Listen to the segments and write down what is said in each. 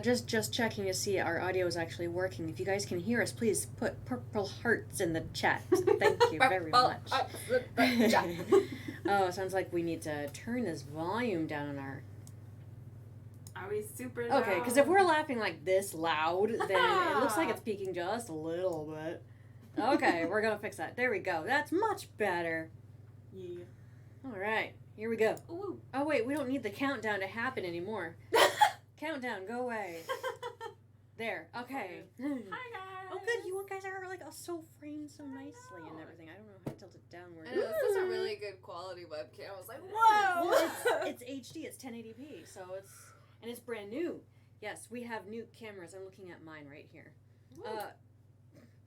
Just checking to see our audio is actually working. If you guys can hear us, please put purple hearts in the chat. Thank you very much. Oh, it sounds like we need to turn this volume down on our... Are we super loud? Okay, because if we're laughing like this loud, then it looks like it's peaking just a little bit. Okay, we're going to fix that. There we go. That's much better. Yeah. All right, here we go. Ooh. Oh, wait, we don't need the countdown to happen anymore. Countdown, go away. There, okay. Hi, guys. Oh, good. You guys are like so framed so nicely and everything. I don't know how to tilt it downward. I know, this is a really good quality webcam. I was like, whoa! Well, it's HD. It's 1080p, so it's brand new. Yes, we have new cameras. I'm looking at mine right here.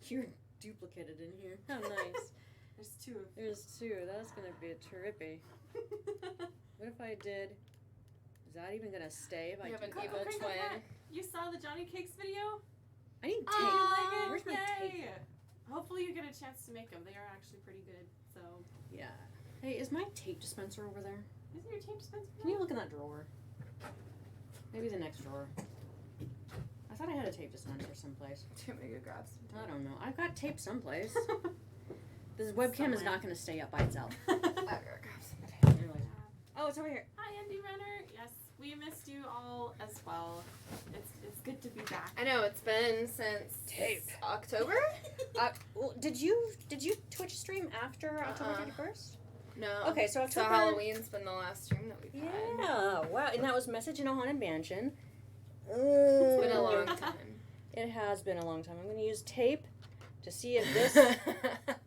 You're duplicated in here. How nice. There's two. There's two. That's gonna be trippy. What if I did? Is that even gonna stay if I have do an that? evil twin. You saw the Johnny Cakes video? I need tape. Oh, Where's my tape? yay. Hopefully you get a chance to make them. They are actually pretty good. So. Yeah. Hey, is my tape dispenser over there? Isn't your tape dispenser? Can you look in that drawer? Maybe the next drawer. I thought I had a tape dispenser someplace. Too many good grabs. I don't know. I've got tape someplace. This webcam is not going to stay up by itself. Oh, it's over here. Hi, Andy Renner. Yes, we missed you all as well. It's good to be back. I know, it's been since October? Well, did you Twitch stream after October 31st? No. Okay, so October... So Halloween's been the last stream that we've had. Yeah, wow. And that was Message in a Haunted Mansion. It's been a long time. It has been a long time. I'm going to use tape to see if this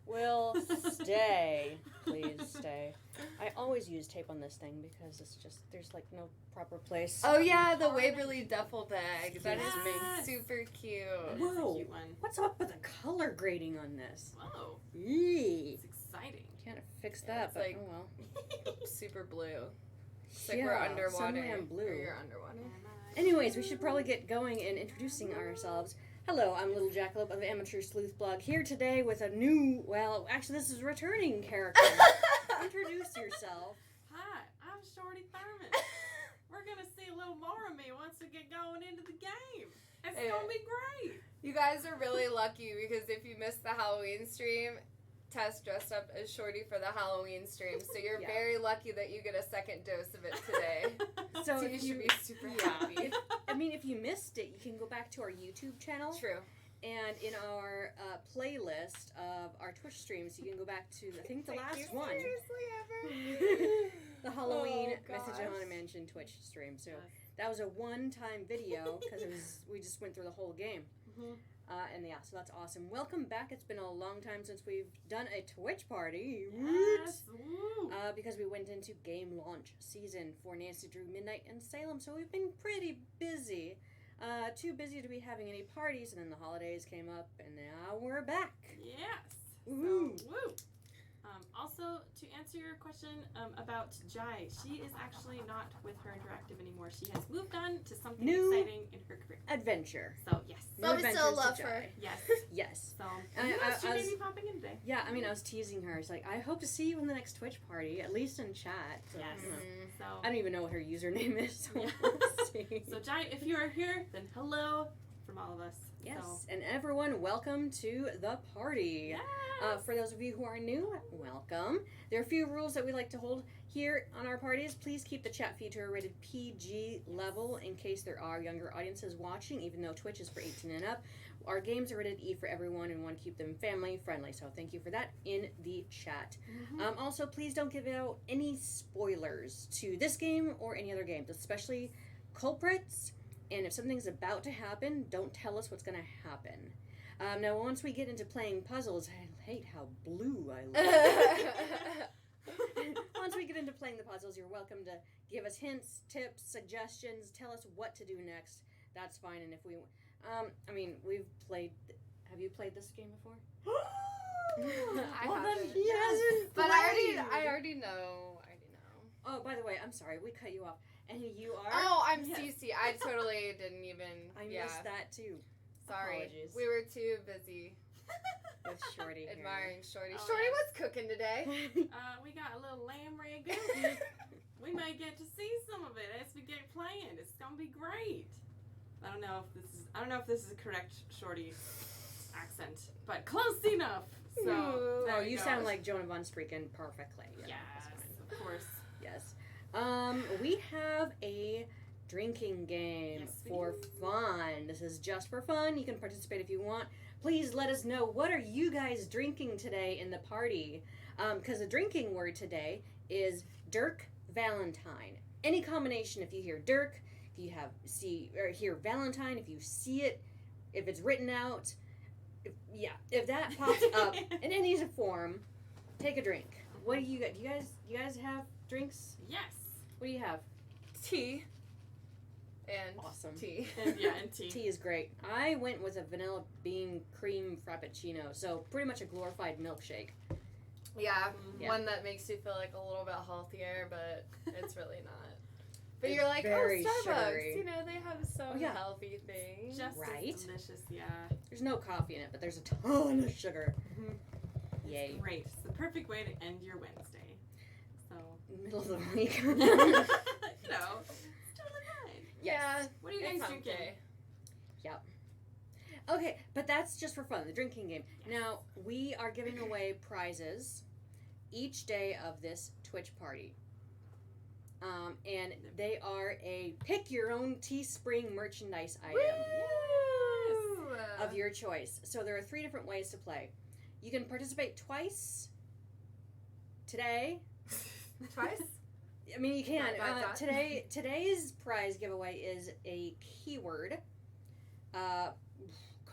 will stay. Please stay. I always use tape on this thing because it's just, there's like no proper place. Oh yeah, the Waverly duffel bag. That Yes. is super cute. Whoa. a cute one. What's up with the color grading on this? Whoa. Eee. It's exciting. Can't fix Yeah, that, it's but like- oh well. Super blue. It's like Yeah, we're underwater. Sunland blue. Or you're underwater. Anyways, we should probably get going and introducing ourselves. Hello, I'm Little Jackalope of Amateur Sleuth Blog, here today with a new, well, actually this is a returning character. Introduce yourself. Hi, I'm Shorty Thurman. We're gonna see a little more of me once we get going into the game. It's gonna be great. You guys are really lucky because if you missed the Halloween stream, Tess dressed up as Shorty for the Halloween stream. So you're Yeah. very lucky that you get a second dose of it today. So So if you should be super happy. If you missed it, you can go back to our YouTube channel. True. And in our playlist of our Twitch streams, you can go back to, I think, the last one. Seriously ever? The Halloween Oh, Message in gosh. Haunted Mansion Twitch stream. So that was a one-time video because we just went through the whole game. Mm-hmm. And yeah, so that's awesome. Welcome back. It's been a long time since we've done a Twitch party. Yes. Woo. Because we went into game launch season for Nancy Drew Midnight in Salem, so we've been pretty busy. Too busy to be having any parties, and then the holidays came up, and now we're back. Yes. Woo. So, woo. Also, to answer your question about Jai, she is actually not with HeR Interactive anymore. She has moved on to something New exciting in her career. Adventure. So, yes. But we still Adventures love to her. Jai. Yes. Yes. So, I yes, she may was- be popping in today. Yeah, I mean, I was teasing her. It's like, I hope to see you in the next Twitch party, at least in chat. So, Yes. I don't know. So, I don't even know what her username is, so Yeah. we'll see. so Jai, if you are here, then hello from all of us. Yes, So, and everyone, welcome to the party. yes. For those of you who are new, welcome. There are a few rules that we like to hold here on our parties. Please keep the chat feed to a rated PG level in case there are younger audiences watching, even though Twitch is for 18 and up. Our games are rated E for everyone and want to keep them family friendly, so thank you for that in the chat. Also, please don't give out any spoilers to this game or any other games, especially culprits. And if something's about to happen, don't tell us what's going to happen. Now, once we get into playing puzzles, I hate how blue I look. Once we get into playing the puzzles, you're welcome to give us hints, tips, suggestions, tell us what to do next. That's fine. And if we, we've played. Have you played this game before? I Well, then haven't. he hasn't But played. I already know. Oh, by the way, I'm sorry, we cut you off. And you are? Oh, I'm Yes. Cece. I totally didn't even. I missed that too. Sorry. Apologies. We were too busy With Shorty here. admiring Shorty. Oh, Shorty, yeah. what's cooking today? We got a little lamb rig. We may get to see some of it as we get playing. It's gonna be great. I don't know if this is a correct shorty accent, but close enough. So Oh, there you go. sound like Joan of Unspeaking perfectly. Yeah, Yes, that's fine. of course. Yes. We have a drinking game Yes, we for do. fun. This is just for fun. You can participate if you want. Please let us know, what are you guys drinking today in the party? Because the drinking word today is Dirk Valentine. Any combination, if you hear Dirk, if you hear Valentine, if you see it, if it's written out, if that pops up in any form, take a drink. What do you got? Do you guys have drinks? Yes. What do you have? Tea. And Awesome. tea. And tea. Tea is great. I went with a vanilla bean cream frappuccino, so pretty much a glorified milkshake. Yeah, Yeah. one that makes you feel like a little bit healthier, but it's really not. But you're like, very oh, Starbucks, sugary. you know, they have some Oh, yeah. healthy things. Just Right? as delicious, yeah. There's no coffee in it, but there's a ton of sugar. Yay. It's great. It's the perfect way to end your Wednesday. So, Middle of the week. you know, it's totally fine. Yeah. What are you it's guys hump drinking? day. Okay, but that's just for fun, the drinking game. Now, we are giving away prizes each day of this Twitch party. And they are a pick your own Teespring merchandise item Woo! of your choice. So there are 3 different ways to play. You can participate twice today. Twice? I mean, you can. Not bad thought. Today's prize giveaway is a keyword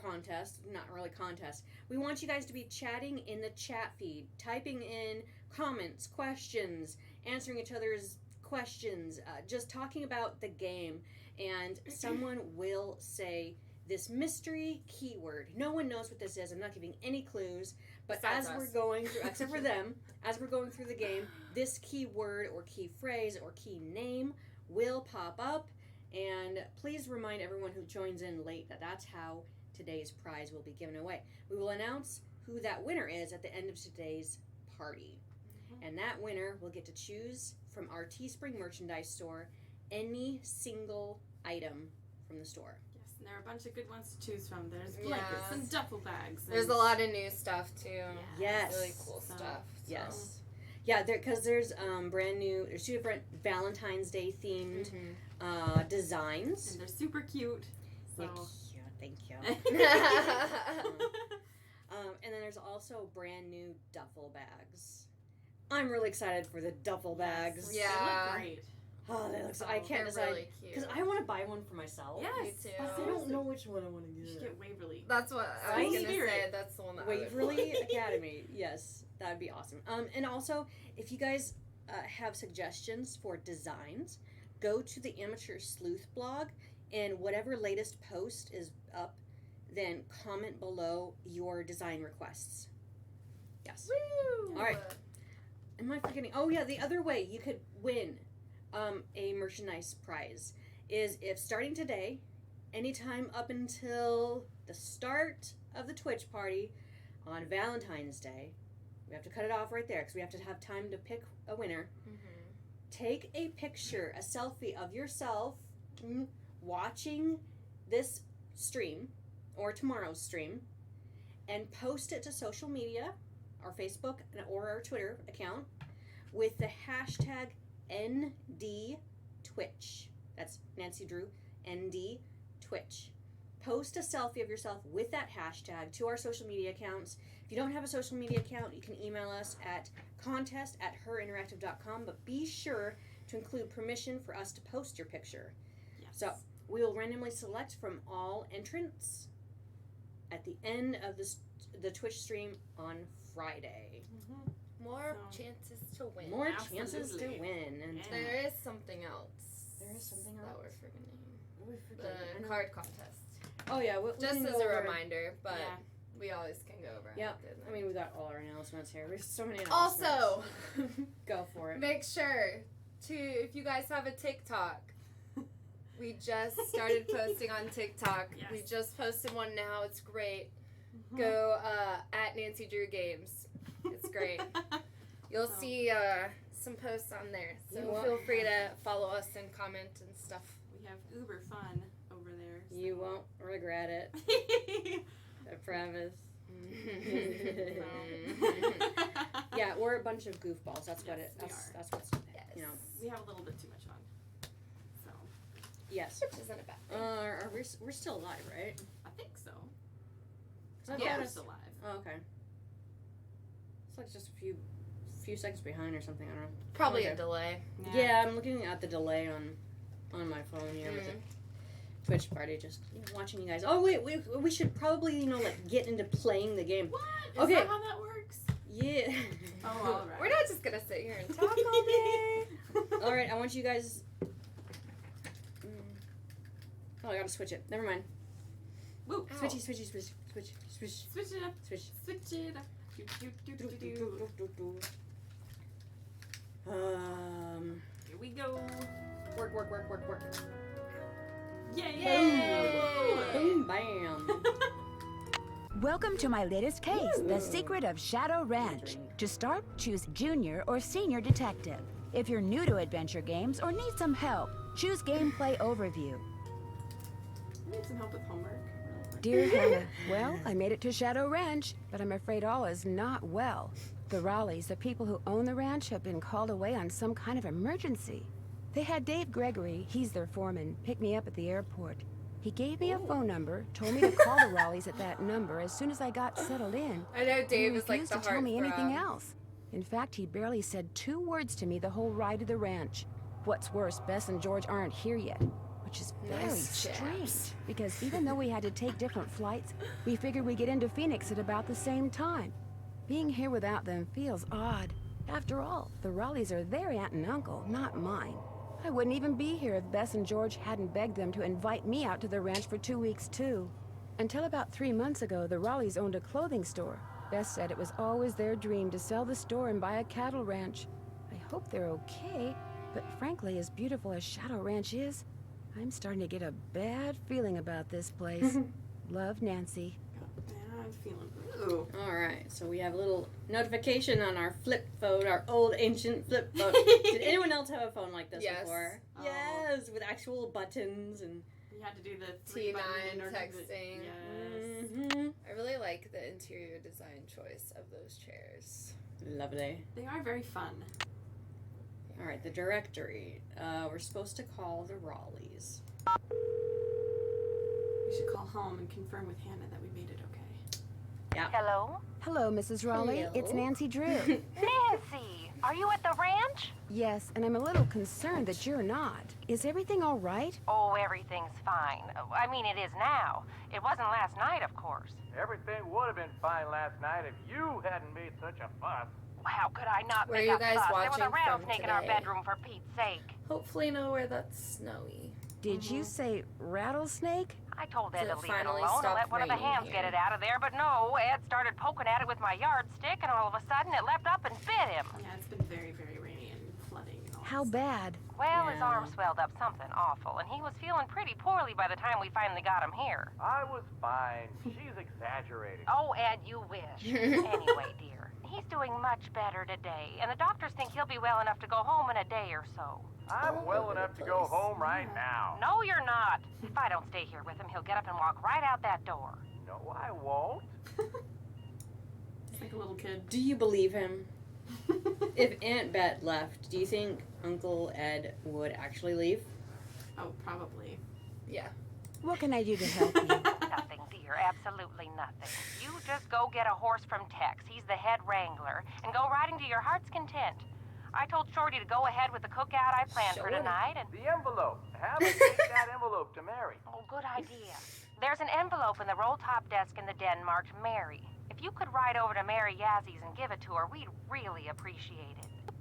contest. Not really contest. We want you guys to be chatting in the chat feed, typing in comments, questions, answering each other's questions, just talking about the game, and someone will say this mystery keyword. No one knows what this is. I'm not giving any clues, but Besides as us. we're going through, except for them, as we're going through the game, this keyword or key phrase or key name will pop up, and please remind everyone who joins in late that that's how today's prize will be given away. We will announce who that winner is at the end of today's party. And that winner will get to choose from our Teespring merchandise store any single item from the store. Yes, and there are a bunch of good ones to choose from. There's Yeah. blankets and duffel bags. There's a lot of new stuff, too. Yes. Really cool So- stuff. So. Yes. Yeah, because there's brand new, there's 2 different Valentine's Day themed Mhm. designs. And they're super cute. So. Thank you. And then there's also brand new duffel bags. I'm really excited for the duffel bags. Yes, Yeah. They look great. Oh, they look so, I can't They're decide. really cute. Because I want to buy one for myself. Yes. Me too. But I don't know which one I want to You should get. get Waverly. That's what I Right? was going to Spirit. say. That's the one that I would Waverly like. Academy. Yes, that would be awesome. And also, if you guys have suggestions for designs, go to the Amateur Sleuth Blog, and whatever latest post is up, then comment below your design requests. Yes. Woo! All right. Am I forgetting? Oh yeah, the other way you could win a merchandise prize is if starting today, anytime up until the start of the Twitch party on Valentine's Day, we have to cut it off right there because we have to have time to pick a winner. Mhm. Take a picture, a selfie of yourself watching this stream or tomorrow's stream and post it to social media, our Facebook or our Twitter account, with the hashtag NDTwitch. That's Nancy Drew, NDTwitch. Post a selfie of yourself with that hashtag to our social media accounts. If you don't have a social media account, you can email us at contest@herinteractive.com, but be sure to include permission for us to post your picture. Yes. So we will randomly select from all entrants at the end of the Twitch stream on Friday. Mhm. More So- chances to win. More Absolutely. chances to win. And Yeah. There is something else. There is something that else? we're forgetting. we forget. I The know. card contest. Oh yeah, we Just can as go a over- reminder, but Yeah. we always can go over. it Yep. at the end. I mean, we got all our announcements here. There's so many announcements. Also, Go for it. make sure to, if you guys have a TikTok, we just started posting on TikTok. Yes. We just posted one now. It's great. Mhm. Go at Nancy Drew Games. It's great. You'll So- see some posts on there. So You feel free to follow us and comment and stuff. We have uber fun over there. You won't regret it. I promise. Yeah, we're a bunch of goofballs. That's what it. That's what's. Yes. You know. We have a little bit too much fun. So. Yes. Which isn't a bad thing. We're still alive, right? I think so. 'Cause I Yeah, thought we're it's- still alive. Oh, okay. It's like just a few seconds behind or something. I don't know. Probably Okay. a delay. Yeah, I'm looking at the delay on my phone here with the Twitch party, just watching you guys. Oh wait, we should probably like get into playing the game. What? Is Okay. that how that works? Yeah. Oh, all right. We're not just gonna sit here and talk all day. All right, I want you guys. Oh, I gotta switch it. Never mind. Woo. Switch. Switch it up. Switch. Switch it up. Do. Here we go. Work. Yay! Boom, bam. Welcome to my latest case, The Secret of Shadow Ranch. To start, choose Junior or Senior Detective. If you're new to adventure games or need some help, choose Gameplay Overview. I need some help with homework. Dear Hannah, well, I made it to Shadow Ranch, but I'm afraid all is not well. The Raleighs, the people who own the ranch, have been called away on some kind of emergency. They had Dave Gregory, he's their foreman, pick me up at the airport. He gave me a phone number, told me to call the Raleighs at that number as soon as I got settled in. I know Dave He is like refused the to tell me anything heartthrob. else. In fact, he barely said 2 words to me the whole ride to the ranch. What's worse, Bess and George aren't here yet, which is very Nice strange. chaps. Because even though we had to take different flights, we figured we'd get into Phoenix at about the same time. Being here without them feels odd. After all, the Raleighs are their aunt and uncle, not mine. I wouldn't even be here if Bess and George hadn't begged them to invite me out to the ranch for 2 weeks, too. Until about 3 months ago, the Raleighs owned a clothing store. Bess said it was always their dream to sell the store and buy a cattle ranch. I hope they're okay, but frankly, as beautiful as Shadow Ranch is, I'm starting to get a bad feeling about this place. Love, Nancy. Bad feeling. Ooh. All right, so we have a little notification on our flip phone, our old ancient flip phone. Did anyone else have a phone like this Yes. before? Oh. Yes, with actual buttons and. You had to do the 3 T9 button or texting. Yes. Mhm. I really like the interior design choice of those chairs. Lovely. They are very fun. All right, the directory. We're supposed to call the Raleighs. We should call home and confirm with Hannah that we made it okay. Hello? Hello, Mrs. Raleigh. Hello. It's Nancy Drew. Nancy, are you at the ranch? Yes, and I'm a little concerned that you're not. Is everything all right? Oh, everything's fine. I mean, it is now. It wasn't last night, of course. Everything would have been fine last night if you hadn't made such a fuss. How could I not Where make are a you guys fuss? There was a watching from rattlesnake in our today? bedroom, for Pete's sake. Hopefully nowhere that's snowy. Did you say rattlesnake? I told Does Ed to it leave it finally alone and stop let one of the raining hams here? get it out of there, but no, Ed started poking at it with my yardstick, and all of a sudden it leapt up and bit him. Yeah, it's been very, very rainy and flooding and all How that stuff. bad? Well, his Yeah. arm swelled up something awful, and he was feeling pretty poorly by the time we finally got him here. I was fine. She's exaggerating. Oh, Ed, you wish. Anyway, dear, he's doing much better today, and the doctors think he'll be well enough to go home in a day or so. I'm all well over enough the to go place. home right now. No, you're not. If I don't stay here with him, he'll get up and walk right out that door. No, I won't. It's like a little kid. Do you believe him? If Aunt Bet left, do you think Uncle Ed would actually leave? Oh, probably. Yeah. What can I do to help you? Nothing, dear, absolutely nothing. You just go get a horse from Tex. He's the head wrangler, and go riding to your heart's content. I told Shorty to go ahead with the cookout I planned for Shorty. tonight, and... The envelope. Have her take that envelope to Mary. Oh, good idea. There's an envelope in the roll-top desk in the den marked Mary. If you could ride over to Mary Yazzy's and give it to her, we'd really appreciate it.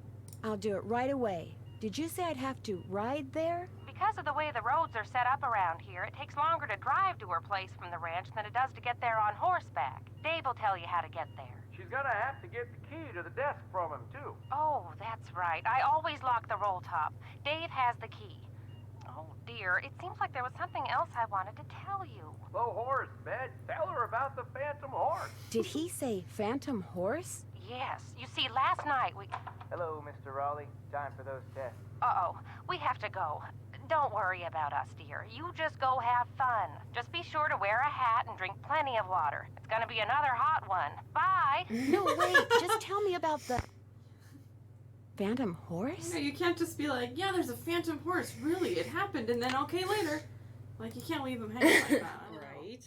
I'll do it right away. Did you say I'd have to ride there? Because of the way the roads are set up around here, it takes longer to drive to her place from the ranch than it does to get there on horseback. Dave will tell you how to get there. She's gonna have to get the key to the desk from him, too. Oh, that's right. I always lock the roll top. Dave has the key. Oh, dear. It seems like there was something else I wanted to tell you. The horse, Bed. Tell her about the phantom horse. Did he say phantom horse? Yes. You see, last night we... Hello, Mr. Raleigh. Time for those tests. Uh-oh. We have to go. Don't worry about us, dear. You just go have fun. Just be sure to wear a hat and drink plenty of water. It's gonna be another hot one. Bye! No, wait, just tell me about the... Phantom horse? You can't just be like, yeah, there's a phantom horse. Really, it happened, and then okay later. Like, you can't leave him hanging like that. I don't know. Right.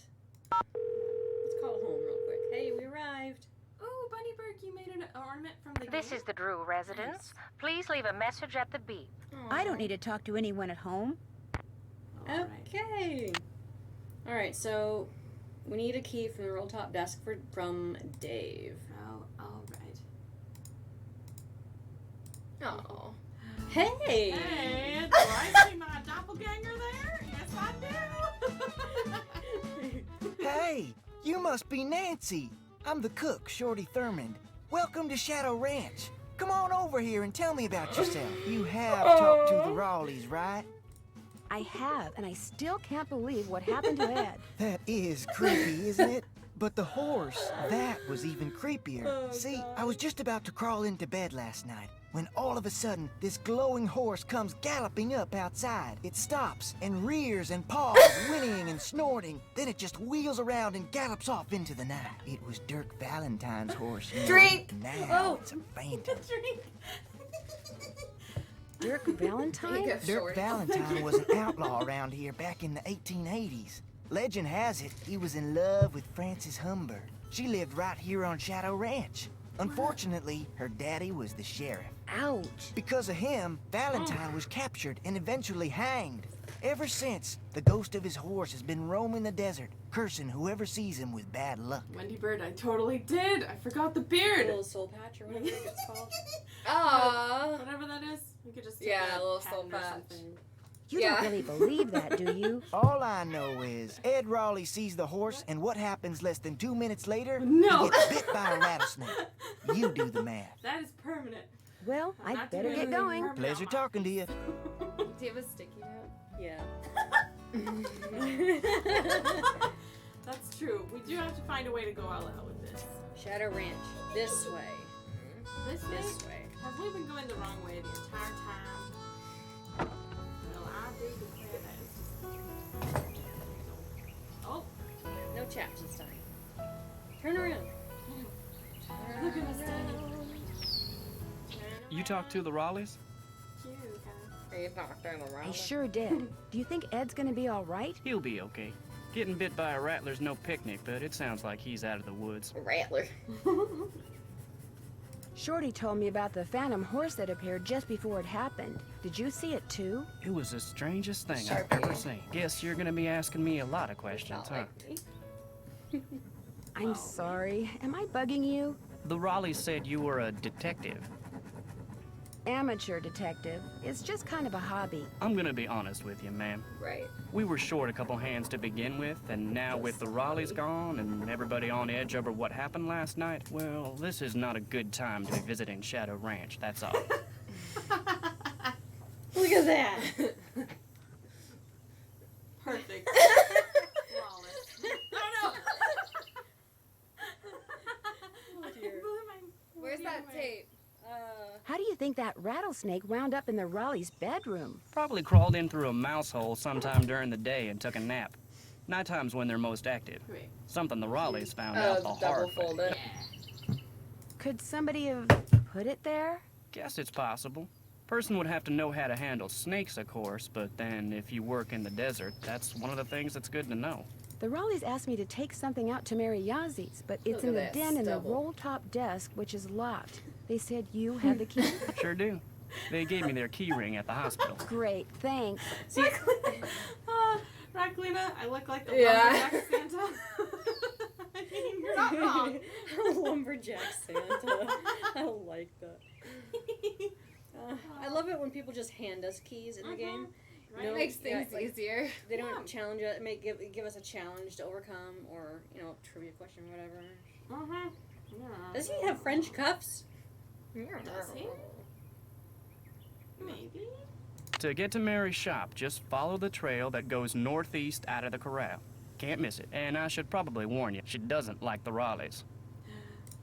Let's call home real quick. Hey, we arrived. Oh, Bunny Bird, you made an ornament from the This game? is the Drew residence. Please leave a message at the beep. I don't need to talk to anyone at home. All right. Okay. All right. So we need a key from the roll top desk from Dave. Oh, all right. Oh. Hey. Hey, do I see my doppelganger there? Yes, I do. Hey, you must be Nancy. I'm the cook, Shorty Thurmond. Welcome to Shadow Ranch. Come on over here and tell me about yourself. You have talked to the Rawleys, right? I have, and I still can't believe what happened to Ed. That is creepy, isn't it? But the horse, that was even creepier. See, I was just about to crawl into bed last night when all of a sudden this glowing horse comes galloping up outside. It stops and rears and paws, whinnying and snorting. Then it just wheels around and gallops off into the night. It was Dirk Valentine's horse. You know. Drink! Now it's a phantom. Dirk Valentine? Big of Dirk short. Valentine was an outlaw around here back in the 1880s. Legend has it he was in love with Frances Humber. She lived right here on Shadow Ranch. Unfortunately, her daddy was the sheriff. Ouch. Because of him, Valentine was captured and eventually hanged. Ever since, the ghost of his horse has been roaming the desert, cursing whoever sees him with bad luck. Wendy Bird, I totally did. I forgot the beard. Little soul patch or whatever it's called. Aw. Whatever that is. You could just take Yeah, a little patent soul or patch. something. You Yeah. don't really believe that, do you? All I know is Ed Raleigh sees the horse, and what happens less than 2 minutes later? No. He gets bit by a rattlesnake. You do the math. That is permanent. Well, I'd Not better doing get anything going. permanent Pleasure on my- talking to you. Do you have a sticky note? Yeah. That's true. We do have to find a way to go all out with this. Shadow Ranch. This way. This way? This way. Have we been going the wrong way the entire time? Well, I do declare that it's just... Oh, No chaps this time. Turn around. look at us standing. You talked to the Raleighs? Cute, Are you talking around? I sure did. Do you think Ed's gonna be all right? He'll be okay. Getting bit by a rattler's no picnic, but it sounds like he's out of the woods. Rattler. Shorty told me about the phantom horse that appeared just before it happened. Did you see it too? It was the strangest thing Sharpie. I've ever seen. Guess you're gonna be asking me a lot of questions, Not huh? like me. I'm sorry. Am I bugging you? The Raleighs said you were a detective. Amateur detective. It's just kind of a hobby. I'm gonna be honest with you, ma'am. Right. We were short a couple hands to begin with, and now with the Raleighs gone and everybody on edge over what happened last night, well, this is not a good time to be visiting Shadow Ranch, that's all. Look at that. Perfect. Flawless. No. Oh, I dear. can't believe I'm... Where's that tape? How do you think that rattlesnake wound up in the Raleigh's bedroom? Probably crawled in through a mouse hole sometime during the day and took a nap. Nighttime's when they're most active. Wait. Something the Raleighs found out the Double hard way. fold it. Could somebody have put it there? Guess it's possible. Person would have to know how to handle snakes, of course, but then if you work in the desert, that's one of the things that's good to know. The Raleighs asked me to take something out to Mary Yazzie's, but it's Look in the at this den in the stubble. roll-top desk, which is locked. They said you had the key. Sure do. They gave me their key ring at the hospital. Great, thanks. See, Racklina, I look like the Yeah. lumberjack Santa. I mean, you're not wrong. lumberjack Santa. I like that. I love it when people just hand us keys in the game. Right? No, Makes things yeah, like, easier. They don't challenge us, give us a challenge to overcome, or trivia question, or whatever. Yeah. Does he have French cuffs? Does he? Maybe. To get to Mary's shop, just follow the trail that goes northeast out of the corral. Can't miss it. And I should probably warn you, she doesn't like the Raleighs.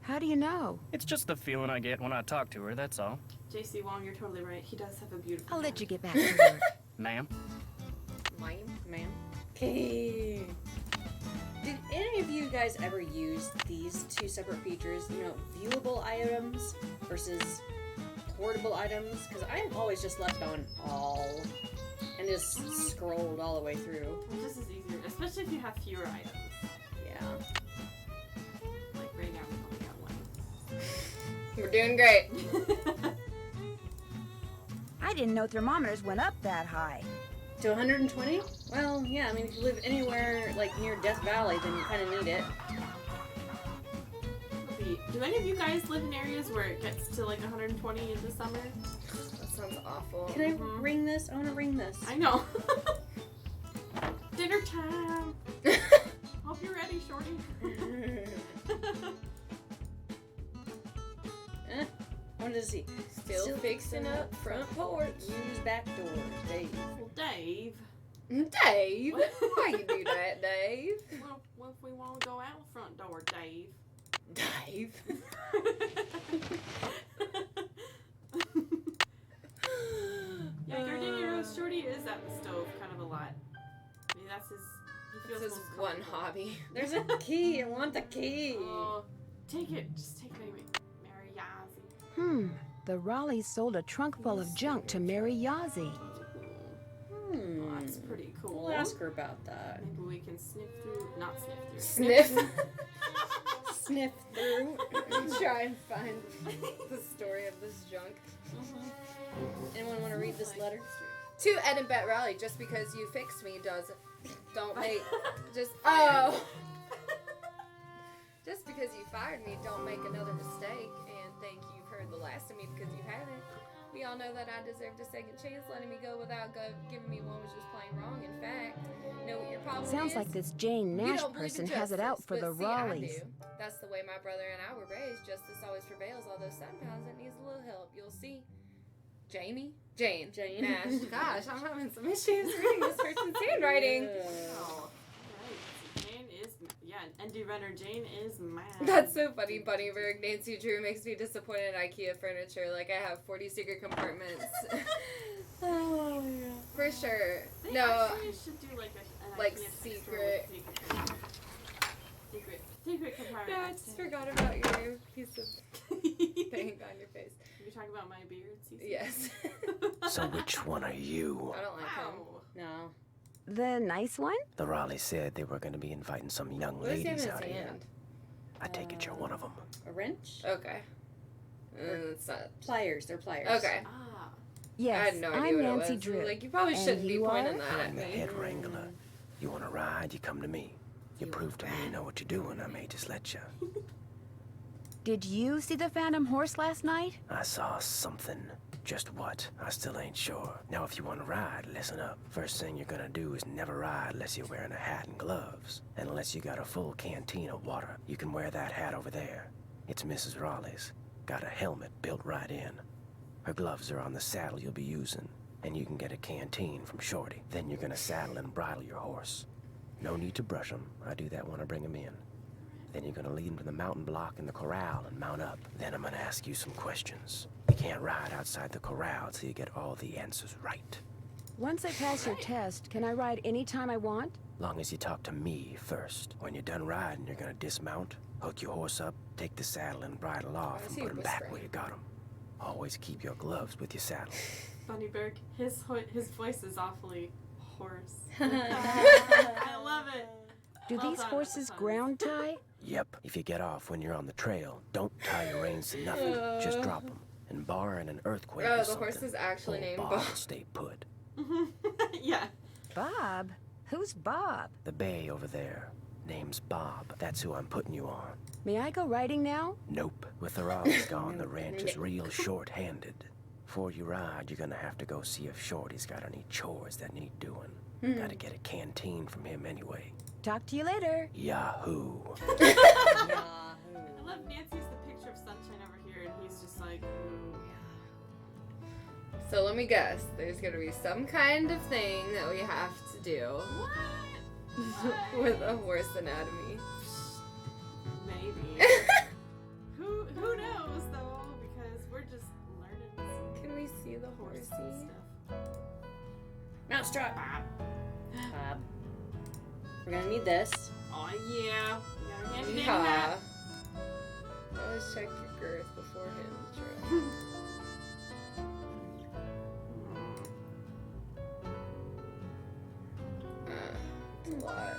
How do you know? It's just the feeling I get when I talk to her, that's all. JC Wong, you're totally right. He does have a beautiful I'll let head. you get back to work. Ma'am? Ma'am. Okay. Did any of you guys ever use these two separate features? You know, viewable items versus portable items? Because I'm always just left on all and just scrolled all the way through. Well, this is easier, especially if you have fewer items. Yeah. Like right now, we only got one. We're doing great. I didn't know thermometers went up that high. To 120? Well, yeah, I mean, if you live anywhere, like, near Death Valley, then you kind of need it. Do any of you guys live in areas where it gets to like 120 in the summer? That sounds awful. Can I ring this? I want to ring this. I know. Dinner time. Hope you're ready, Shorty. What does he? Still fixing up front porch. Use back door, Dave. Well, Dave. Dave? Why you do that, Dave? Well, what if we want to go out front door, Dave? Dave. Yeah, Gardenia Roast Shorty is at the stove kind of a lot. I mean, that's his. He feels This is most one comfortable. hobby. There's a key. I want the key. Oh, take it. Just take it anyway. Mary Yazzie. The Raleighs sold a trunk full of junk to Mary Yazzie. Oh, that's pretty cool. We'll ask her about that. Maybe we can sniff through. Not sniff through. Sniff. Sniff through. Try and find the story of this junk. Anyone want to read this letter? To Ed and Bet Raleigh, just because you fixed me don't make just just because you fired me, don't make another mistake. And think you've heard the last of me because you haven't. We all know that I deserved a second chance. Letting me go without giving me one was just plain wrong. In fact, know what your problem Sounds is? like this Jane You Nash don't believe in person has it out justice, for but the see, I Raleighs. do. That's the way my brother and I were raised. Justice always prevails, although sometimes it needs a little help. You'll see. Jane Nash. Gosh, I'm having some issues reading this person's handwriting. Oh, right. Jane is, Andy Renner. Jane is mad. That's so funny, Bunnyberg. Nancy Drew makes me disappointed in IKEA furniture. Like I have 40 secret compartments. Oh, yeah. For sure. They No. actually should do like an Like IKEA secret. Secret compartment. Yeah, I just forgot about your piece of thing on your face. You're talking about my beard, Cece? Yes. So which one are you? I don't like him. Wow. No. The nice one? The Raleighs said they were going to be inviting some young What is he in ladies his out here. hand? I take it you're one of them. A wrench? Okay. It's not. Pliers. They're pliers. Okay. Ah. Yes, I had no idea I'm what Nancy it was. Drew. Like, you probably And shouldn't be you pointing are? that at I'm the me. head wrangler. You want to ride, you come to me. You prove to me you know what you're doing, I may just let you. Did you see the Phantom Horse last night? I saw something. Just what? I still ain't sure. Now, if you want to ride, listen up. First thing you're gonna do is never ride unless you're wearing a hat and gloves. And unless you got a full canteen of water. You can wear that hat over there. It's Mrs. Raleigh's. Got a helmet built right in. Her gloves are on the saddle you'll be using. And you can get a canteen from Shorty. Then you're gonna saddle and bridle your horse. No need to brush him. I do that when I bring him in. Then you're gonna lead him to the mountain block in the corral and mount up. Then I'm gonna ask you some questions. You can't ride outside the corral till you get all the answers right. Once I pass your test, can I ride any time I want? Long as you talk to me first. When you're done riding, you're gonna dismount, hook your horse up, take the saddle and bridle off, Why is and he put him back whispering? where you got him. Always keep your gloves with your saddle. Bunnyberg, his voice is awfully hoarse. I love it. Do Well these done, horses Valentine. ground tie? Yep, if you get off when you're on the trail, don't tie your reins to nothing. Just drop them. And barring an earthquake Oh, or the something, horse is actually old named Bob Bob. will stay put. Yeah. Bob? Who's Bob? The bay over there. Name's Bob. That's who I'm putting you on. May I go riding now? Nope. With the Raleighs gone, the ranch is real short-handed. Before you ride, you're gonna have to go see if Shorty's got any chores that need doing. Gotta get a canteen from him anyway. Talk to you later. Yahoo! I love Nancy's the picture of sunshine over here, and he's just like, ooh. So let me guess. There's gonna be some kind of thing that we have to do What? with a horse anatomy. Maybe. Who knows though? Because we're just learning some Can we see the horse horsey? stuff. Mousetrap. Bob. We're gonna need this. Oh yeah. You gotta hand it in Yeehaw. that. Always check your girth before hitting the trail. It's a lot.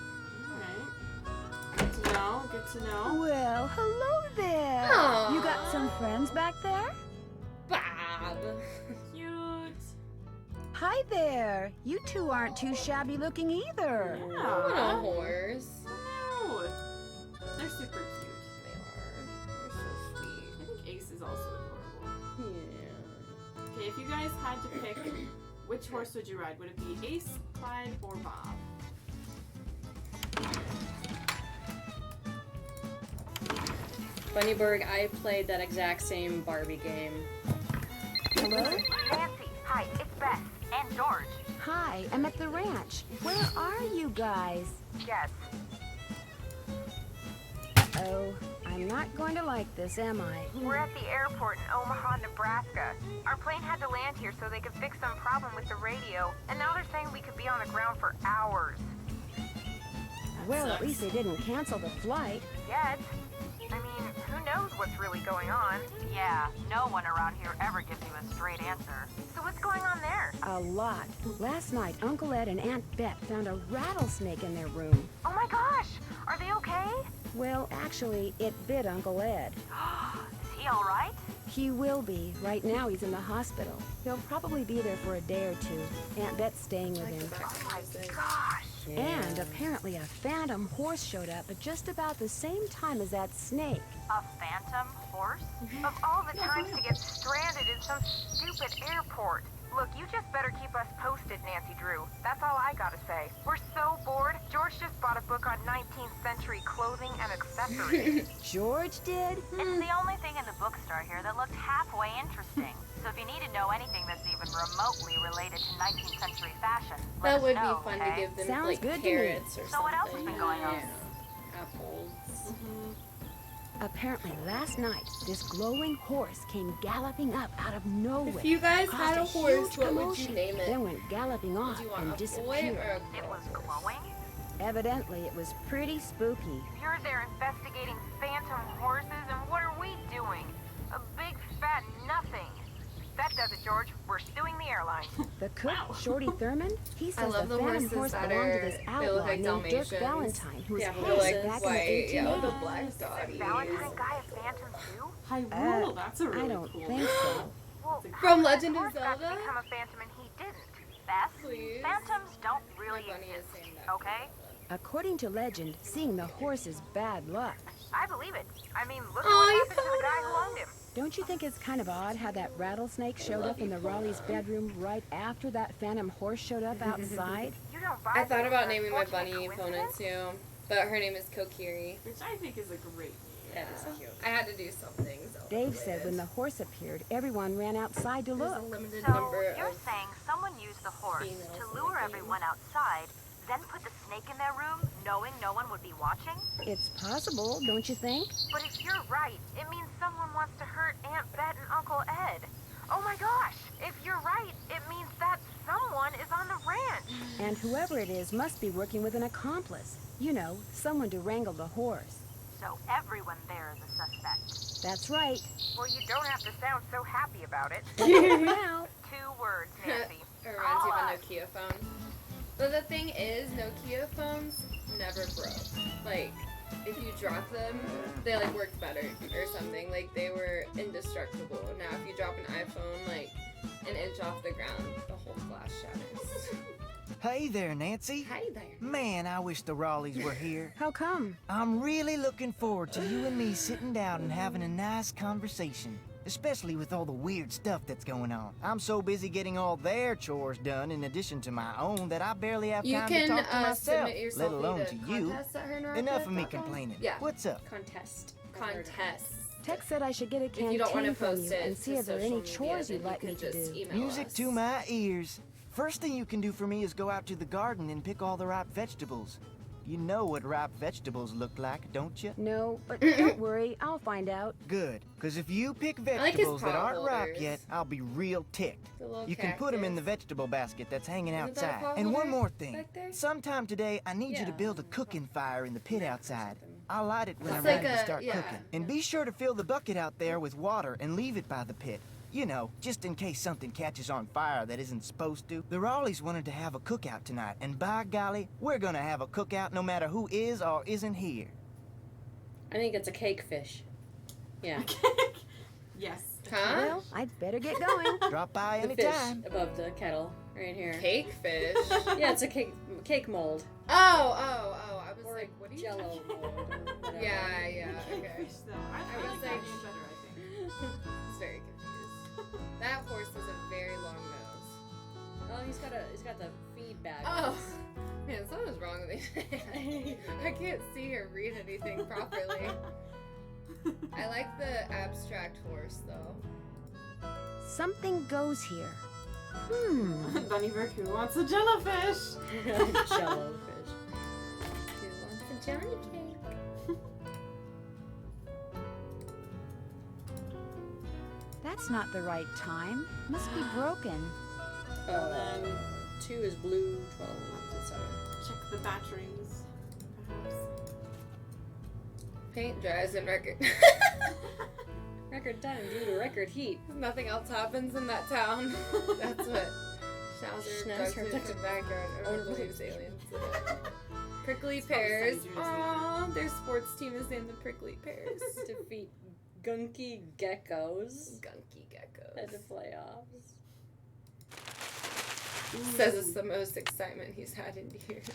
Alright. Good to know. Good to know. Well, hello there. Aw. You got some friends back there? Bob. Cute. Hi there. You two aren't too shabby looking either. I want a Aw. horse. No. They're super cute. They are. They're so sweet. I think Ace is also adorable. Yeah. Okay, if you guys had to pick, which horse would you ride? Would it be Ace, Clyde, or Bob? Bunnyberg, I played that exact same Barbie game. Hello? Nancy, hi, it's Beth and George. Hi, I'm at the ranch. Where are you guys? Yes. Oh, I'm not going to like this, am I? We're at the airport in Omaha, Nebraska. Our plane had to land here so they could fix some problem with the radio, and now they're saying we could be on the ground for hours. Well, at sucks. least they didn't cancel the flight. Yet. I mean, who knows what's really going on? Yeah, no one around here ever gives you a straight answer. So what's going on there? A lot. Last night, Uncle Ed and Aunt Bet found a rattlesnake in their room. Oh my gosh! Are they okay? Well, actually, it bit Uncle Ed. Is he alright? He will be. Right now, he's in the hospital. He'll probably be there for a day or two. Aunt Bet's staying with him. Oh my gosh! And apparently a phantom horse showed up at just about the same time as that snake. A phantom horse? Of all the times to get stranded in some stupid airport. Look, you just better keep us posted, Nancy Drew. That's all I gotta say. We're so bored. George just bought a book on 19th century clothing and accessories. George did? It's the only thing in the bookstore here that looked halfway interesting. So if you need to know anything that's even remotely related to 19th century fashion, let That us would know, be fun okay? to give them Sounds like good to me. carrots or something. So what else has been going on? Yeah. Apples. Apparently last night, this glowing horse came galloping up out of nowhere. If you guys caused had a horse, huge what would commotion, you name it? Then went galloping off Do you want and a boy disappeared. or a It girl? was glowing? Evidently, it was pretty spooky. You're there investigating phantom horses, and what are we doing? A big fat nothing. That does it, George. We're suing the airline. The cook, Wow. Shorty Thurman, he I says love the the phantom horses horse that belonged to are- this they outlaw look like named Dirk Dalmatians. Valentine, who was Yeah, They're famous like back white, in the yeah, 1880s. with the black dotties. Valentine guy a phantom too? Hyrule, that's a really I don't cool think name. so. Well, From Legend of horse got to Zelda? become a phantom and he didn't. Beth, Please. phantoms don't My really bunny is exist, saying that. okay? According to legend, seeing the horse is bad luck. I believe it. I mean, look at Aw, what you happened to the guy who found owned him. Don't you think it's kind of odd how that rattlesnake showed love up in you, the Raleigh's Paula. bedroom right after that phantom horse showed up outside? You don't buy I thought this about as a naming my fortunate bunny Pona coincidence? too, but her name is Kokiri. Which I think is a great name. That is cute. I had to do something. So Dave said when the horse appeared, everyone ran outside to there's look. a limited So, number you're of saying someone used the horse females to in the lure game. everyone outside, then put the snake in their room, knowing no one would be watching? It's possible, don't you think? But if you're right, it means someone wants to hurt Aunt Bet and Uncle Ed. Oh my gosh! If you're right, it means that someone is on the ranch. And whoever it is must be working with an accomplice. You know, someone to wrangle the horse. So everyone there is a suspect. That's right. Well, you don't have to sound so happy about it. Now, 2 words, Nancy. It reminds you of Call a us. Nokia phone. But the thing is, Nokia phones never broke. Like, if you drop them, they like worked better or something. Like they were indestructible. Now if you drop an iPhone like an inch off the ground, the whole glass shatters. Hey there, Nancy. Hi there. Man, I wish the Raleighs were here. how come? I'm really looking forward to you and me sitting down and having a nice conversation. Especially with all the weird stuff that's going on. I'm so busy getting all their chores done in addition to my own that I barely have You time can to talk to myself, submit yourself let alone to to you. contests at HeR. Enough of me complaining. Yeah. What's up? Contest. Contests. Tex said I should get a If you don't want canteen to from post you it and see to if there are social any media, chores then you'd like you me can to just do. email Music us. to my ears. First thing you can do for me is go out to the garden and pick all the ripe vegetables. You know what ripe vegetables look like, don't you? No, but don't worry, I'll find out. Good, because if you pick like his vegetables that paw aren't ripe holders. yet, I'll be real ticked. The little You can put them in the cactus. vegetable basket that's hanging Isn't that a outside. paw And one holder more thing. back there? Sometime today, I need you to Yeah. build a cooking fire in the pit outside. I'll light it when It's I'm like ready to a- start yeah. cooking. And be sure to fill the bucket out there with water and leave it by the pit. You know, just in case something catches on fire that isn't supposed to. The Raleighs wanted to have a cookout tonight, and by golly, we're gonna have a cookout no matter who is or isn't here. I think it's a cake fish. Yeah. Yes. Huh? Well, I'd better get going. Drop by The fish anytime. above the kettle, right here. Cake fish. Yeah, it's a cake mold. Oh. I was Or like, what are you Jello talking mold. Or whatever. Yeah, okay. Fish, though. I I like was that like- name better, I think. I was very confused. That horse has a very long nose. Oh, he's got the feedback. Oh, man, something's wrong with me. I can't see or read anything properly. I like the abstract horse, though. Something goes here. Bunny Verku wants a jellyfish. Jello fish. Who wants a Johnny cake? That's not the right time. Must be broken. 2 is blue, 12 is sour. Check the batteries, perhaps. Paint dries in record. Record time due to record heat. Nothing else happens in that town. That's what Schnauzer Schnauzer abducted from backyard. Oh, Everyone believes aliens. Prickly probably pears. St. Jude's Aww, their sports team is named the Prickly Pears. Defeat gunky geckos Gunky at geckos. the playoffs. Says it's the most excitement he's had in years.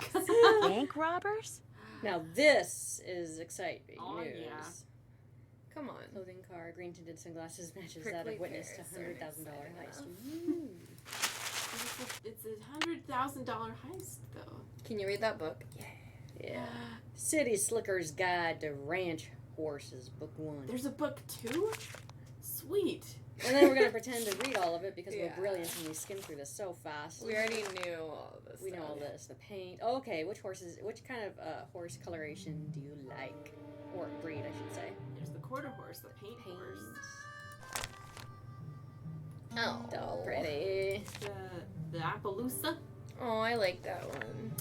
Bank robbers? Now this is exciting Oh, news. yeah. Come on. Clothing car, green tinted sunglasses matches that Prickly of witness to pears $100,000 aren't heist. exciting Ooh. It's a $100,000 heist, though. Can you read that book? Yeah. City Slicker's Guide to Ranch Horses, Book 1. There's a book 2? Sweet. And then we're going to pretend to read all of it because Yeah. we're brilliant and we skim through this so fast. We already knew all of this. We know all this. The paint. Oh, okay, which kind of horse coloration do you like? Or breed, I should say. There's the quarter horse, the paint horse. Oh. So pretty. The Appaloosa. Oh, I like that one.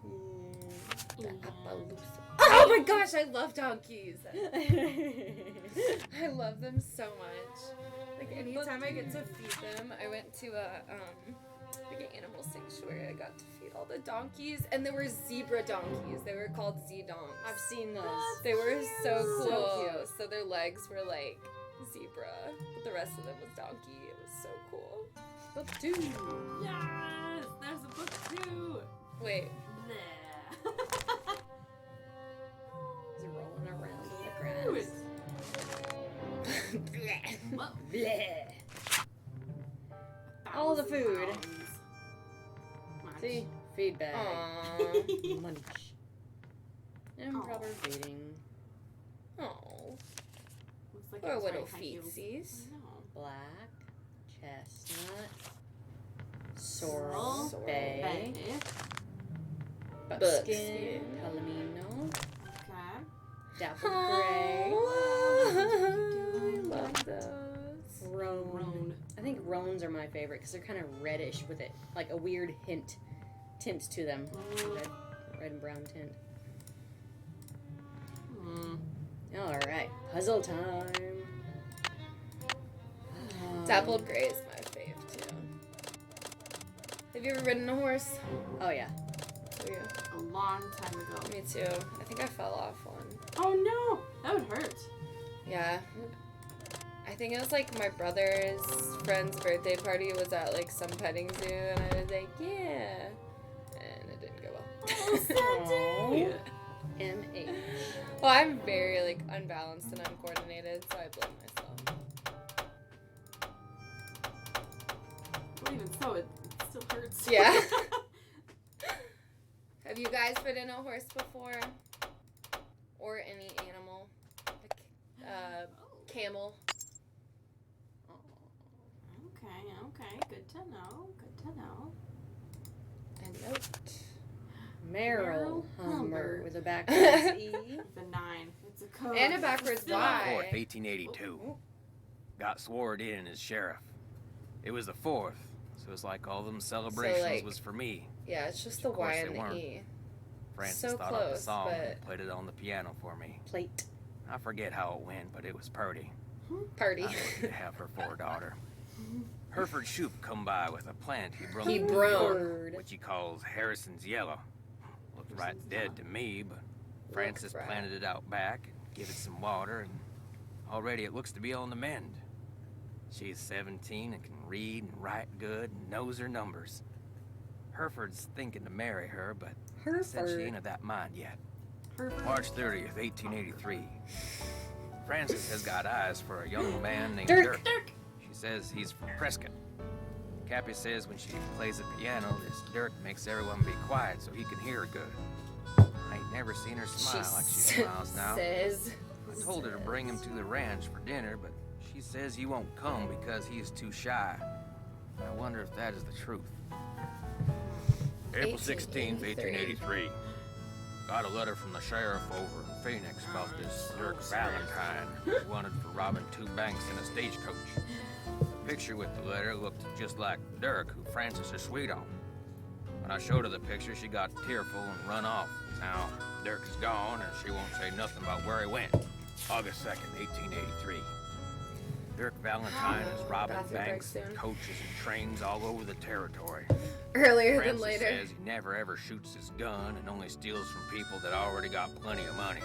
Mm. The Appaloosa. Oh my gosh, I love donkeys. I love them so much. Like anytime I get to feed them, I went to like an animal sanctuary. I got to feed all the donkeys, and there were zebra donkeys. They were called Z-donks. I've seen those. They were so cool. So cute. So their legs were like zebra, but the rest of them was donkey. It was so cool. Book 2. Yes! There's a book 2! Wait. Nah. Is it rolling around in the Cute. grass? Whoa. Bleh. All the food. Munch. See? Feedback. Aww. Munch. Improper feeding. Oh. Looks like Poor it's little wearing high heels. feetsies. I know. Black. Chestnut. Sorrel. Sorrel. Bay. Buckskin. Buckskin. Palomino. Okay. Dappled gray. I love those. Roan. Roan. I think roans are my favorite because they're kind of reddish with it, like a weird tint to them. Red and brown tint. All right, puzzle time. Dappled gray is my fave too. Have you ever ridden a horse? Oh yeah. Oh, yeah. A long time ago. Me too. I think I fell off one. Oh no! That would hurt. Yeah. I think it was like my brother's friend's birthday party was at like some petting zoo, and I was like, yeah. And it didn't go well. Aw. M.H. Well, I'm very like unbalanced and uncoordinated, so I blame myself. Well, even so, it still hurts. Yeah. Have you guys ridden a horse before? Or any animal? Like, camel. Okay. Good to know. A note. Merrill Humber with a backwards E. The 9. It's a code. And a backwards July Y. 4th, 1882. Got sworn in as sheriff. It was the 4th, so it's like all them celebrations like- was for me. Yeah, it's just Of the course Y they and the weren't. E. Francis So thought up a close, song but- and played it on the piano for me. Plate. I forget how it went, but it was purty. Party. I wanted to have her for a daughter. Hereford Shoup come by with a plant he brung He from New brung. York, which he calls Harrison's Yellow. Looked right dead to me, but Francis right. planted it out back and give it some water, and already it looks to be on the mend. She's 17 and can read and write good and knows her numbers. Hereford's thinking to marry her, but said she ain't of that mind yet. March 30th, 1883. Francis has got eyes for a young man named Dirk. She says he's from Prescott. Cappy says when she plays the piano, this Dirk makes everyone be quiet so he can hear her good. I ain't never seen her smile like she smiles now. Says. I told her to bring him to the ranch for dinner, but she says he won't come because he is too shy. I wonder if that is the truth. April 16th, 1883. Got a letter from the sheriff over in Phoenix about this Dirk Valentine who's wanted for robbing 2 banks in a stagecoach. The picture with the letter looked just like Dirk, who Francis is sweet on. When I showed her the picture, she got tearful and run off. Now, Dirk is gone, and she won't say nothing about where he went. August 2nd, 1883. Dirk Valentine is robbing Bathroom break banks, soon. coaches, and trains all over the territory. Earlier Francis than later. says he never ever shoots his gun and only steals from people that already got plenty of money.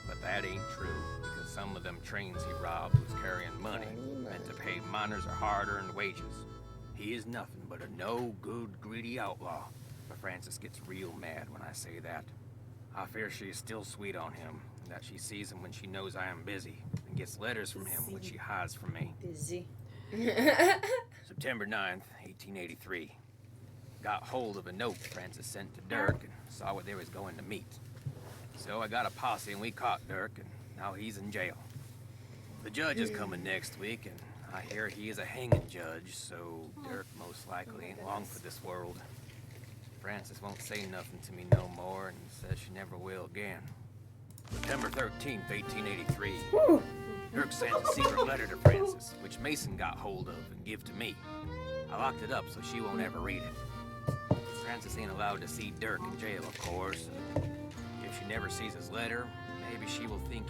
But that ain't true, because some of them trains he robbed was carrying money meant to pay miners a hard-earned wages. He is nothing but a no-good, greedy outlaw. But Francis gets real mad when I say that. I fear she is still sweet on him, and that she sees him when she knows I am busy, and gets letters from him which she hides from me. Busy. September 9th, 1883. Got hold of a note Francis sent to Dirk and saw what they was going to meet. So I got a posse and we caught Dirk, and now he's in jail. The judge is coming next week, and I hear he is a hanging judge, so Dirk most likely ain't long for this world. Francis won't say nothing to me no more and says she never will again. September 13th, 1883. Dirk sent a secret letter to Francis, which Mason got hold of and give to me. I locked it up so she won't ever read it. Francis ain't allowed to see Dirk in jail, of course. If she never sees his letter, maybe she will think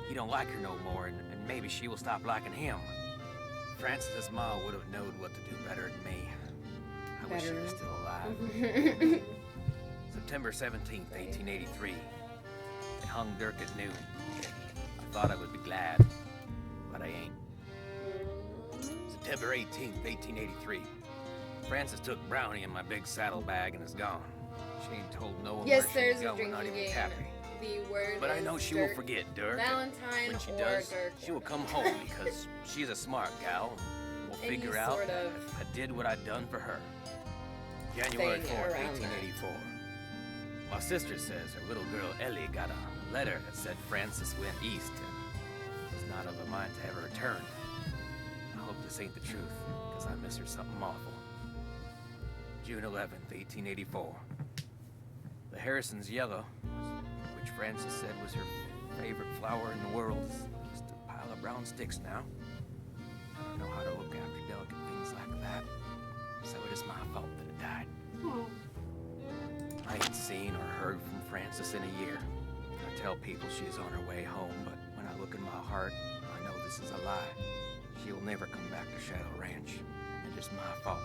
he don't like her no more, and maybe she will stop liking him. Francis's ma would have known what to do better than me. I wish she was still alive. September 17th, 1883. They hung Dirk at noon. I thought I would be glad, but I ain't. September 18th, 1883. Francis took Brownie in my big saddlebag and is gone. She ain't told no one Yes, where there's she's a going, drinking not even game. Cappy. The word But I is know she Dirk will forget Dirk. Valentine When she or does, Dirk she will come home because she's a smart gal. And we'll Any figure out sort that of I did what I'd done for her. January thing 4th, around that. 1884. My sister says her little girl Ellie got a letter that said Francis went east and is not of a mind to ever return. I hope this ain't the truth, because I miss her something awful. June 11th, 1884. The Harrison's Yellow, which Francis said was her favorite flower in the world, is just a pile of brown sticks now. I don't know how to look after delicate things like that, so it is my fault that it died. I ain't seen or heard from Francis in a year. I tell people she's on her way home, but when I look in my heart, I know this is a lie. She will never come back to Shadow Ranch, and it is my fault.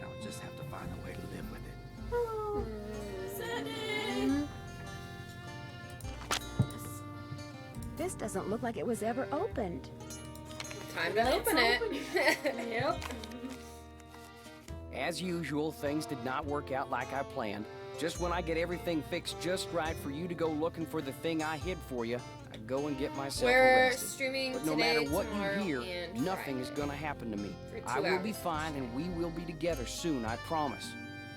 I'll just have to find a way to live with it. Send This doesn't look like it was ever opened. Time to open it. Yep. As usual, things did not work out like I planned. Just when I get everything fixed just right for you to go looking for the thing I hid for you, I go and get myself We're arrested. streaming But no today, matter what tomorrow, you hear, and nothing is Friday. gonna happen to me. For 2 I will be hours. fine and we will be together soon, I promise.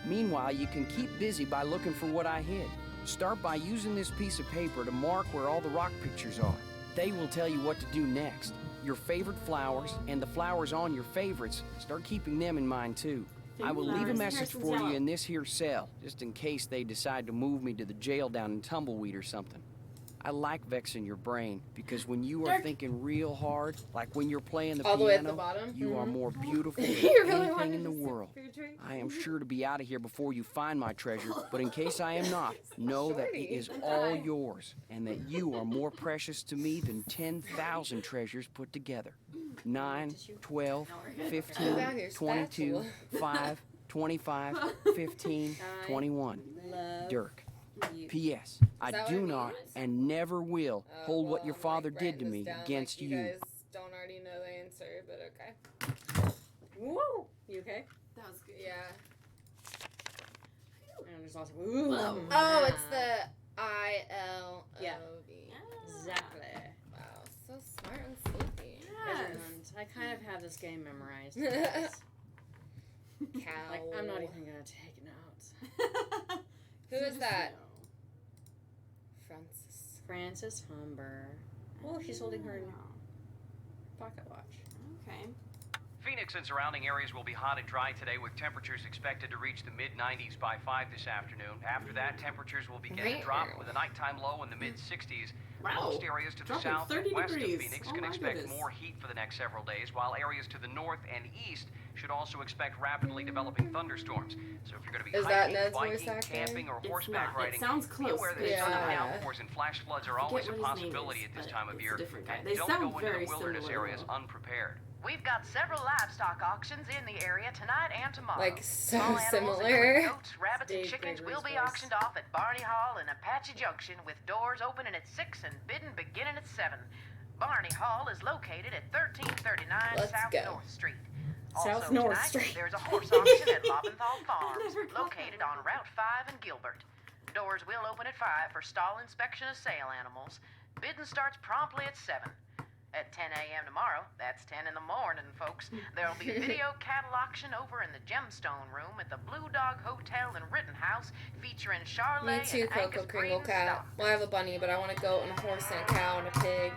Meanwhile, you can keep busy by looking for what I hid. Start by using this piece of paper to mark where all the rock pictures are. They will tell you what to do next. Your favorite flowers and the flowers on your favorites, start keeping them in mind too. I will leave a flowers. message Harrison's for you yellow. in this here cell, just in case they decide to move me to the jail down in Tumbleweed or something. I like vexing your brain, because when you are Dirk. thinking real hard, like when you're playing the All the way at the piano, bottom? you are more beautiful than You really anything wanted in the to sit world. for your drink? I am sure to be out of here before you find my treasure, but in case I am not, know that it Shorty. is all yours, and that you are more precious to me than 10,000 treasures put together. 9, 12, 15, Without your 22, spatula. 5, 25, 15, 21. Love Dirk. you. P.S. I that what do it not means? and never will Oh, hold what well, your I'm, father like, did to writing me this down, against like you. You guys don't already know the answer, but okay. Woo! You okay? That was good. Yeah. And there's also ooh. Oh, it's the ILOV. Yeah. Exactly. Wow, so smart and sleepy. And I kind of have this game memorized. Cow. Like, I'm not even gonna take notes. Who is that? No. Frances Humber. Oh, she's holding her pocket watch. Okay. Phoenix and surrounding areas will be hot and dry today, with temperatures expected to reach the mid-90s by 5 this afternoon. After that, temperatures will begin to drop with a nighttime low in the mid-60s. Wow. Most areas to the Dropping south 30 and west degrees. of Phoenix Oh can my expect goodness. more heat for the next several days, while areas to the north and east should also expect rapidly developing thunderstorms. So if you're going to be Is that hiking, Ned's voice biking, acting? camping, or It's horseback not. It riding, sounds be close, aware that but it's sudden not. downpours and flash floods are I always a forget what his name possibility is, at this but time of it's year. a different guy. And They don't sound go into very the wilderness similar, areas though. unprepared. We've got several livestock auctions in the area tonight and tomorrow. Like, so Small animals, similar. including goats, rabbits, and Dave chickens Gregory's will be voice. auctioned off at Barney Hall in Apache Junction, with doors opening at 6 and bidding beginning at 7. Barney Hall is located at 1339 Let's South go. North Street. South Also North tonight, Street. there's a horse auction at Lobenthal Farms, never got located that. on Route 5 in Gilbert. Doors will open at 5 for stall inspection of sale animals. Bidding starts promptly at 7. At 10 a.m. tomorrow, that's 10 in the morning, folks, there'll be a video cattle auction over in the Gemstone Room at the Blue Dog Hotel in Rittenhouse, featuring Charlotte Me too, and Coco Angus Kringle breeding Cat. stock. Well, I have a bunny, but I want a goat and a horse and a cow and a pig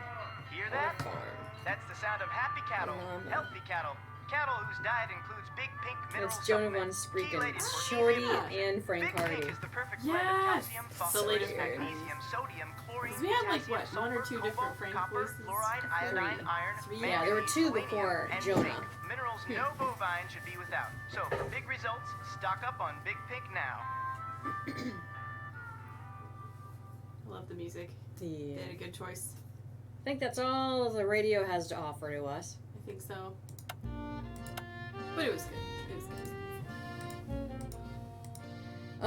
Hear on that? a farm. That's the sound of happy cattle, Llama. healthy cattle, cattle whose diet includes big pink mineral It's Jonah Von supplements, Spreeken, chelated for Shorty, easy absorption. and Frank Big Hardy. Pink is the perfect blend of Yes! calcium, The phosphorus, latest Frank Hardy. magnesium, sodium, chlorine, We had, like, potassium, what, one or sulfur, two different cobalt, Frank copper, voices? fluoride, iodine, Three. iron, Three. Yeah, there were two manganese, before selenium, and Jonah. zinc. Minerals no bovine should be without. So for big results, stock up on Big Pink now. I love the music. Yeah. They had a good choice. I think that's all the radio has to offer to us. I think so. But it was good. It was good.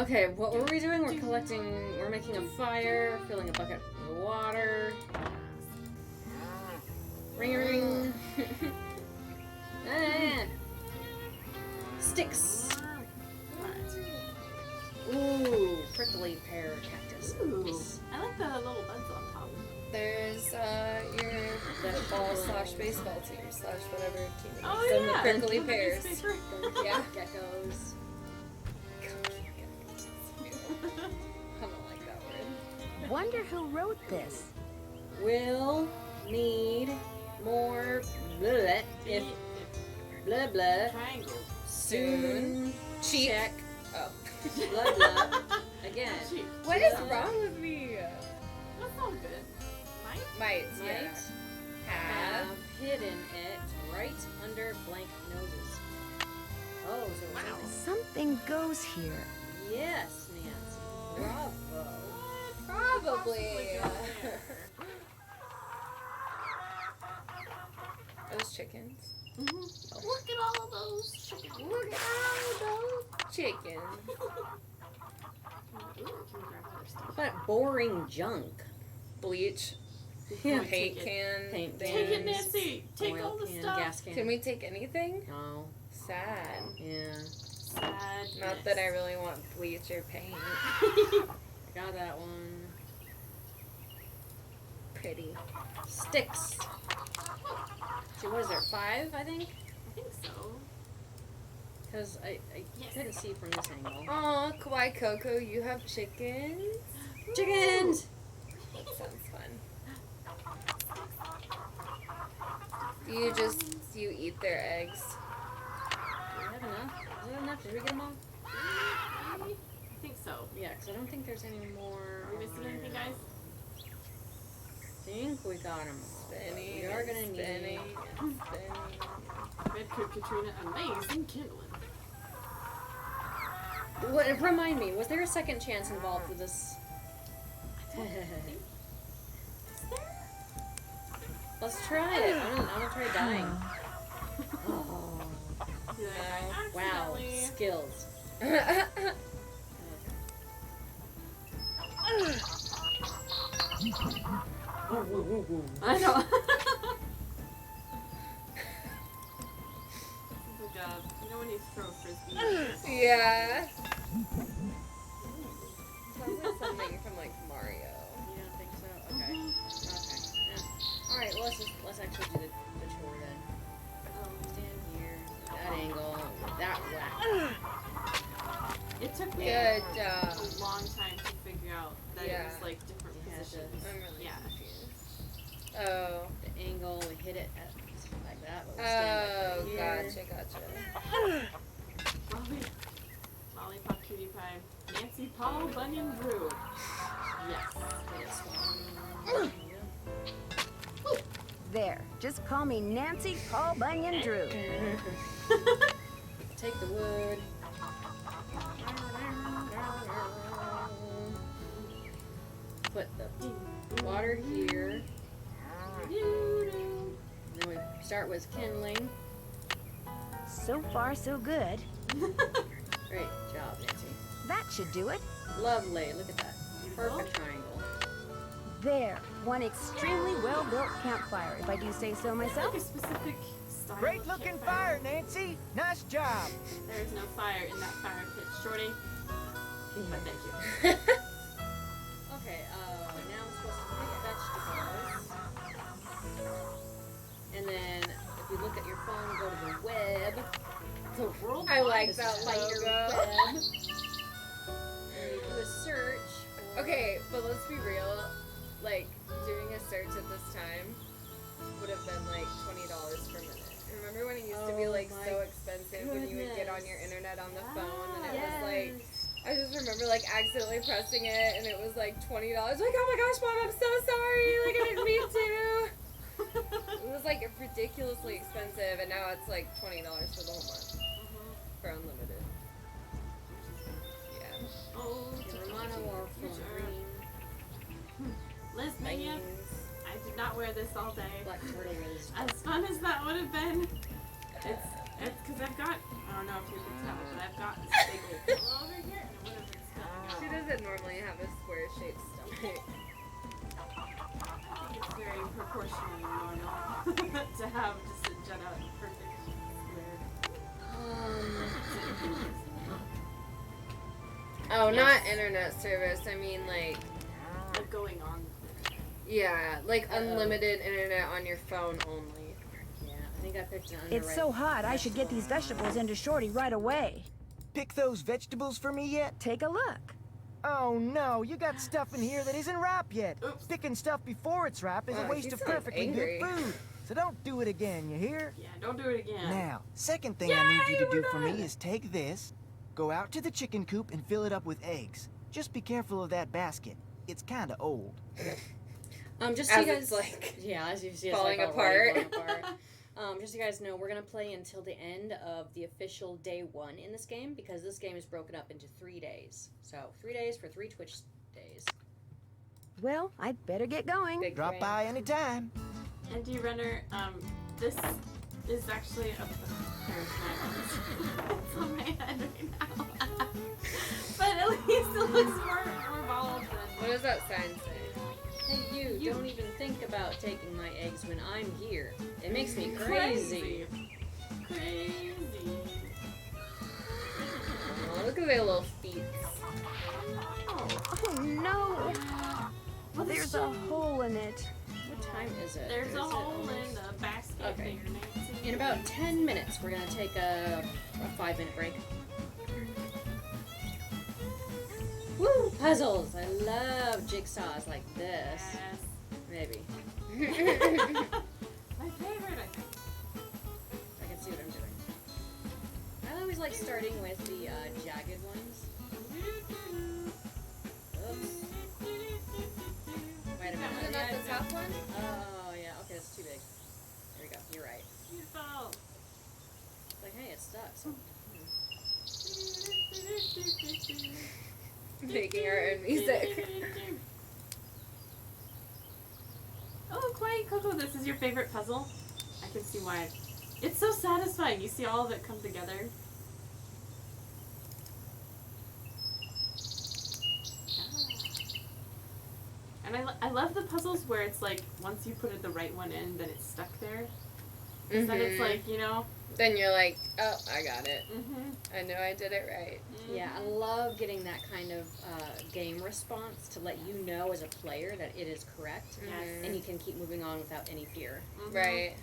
Okay, what were we doing? We're making a fire, filling a bucket of water. Ring a ring. Ah. Sticks. Ooh, prickly pear cactus. Ooh. I like the little buds on top. There's your football / baseball team / whatever team it is. Oh, Then yeah. the prickly And the pears. newspaper. Yeah. Geckos. I don't like that word. Wonder who wrote this. We'll need more blah if blah blah Triangle. soon. Cheek. Check Oh. blah blah again. Cheek. What is wrong with me? That's all good. Might? Might, yeah. Might Have. have hidden it right under blank noses. Oh, so it's Wow. Something goes here. yes, Nancy. Bravo. Probably. Possibly go there. Those chickens. Look at all of those chickens. Look at all those chickens. Ooh, can we grab other stuff? But boring junk. Bleach. Yeah. Paint can. Paint things. Take it, Nancy. Take Oil all the can, stuff. gas can. Can we take anything? No. Sad. Yeah. Sadness. Not that I really want bleach or paint. I got that one. Pretty. Sticks. See, what is there? 5, I think? I think so. Because I Yes. couldn't see from this angle. Aw, Kawaii Coco, you have chickens? Chickens! That sounds fun. You eat their eggs. Do we have enough? Is that enough? Did we get them all? I think so. Yeah, because I don't think there's any more. Are we missing anything, guys? I think we got them all. Spinning. We are going to need... Red Coat Katrina, amazing kindling. What, remind me, was there a second chance involved with this? Let's try it. I'm gonna try dying. Oh. Wow. Skills. I know. Good job. You know when you throw a frisbee? Yeah. Sounds like something from like Mario. You don't think so? Okay. Okay. Yeah. Alright, well let's actually do the chore then. Stand here. That angle. That whack. It took me Good a job. long time to figure out that it was like different positions. I'm really confused. Oh. The angle, we hit it at, like that, but we stand back here. Gotcha. Lollipop Cutie Pie. Nancy Paul Bunyan Brew. Yes. There. Just call me Nancy Paul Bunyan Drew. Take the wood. Put the water here. And then we start with kindling. So far, so good. Great job, Nancy. That should do it. Lovely. Look at that. Perfect triangle. There. One extremely well-built campfire, if I do say so myself. A specific style. Great looking fire, Nancy. Nice job. There is no fire in that fire pit, Shorty. But thank you. Okay, now I'm supposed to make vegetables. And then, if you look at your phone, go to the web. The world I like the that spider logo. web. And you do a search. For... Okay, but let's be real. Like, doing a search at this time would have been like $20 per minute. Remember when it used to be like so expensive when you would get on your internet on the phone and it was like, I just remember like accidentally pressing it and it was like $20. Like, oh my gosh, Mom, I'm so sorry. Like, I didn't mean to. It was like ridiculously expensive and now it's like $20 for the whole month for unlimited. Yeah. Oh, Romano or green. Liz Minion, I did not wear this all day. Black turtle is as fun as that would have been. It's because I've got, I don't know if you can tell, but I've got this big old pillow over here, and it would have been spilling out. She doesn't normally have a square-shaped stomach. I think it's very proportionally normal to have just a jet out perfect square. Oh, not internet service. I mean, like going on. Yeah, like unlimited internet on your phone only. Yeah, I think I picked an It's so hot, I should get these vegetables into Shorty right away. Pick those vegetables for me yet? Take a look. Oh no, you got stuff in here that isn't ripe yet. Oops. Picking stuff before it's ripe is a waste of perfectly good food. So don't do it again, you hear? Yeah, don't do it again. Now, second thing I need you to do for me is take this, go out to the chicken coop and fill it up with eggs. Just be careful of that basket. It's kinda old. Just as so you guys, it's like as you see, falling it's like apart. falling apart. Just so you guys know, we're gonna play until the end of the official day 1 in this game because this game is broken up into 3 days. So 3 days for 3 Twitch days. Well, I'd better get going. Drop by anytime. And Runner, this is actually it's on my head right now. But at least it looks more bald than. What does that sign say? Hey, you don't even think about taking my eggs when I'm here. It makes me crazy. Crazy. Oh, look at their little feet. Oh no! Well, There's a hole in it. What time is it? There's a Is it hole almost- in the basket. Okay. There, Nancy. In about 10 minutes, we're gonna take a 5-minute break. Woo! Puzzles! I love jigsaws like this. Yes. Maybe. My favorite, I think. I can see what I'm doing. I always always like starting with the jagged ones. Oops. Wait a minute. Is it not the top one? Oh, yeah. Okay, that's too big. There we go. You're right. Beautiful. Like, hey, it's stuck. So. Making our own music. Oh, quiet Coco, this is your favorite puzzle? I can see why. It's so satisfying. You see all of it come together. And I love the puzzles where it's like, once you put the right one in, then it's stuck there. Mm-hmm. Then it's like, you know. Then you're like, oh, I got it. Mm-hmm. I know I did it right. Mm-hmm. Yeah, I love getting that kind of game response to let you know as a player that it is correct. Yes. And you can keep moving on without any fear. Mm-hmm. Right.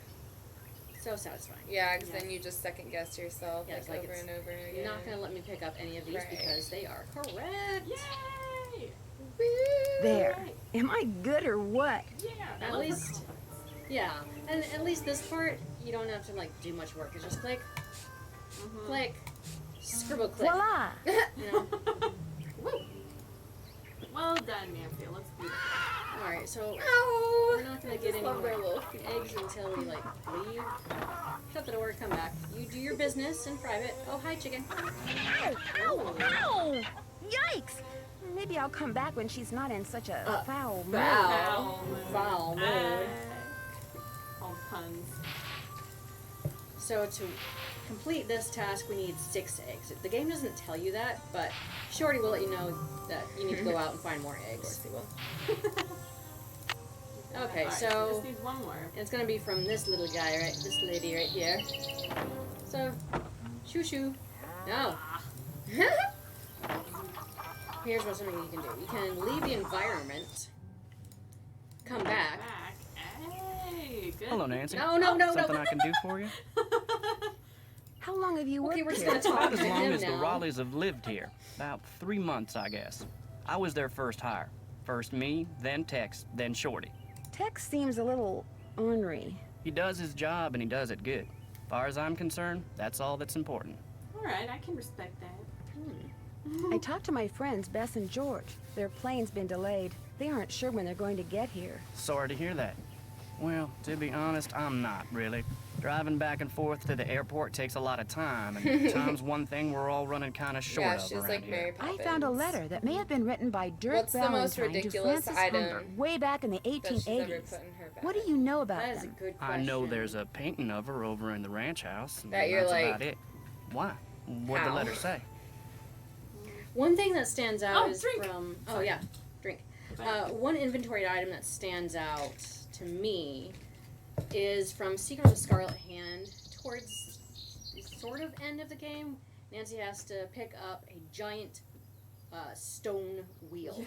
So satisfying. Yeah, because then you just second guess yourself Yeah, it's like like over it's and over again. You're not going to let me pick up any of these Right. because they are correct. Yay! There. Right. Am I good or what? Yeah. At love least, puzzles. yeah. And at least this part, you don't have to like do much work. It's just click, Mhm. click, scribble, click. Voila! You know? Woo. Well done, Nancy. It looks beautiful. All right, so No! we're not going to get any love their more little feet. eggs until we like leave. Shut the door, come back. You do your business in private. Oh, hi, chicken. Ow! Ow! Yikes! Maybe I'll come back when she's not in such a foul mood. Foul. Foul mood. All puns. So to complete this task, we need 6 eggs. The game doesn't tell you that, but Shorty will let you know that you need to go out and find more eggs. Okay, Alright, so just need one more. it's gonna be from this little guy, right? This lady right here. So, shoo shoo. No. Here's what something you can do. You can leave the environment, come back. Hey, good. Hello, Nancy. No, no, no, Something no. I can do for you? How long have you worked Okay, we're just here? gonna talk About to as long him as the now. Raleighs have lived here. About 3 months, I guess. I was their first hire. First me, then Tex, then Shorty. Tex seems a little ornery. He does his job and he does it good. Far as I'm concerned, that's all that's important. Alright, I can respect that. I talked to my friends, Bess and George. Their plane's been delayed. They aren't sure when they're going to get here. Sorry to hear that. Well, to be honest, I'm not, really. Driving back and forth to the airport takes a lot of time, and time's one thing we're all running kind of short Yeah, of she's around like here. Mary I Poppins. found a letter that may have been written by Dirk What's the most Valentine to ridiculous Francis item Humbert way back in the that she's ever 1880s. put in her bag? What do you know about That is a them? good I question. know there's a painting of her over in the ranch house. And That you're that's like, about it. Why? What'd the how? letter say? One thing that stands out Oh, is drink. from... Oh, yeah. Drink. One inventory item that stands out to me is from Secret of the Scarlet Hand. Towards the sort of end of the game, Nancy has to pick up a giant stone wheel.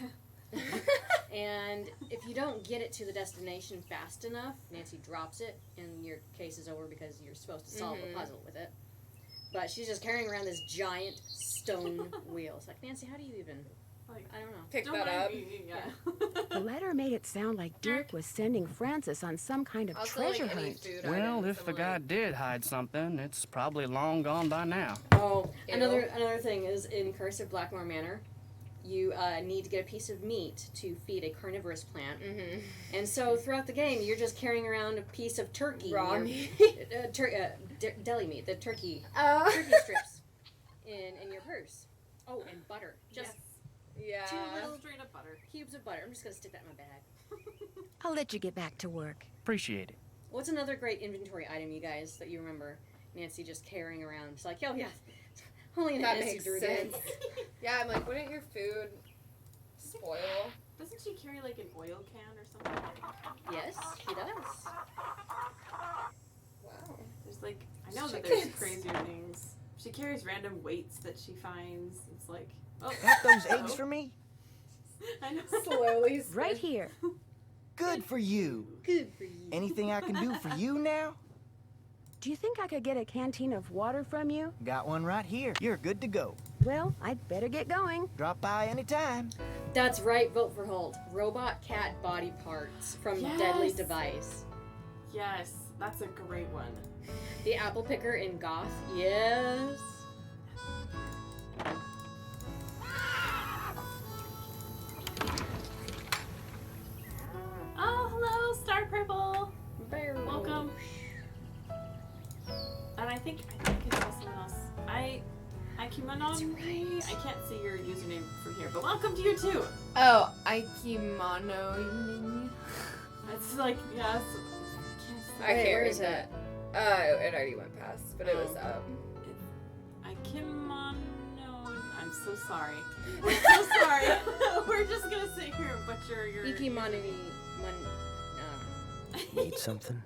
And if you don't get it to the destination fast enough, Nancy drops it and your case is over because you're supposed to solve a puzzle with it. But she's just carrying around this giant stone wheel. It's like, Nancy, how do you even... Like, I don't know. Pick don't that mind up. me, yeah. The letter made it sound like Dirk was sending Francis on some kind of Also, treasure like any hunt. food Well, items, if the I'm guy like, did hide something, it's probably long gone by now. Oh, Ew. another thing is in Cursive Blackmore Manor, you need to get a piece of meat to feed a carnivorous plant. And so throughout the game, you're just carrying around a piece of turkey. Raw or- meat. deli meat, the turkey strips in your purse. Oh, and butter. Just Yeah. 2 little Straight up butter. cubes of butter. I'm just going to stick that in my bag. I'll let you get back to work. Appreciate it. What's another great inventory item, you guys, that you remember Nancy just carrying around? It's like, oh, yeah, only an That Nancy makes Drew sense. game. Yeah, I'm like, wouldn't your food spoil? Doesn't she carry like an oil can or something? Yes, she does. Wow. There's like, I know that there's Chickens. crazier things. She carries random weights that she finds. It's like, oh. Got those eggs for me? I know. Slowly. Right here. Good for you. Good for you. Anything I can do for you now? Do you think I could get a canteen of water from you? Got one right here. You're good to go. Well, I'd better get going. Drop by anytime. That's right, vote for Holt. Robot cat body parts from Yes. Deadly Device. Yes, that's a great one. The apple picker in Goth, yes. Aikimono. I can't see your username from here, but welcome to you too. Oh, Aikimono. It's like, yeah, I can't where read is that. It already went past, but it was Aikimono. I'm so sorry. I'm so sorry. We're just gonna sit here and butcher your. Ikimani. Need something?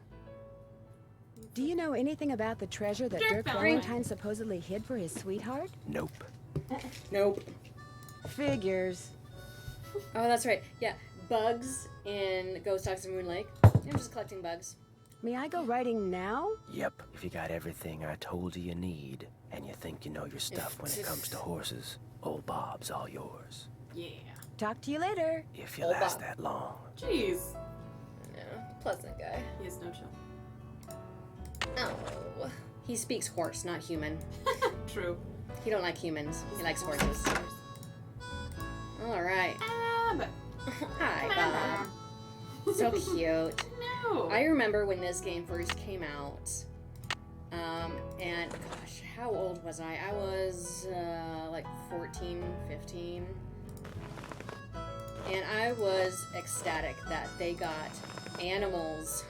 Do you know anything about the treasure that Dirk Valentine supposedly hid for his sweetheart? Nope. Nope. Figures. Oh, that's right. Yeah, bugs in Ghost Dogs of Moon Lake. I'm just collecting bugs. May I go riding now? Yep. If you got everything I told you you need, and you think you know your stuff when it comes to horses, old Bob's all yours. Yeah. Talk to you later. If you last that long. Jeez. Yeah, pleasant guy. He has no chill. Oh. He speaks horse, not human. True. He don't like humans. He likes horses. All right. Hi, Bob. So cute. No. I remember when this game first came out. And gosh, how old was I? I was like 14, 15. And I was ecstatic that they got animals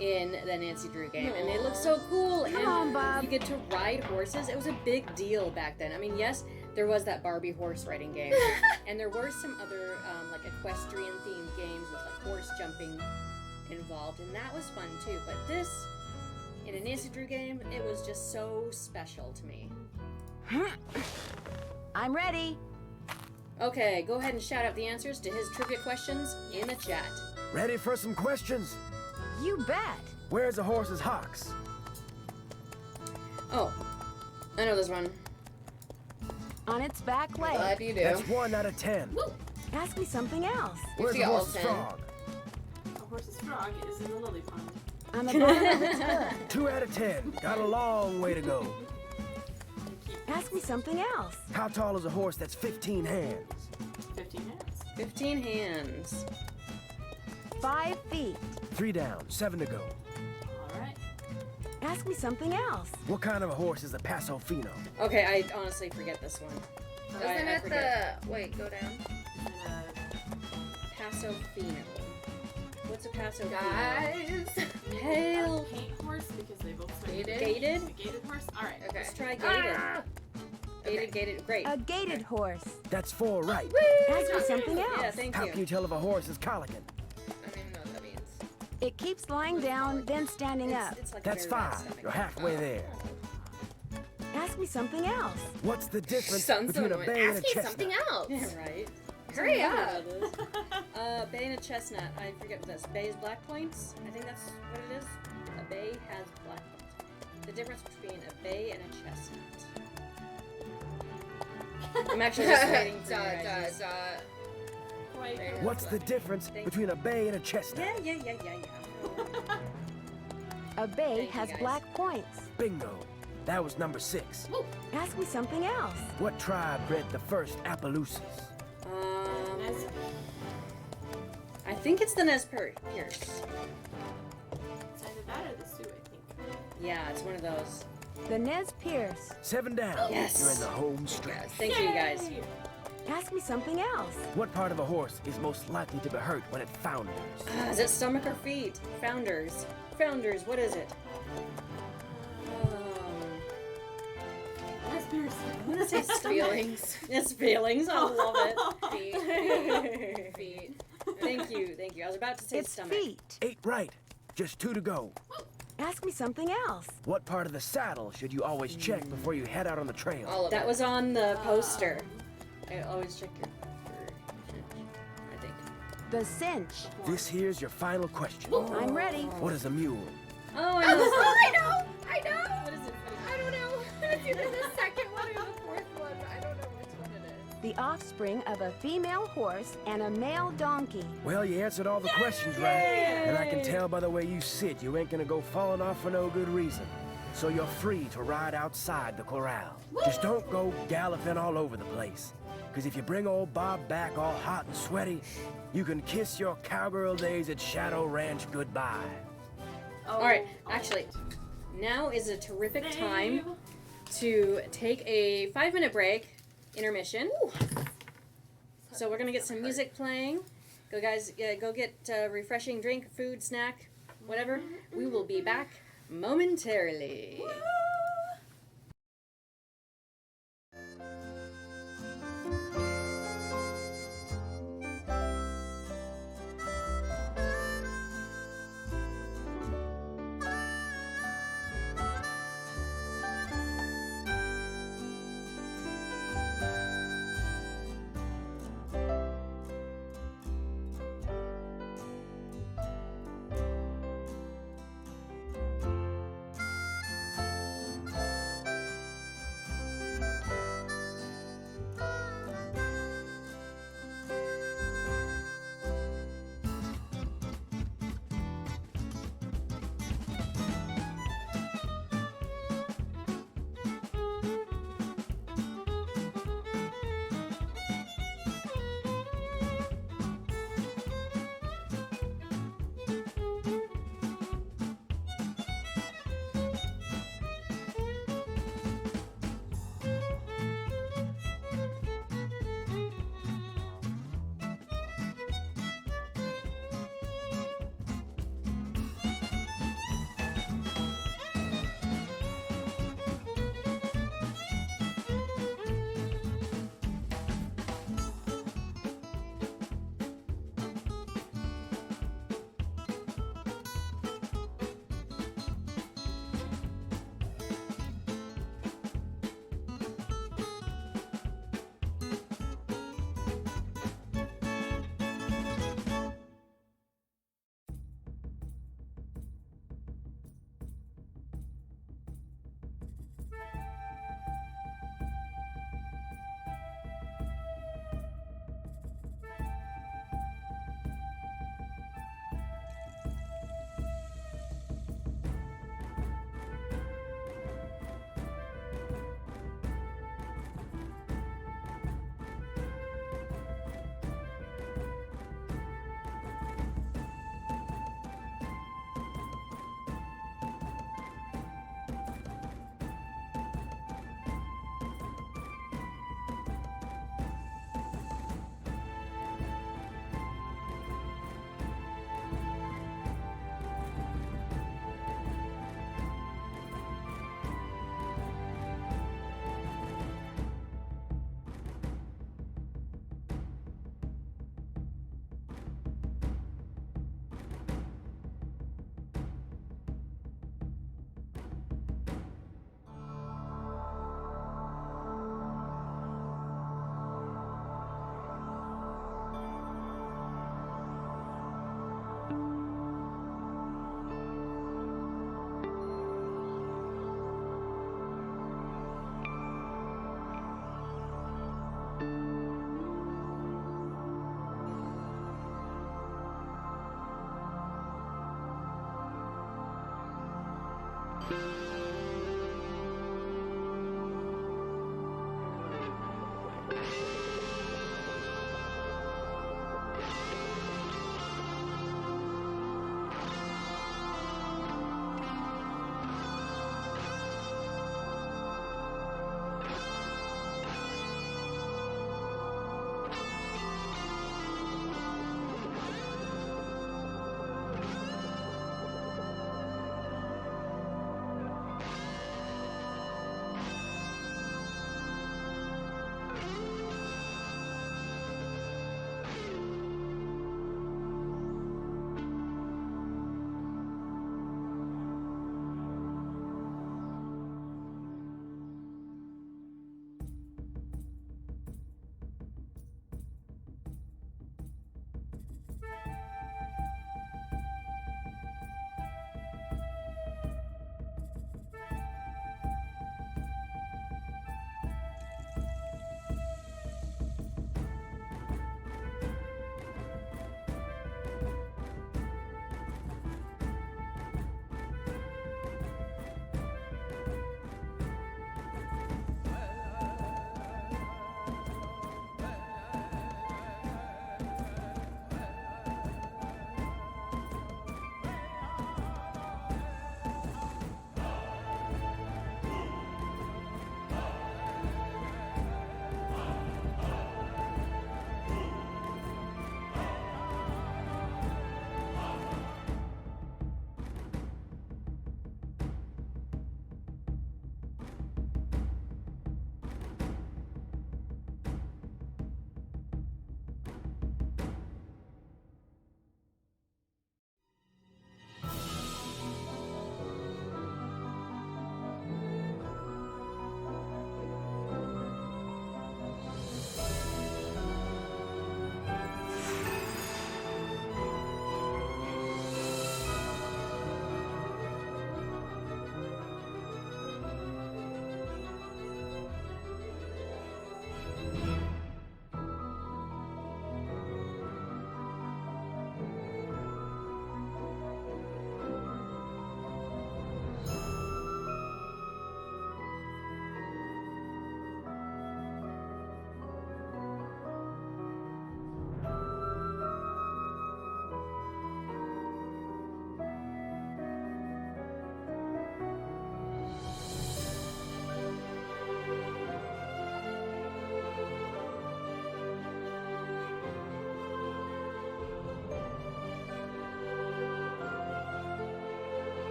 in the Nancy Drew game. And they look so cool. Come on, Bob. You get to ride horses. It was a big deal back then. I mean, yes, there was that Barbie horse riding game. And there were some other like equestrian themed games with like horse jumping involved. And that was fun too. But this, in a Nancy Drew game, it was just so special to me. I'm ready. Okay, go ahead and shout out the answers to his trivia questions in the chat. Ready for some questions? You bet. Where's a horse's hocks? Oh, I know this one. On its back leg. Glad you do. That's 1 out of 10. Woo. Ask me something else. Where's You a got all horse's 10. frog? A horse's frog is in the lily pond. On the bottom of its hood. 2 out of 10. Got a long way to go. Ask me something else. How tall is a horse that's 15 hands? 15 hands. 15 hands. 5 feet. 3 down, 7 to go. All right. Ask me something else. What kind of a horse is a Paso Fino? Okay, I honestly forget this one. Isn't I it forget. Wait, go down. Paso Fino. What's a Paso Fino? Guys. Hail. Paint horse because they both start with Gated? Gated? A gated horse. All right. Okay. Let's try gated. Gated, great. A gated horse. That's 4 right. Ask me something else. Yeah, thank How you. can you tell if a horse is colican? I don't even know what that means. It keeps lying down, then standing up. It's like That's a very bad 5. stomach. You're halfway there. Ask me something else. What's the difference Sounds so between a annoying. bay and a Ask me chestnut? something else. Yeah, right. Hurry I up. don't know this. Bay and a chestnut. I forget what this. Bay is black points. I think that's what it is. A bay has black points. The difference between a bay and a chestnut. I'm actually just waiting for you guys. Quite. What's the difference between a bay and a chestnut? Yeah. A bay Thank you, has guys. black points. Bingo. That was number 6. Ask me something else. What tribe bred the first Appaloosas? I think it's the Nez Pierce. It's either that or the Sioux, I think. Yeah, it's one of those. The Nez Pierce. 7 down. Yes. You're in the home stretch. Thank you, guys. Yay! Ask me something else. What part of a horse is most likely to be hurt when it founders? Is it stomach or feet? Founders. Founders, what is it? Nez Pierce. I'm gonna say stomach. Feelings. It's feelings. I love Feet. it. Feet. Thank you. I was about to say It's stomach. feet. 8 right. Just 2 to go. Ask me something else. What part of the saddle should you always check before you head out on the trail? All of That it. was on the poster. I always check your I think. The cinch. This here's your final question. I'm ready. What is a mule? Oh, I know this one. I know. What is it? I don't know. It's either the second one or the fourth one. I don't know which one it is. The offspring of a female horse and a male donkey. Well, you answered all the questions right. And I can tell by the way you sit, you ain't gonna go falling off for no good reason. So you're free to ride outside the corral. Just don't go galloping all over the place. Because if you bring old Bob back all hot and sweaty, you can kiss your cowgirl days at Shadow Ranch goodbye. All right, actually, now is a terrific time to take a 5-minute break, intermission. So we're gonna get some music playing. Go guys, go get refreshing drink, food, snack, whatever. We will be back momentarily.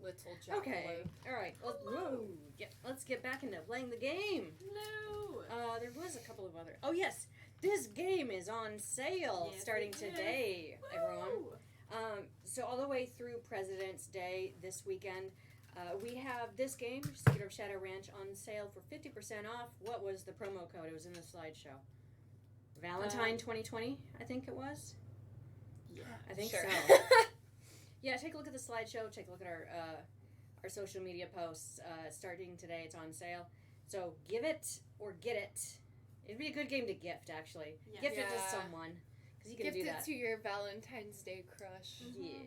Little Jackalope. Okay. All right. Let's get back into playing the game. No. There was a couple of other. Oh yes, this game is on sale starting today, everyone. So all the way through President's Day this weekend, we have this game, Secret of Shadow Ranch, on sale for 50% off. What was the promo code? It was in the slideshow. Valentine 2020, I think it was. Yeah, I think sure. so. Yeah, take a look at the slideshow. Take a look at our social media posts. Starting today, it's on sale. So give it or get it. It'd be a good game to gift, actually. Yeah. Gift it to someone, because you can Gift do it that. to your Valentine's Day crush. Yes.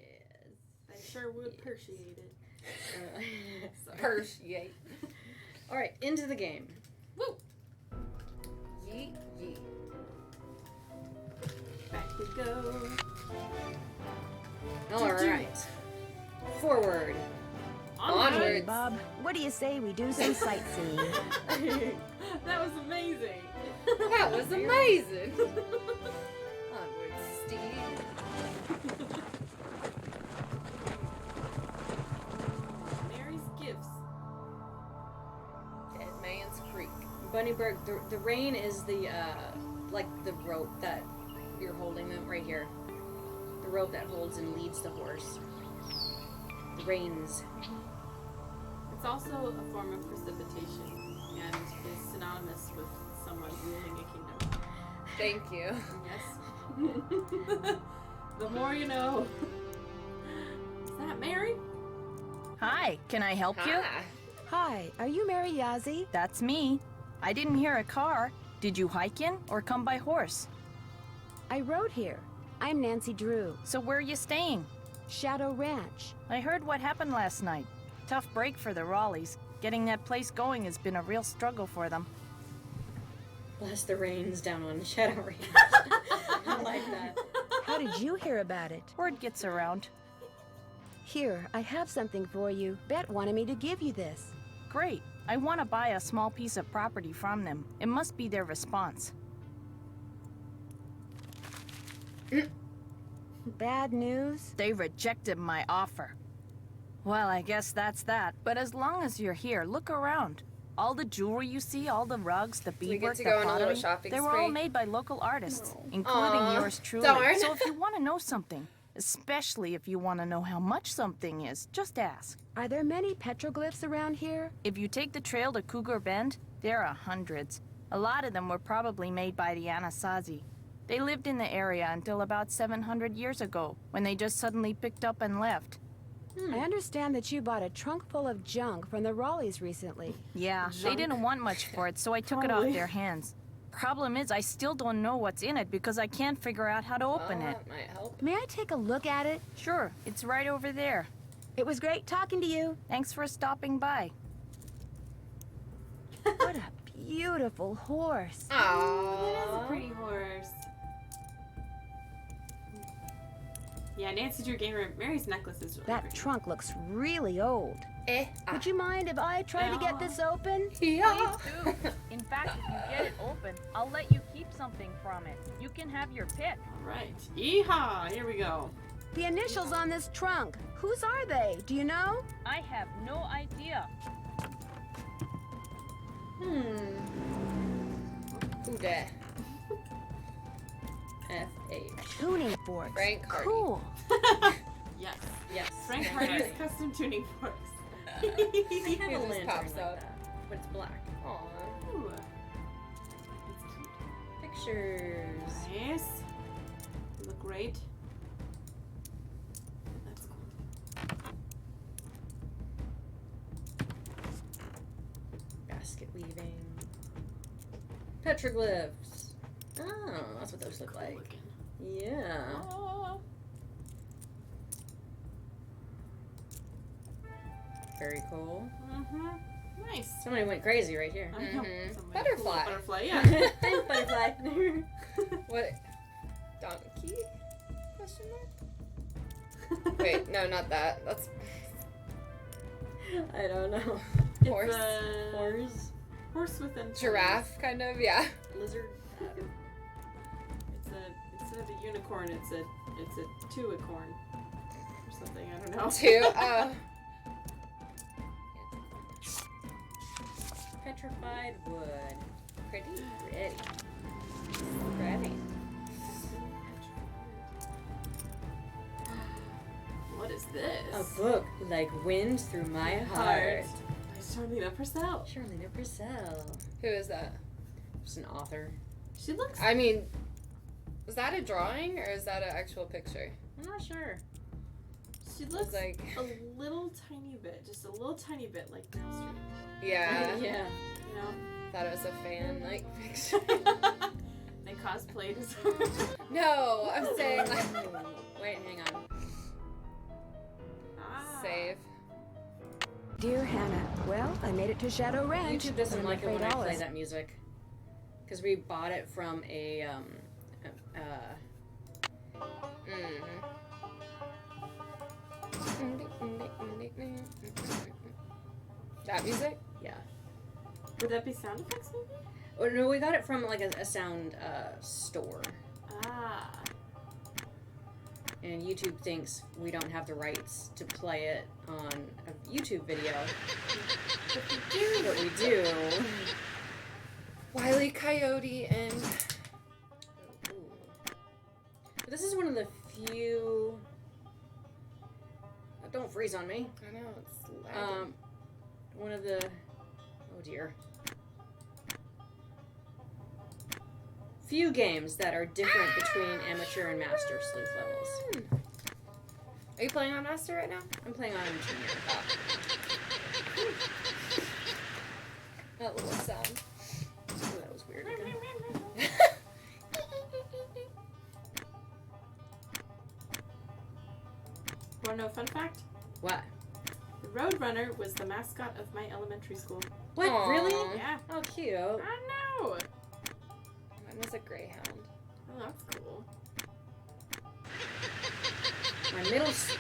I sure would appreciate it. Appreciate. All right, into the game. Woo! Yeet, yeet. Back we go. All right. Forward. Onwards. Bob, what do you say we do some sightseeing? That was amazing. That was amazing. Onwards, Steve. Mary's gifts. Dead Man's Creek. Bunnyberg, the rein is the rope that you're holding them right here. The rope that holds and leads the horse. The reins. It's also a form of precipitation and is synonymous with someone ruling a kingdom. Thank you. Yes. The more you know. Is that Mary? Hi, can I help you? Hi. Hi, are you Mary Yazzie? That's me. I didn't hear a car. Did you hike in or come by horse? I rode here. I'm Nancy Drew. So where are you staying? Shadow Ranch. I heard what happened last night. Tough break for the Raleighs. Getting that place going has been a real struggle for them. Bless the reins down on Shadow Ranch. I like that. How did you hear about it? Word gets around. Here, I have something for you. Bet wanted me to give you this. Great. I want to buy a small piece of property from them. It must be their response. Bad news? They rejected my offer. Well, I guess that's that. But as long as you're here, look around. All the jewelry you see, all the rugs, the we get beadwork, to the go on a little pottery, shopping they were spree? all made by local artists, including Aw, yours truly. darn. So if you want to know something, especially if you want to know how much something is, just ask. Are there many petroglyphs around here? If you take the trail to Cougar Bend, there are hundreds. A lot of them were probably made by the Anasazi. They lived in the area until about 700 years ago, when they just suddenly picked up and left. I understand that you bought a trunk full of junk from the Raleighs recently. Yeah, they didn't want much for it, so I took it off their hands. Problem is, I still don't know what's in it because I can't figure out how to open it. That might help. May I take a look at it? Sure, it's right over there. It was great talking to you. Thanks for stopping by. What a beautiful horse. That is a pretty horse. Yeah, Nancy Drew gave her Mary's necklace is really That pretty. trunk looks really old. Would you mind if I try to get this open? Yeah. Please do. In fact, if you get it open, I'll let you keep something from it. You can have your pick. All right. Yeehaw! Here we go. The initials on this trunk. Whose are they? Do you know? I have no idea. Who dat? F.H. Tuning forks. Frank Hardy. Cool. Yes. Yes. Frank Hardy's custom tuning forks. I have a It just lantern pops like up. that, but it's black. Aw. Ooh. It's cute. Pictures. Nice. They look great. That's cool. Basket weaving. Petroglyphs. Oh, that's what those look Cool like. looking. Yeah. Oh. Very cool. Nice. Somebody went crazy right here. I know. Mhm. Somebody- Butterfly. Cool butterfly, yeah. Thanks, butterfly. What? Donkey? Question mark? Wait, no, not that. That's I don't know. horse. It's a Horse. horse with a Giraffe, kind of, yeah. Lizard. It's a instead of a unicorn, it's a two-acorn or something. I don't know. Two. petrified wood. Pretty. Pretty. Pretty. What is this? A book like wind through my heart. By Charlena Purcell. Charlena Purcell. Who is that? She's an author. She looks. I mean, was that a drawing or is that an actual picture? I'm not sure. She looks like a little tiny bit, just a little tiny bit like Meryl Streep. Yeah. Yeah. You know? Thought it was a fan like picture. They cosplayed as No, I'm saying Wait, hang on. Save. Dear Hannah, well, I made it to Shadow Ranch. YouTube doesn't but I'm like it when afraid I all play is- that music. Because we bought it from a, That music? Yeah. Would that be sound effects maybe? Or no, we got it from like a sound store. Ah. And YouTube thinks we don't have the rights to play it on a YouTube video. But we do. Wile E. Coyote and... But this is one of the few... Don't freeze on me. I know, it's lagging. One of the... Oh dear. Few games that are different between amateur and master sleuth levels. Are you playing on master right now? I'm playing on junior. That little sound. Oh, that was weird. Want to know a fun fact? What? The Roadrunner was the mascot of my elementary school. What? Aww. Really? Yeah. Oh, cute. I know. Mine was a greyhound. Oh, that's cool.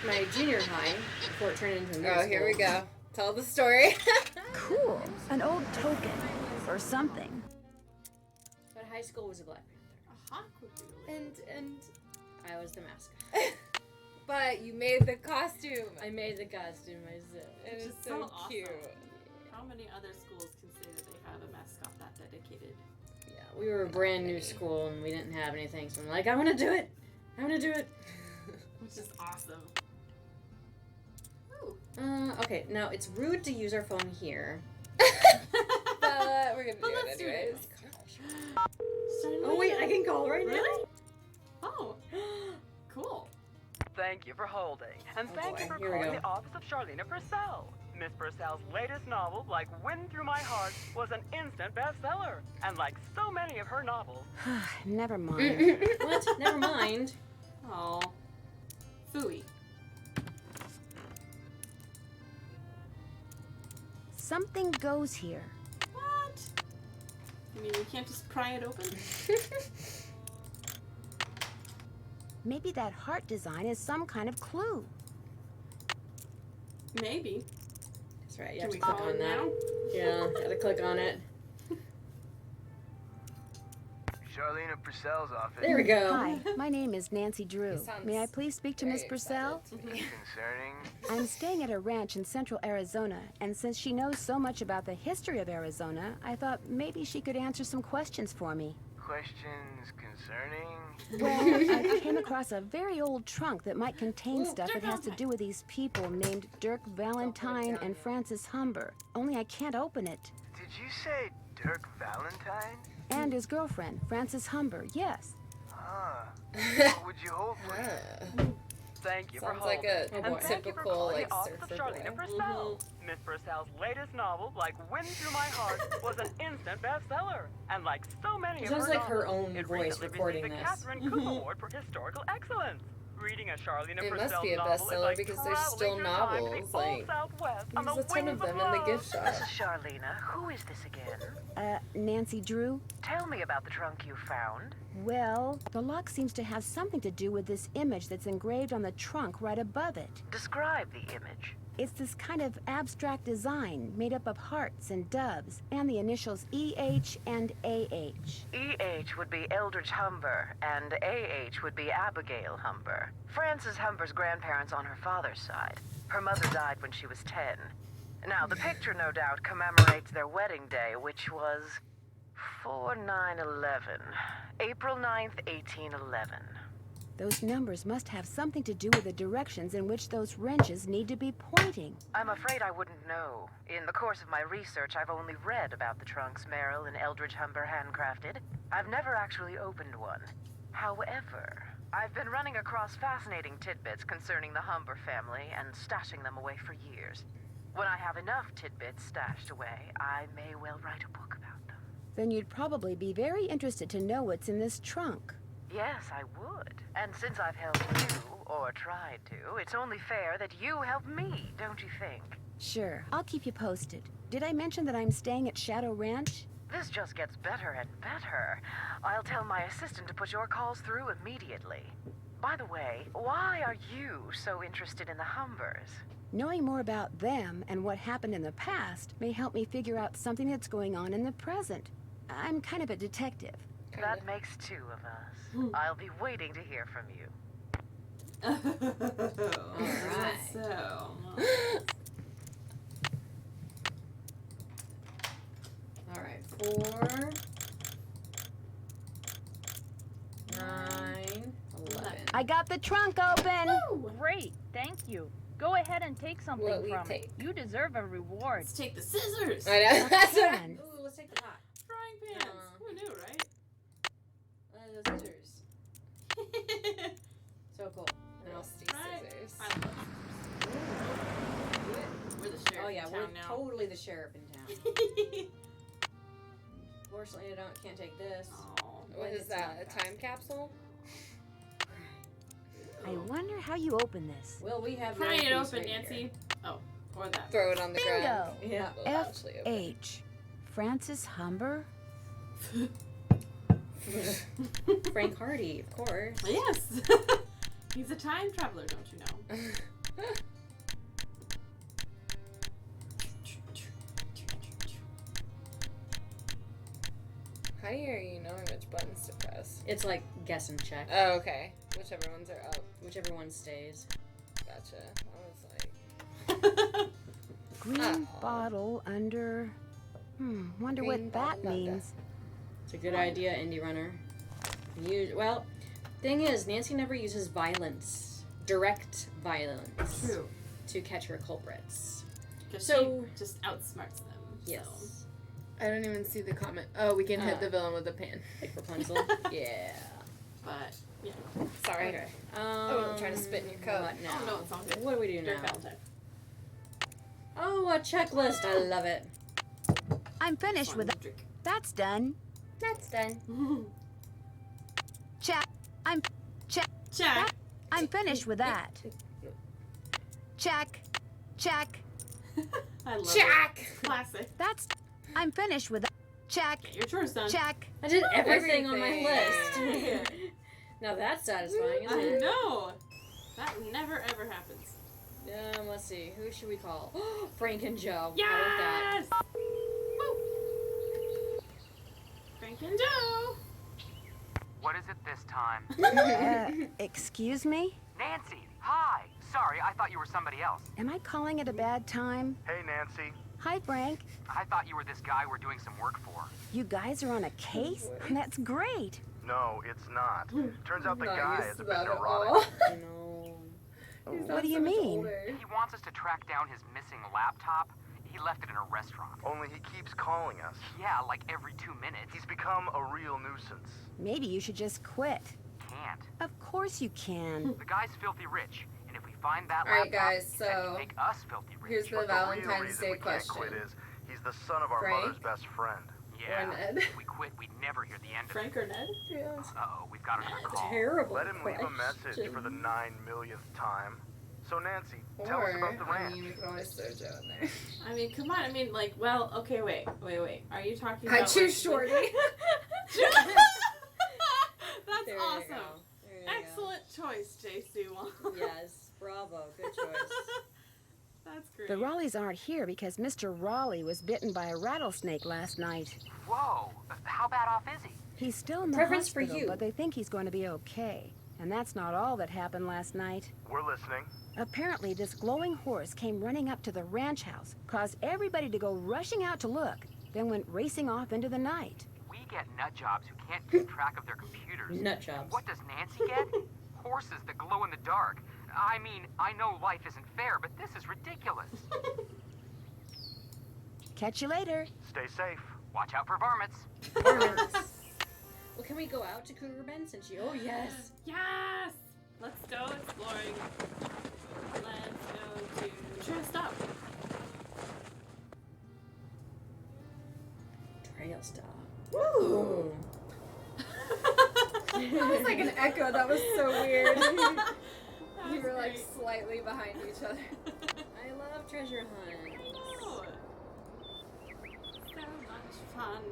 My junior high, before it turned into middle Oh, school. here we go. Tell the story. Cool. An old token. Or something. But high school was a Black Panther. A hawk would be really And I was the mascot. but you made the costume. I made the costume myself. And Which it's is so awesome. cute. How many other schools can say that they have a mascot that dedicated? Yeah, we were a brand new school and we didn't have anything, so I'm like, I want to do it. I want to do it. Which is awesome. Ooh. Okay, now it's rude to use our phone here. But we're gonna do let's it do it. anyways. Oh wait, I can call right Really? Oh. Cool. Thank you for holding. And thank boy, you for here we calling go. the office of Charlena Purcell. Miss Purcell's latest novel, Like Wind Through My Heart, was an instant bestseller. And like so many of her novels... Never mind. What? Never mind. Oh. Phooey. Something goes here. What? You mean you can't just pry it open? Maybe that heart design is some kind of clue. Maybe. That's right, you Can have we to click call on him that. now? Yeah, gotta click on it. Charlena Purcell's office. There we go. Hi, my name is Nancy Drew. sounds May I please speak to Miss very Purcell? excited to be- Concerning? I'm staying at a ranch in central Arizona, and since she knows so much about the history of Arizona, I thought maybe she could answer some questions for me. Questions concerning? Well, I came across a very old trunk that might contain stuff that has to do with these people named Dirk Valentine and Francis Humber. Only I can't open it. Did you say Dirk Valentine? And his girlfriend, Francis Humber, yes. Huh. What would you hold, please? Thank you for Sounds like holding. a and thank you for typical, calling like, the office of surfer Charlena boy. Purcell. Miss Purcell's latest novel, Like Wind Through My Heart, was an instant bestseller. And like so many It of sounds her like her novels, own it voice recently recording received the this. Catherine Cook Award for Historical Excellence. Reading a Charlena It Purcell must be a novel is bestseller like because there's traveling still through time to the novels, old like, Southwest on there's the a ton of wings them in the love. gift shop. This is Charlena. Who is this again? Nancy Drew? Tell me about the trunk you found. Well, the lock seems to have something to do with this image that's engraved on the trunk right above it. Describe the image. It's this kind of abstract design made up of hearts and doves, and the initials E.H. and A.H. E.H. would be Eldridge Humber, and A.H. would be Abigail Humber. Frances Humber's grandparents on her father's side. Her mother died when she was 10. Now, the picture no doubt commemorates their wedding day, which was 4/9/11. April 9th, 1811. Those numbers must have something to do with the directions in which those wrenches need to be pointing. I'm afraid I wouldn't know. In the course of my research, I've only read about the trunks Merrill and Eldridge Humber handcrafted. I've never actually opened one. However, I've been running across fascinating tidbits concerning the Humber family and stashing them away for years. When I have enough tidbits stashed away, I may well write a book about them. Then you'd probably be very interested to know what's in this trunk. Yes, I would. And since I've helped you, or tried to, it's only fair that you help me, don't you think? Sure, I'll keep you posted. Did I mention that I'm staying at Shadow Ranch? This just gets better and better. I'll tell my assistant to put your calls through immediately. By the way, why are you so interested in the Humbers? Knowing more about them and what happened in the past may help me figure out something that's going on in the present. I'm kind of a detective. That makes two of us. I'll be waiting to hear from you. Alright. So. Alright, 4, 9, 11. I got the trunk open. Woo! Great, thank you. Go ahead and take something What we from take? it. You deserve a reward. Let's take the scissors. I know. That's what Fun. Ooh, let's take the pot. Frying pans. Who knew, right? The scissors. So cool. Rusty Right. scissors. I love scissors. We're the sheriff Oh yeah, in we're town now. totally the sheriff in town. Unfortunately, I can't take this. Oh. What is It's that? not A time capsule? I wonder how you open this. Well, we have Pry no it piece open, right Nancy. here. Oh, or that. Throw it on the ground. Bingo! Yeah. We'll actually open it. F.H. Francis Humber? Frank Hardy, of course. Yes. He's a time traveler, don't you know? How are you knowing which buttons to press? It's like guess and check. Oh, okay. Whichever ones are up. Whichever one stays. Gotcha. I was like... Green bottle under... wonder Green what that bottle under. means. It's a good idea, Indie Runner. Well, thing is, Nancy never uses violence, direct violence, True. to catch her culprits. So she just outsmarts them. Yes. So. I don't even see the comment. Oh, we can hit the villain with a pan. Like Rapunzel? Yeah. But, yeah. Sorry. Okay. I'm trying to spit in your cup. What now? Oh, no, it's all good. What do we do Dirk now? Valentine. Oh, a checklist. I love it. I'm finished with that. Drink. That's done. That's done. Check. Check. I'm finished with that. Check. Check. I love Check. it. Classic. I'm finished with that. Check. Get your chores done. Check. I did everything on my Everything. list. Now that's satisfying, isn't I it? know. That never ever happens. Let's see. Who should we call? Frank and Joe. How about that? Yes! Woo! Frank and Joe. What is it this time? Excuse me? Nancy, hi. Sorry, I thought you were somebody else. Am I calling at a bad time? Hey, Nancy. Hi, Frank. I thought you were this guy we're doing some work for. You guys are on a case? That's great. No, it's not. Turns out the Not guy used is a to bit that at neurotic. all. No. What do you mean? He wants us to track down his missing laptop. He left it in a restaurant. Only he keeps calling us. Yeah, like every 2 minutes. He's become a real nuisance. Maybe you should just quit. Can't. Of course you can. The guy's filthy rich, and if we find that Alright, laptop, guys, he said he'd so make us filthy rich. Here's the But the real Valentine's reason Day we can't quit question. is he's the son of our Frank? mother's best friend. Yeah. Or Ned. If we quit, we'd never hear the end of Frank it. or Ned? Uh-oh, we've got another call. Terrible. Let him leave a message for the 9 millionth time. So, Nancy, tell us about the I ranch. mean, we could always throw Joe in there. I mean, come on. I mean, like, well, okay, wait. Are you talking I about... choose like, Shorty. That's There you awesome. go. There you Excellent choice, JC. go. Yes. Bravo. Good choice. That's great. The Raleighs aren't here because Mr. Raleigh was bitten by a rattlesnake last night. Whoa, how bad off is he? He's still in the Preference for hospital, you. but they think he's going to be okay. And that's not all that happened last night. We're listening. Apparently, this glowing horse came running up to the ranch house, caused everybody to go rushing out to look, then went racing off into the night. We get nut jobs who can't keep track of their computers. Nut jobs. What does Nancy get? Horses that glow in the dark. I mean, I know life isn't fair, but this is ridiculous. Catch you later. Stay safe. Watch out for varmints. Well, can we go out to Cougar Bend since you... Oh, yes. Yes! Let's go exploring. Let's go to... Trail stop. Trail stop. Woo! That was like an echo. That was so weird. You were like slightly behind each other. I love treasure hunts. Oh. So much fun.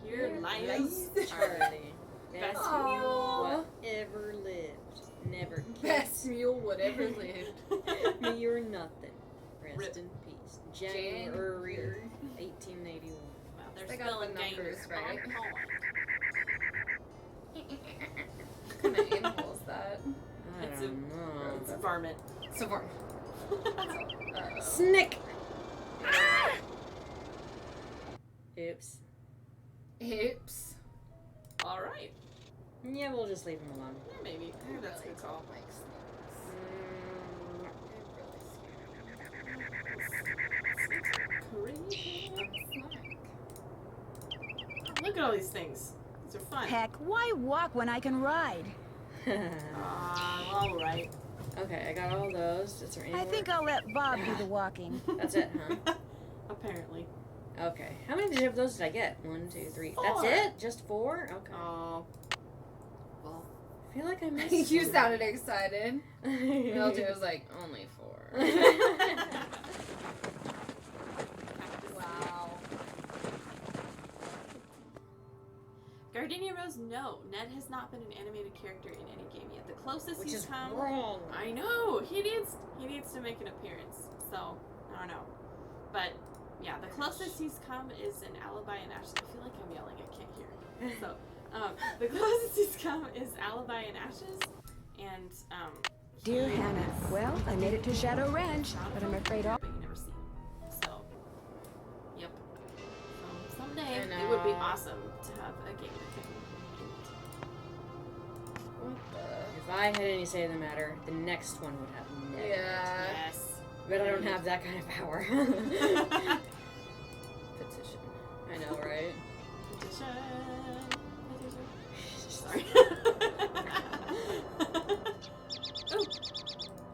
Your life's Charlie. Best Aw. mule whatever lived. Never Best kissed. mule would ever lived. Me or nothing. Rest Rip. in peace. January 1881. Wow, they're They got spelling the numbers games. right. Oh. What kind of animal is that? I It's don't know. It's a varmint. It's a varmint. Snick! Oops. Oops. Alright. Yeah, we'll just leave him alone. Yeah, maybe. Maybe that's a good call. Look at all these things. These are fun. Heck, why walk when I can ride? Alright. Okay, I got all those. Is there any I more? think I'll let Bob do the walking. That's it, huh? Apparently. Okay. How many of those did I get? 1, 2, 3. Four. That's it? Just 4? Okay. Oh. Well. I feel like I missed You one. sounded excited. LJ was like, only 4. Wow. Gardenia Rose, no. Ned has not been an animated character in any game yet. The closest Which he's is come. wrong. I know. He needs to make an appearance. So I don't know. But yeah, the closest he's come is an Alibi and Ashes. I feel like I'm yelling. I can't hear. So the closest he's come is Alibi and Ashes, and Dear Hannah, well, I made it to Shadow Ranch, but I'm afraid all... But you never see him. So yep. Someday I it would be know. awesome to have a game with him. What the? If I had any say in the matter, the next one would have Ned. Yeah. Yes. But I don't have that kind of power. Petition. I know, right? Petition. Sorry.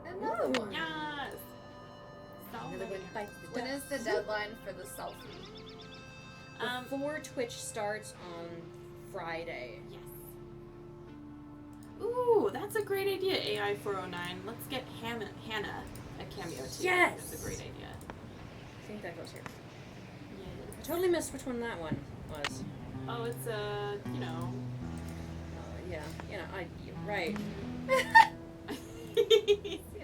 Another one. Yes. Another one bites the When is dust. the deadline for the selfie? Before Twitch starts on Friday. Yes. Ooh, that's a great idea, AI 409. Let's get Hannah a cameo too. Yes! That's a great idea. I think that goes here. Yeah. I totally missed which one that one was. Oh, it's you know. Yeah, you know, you're right. You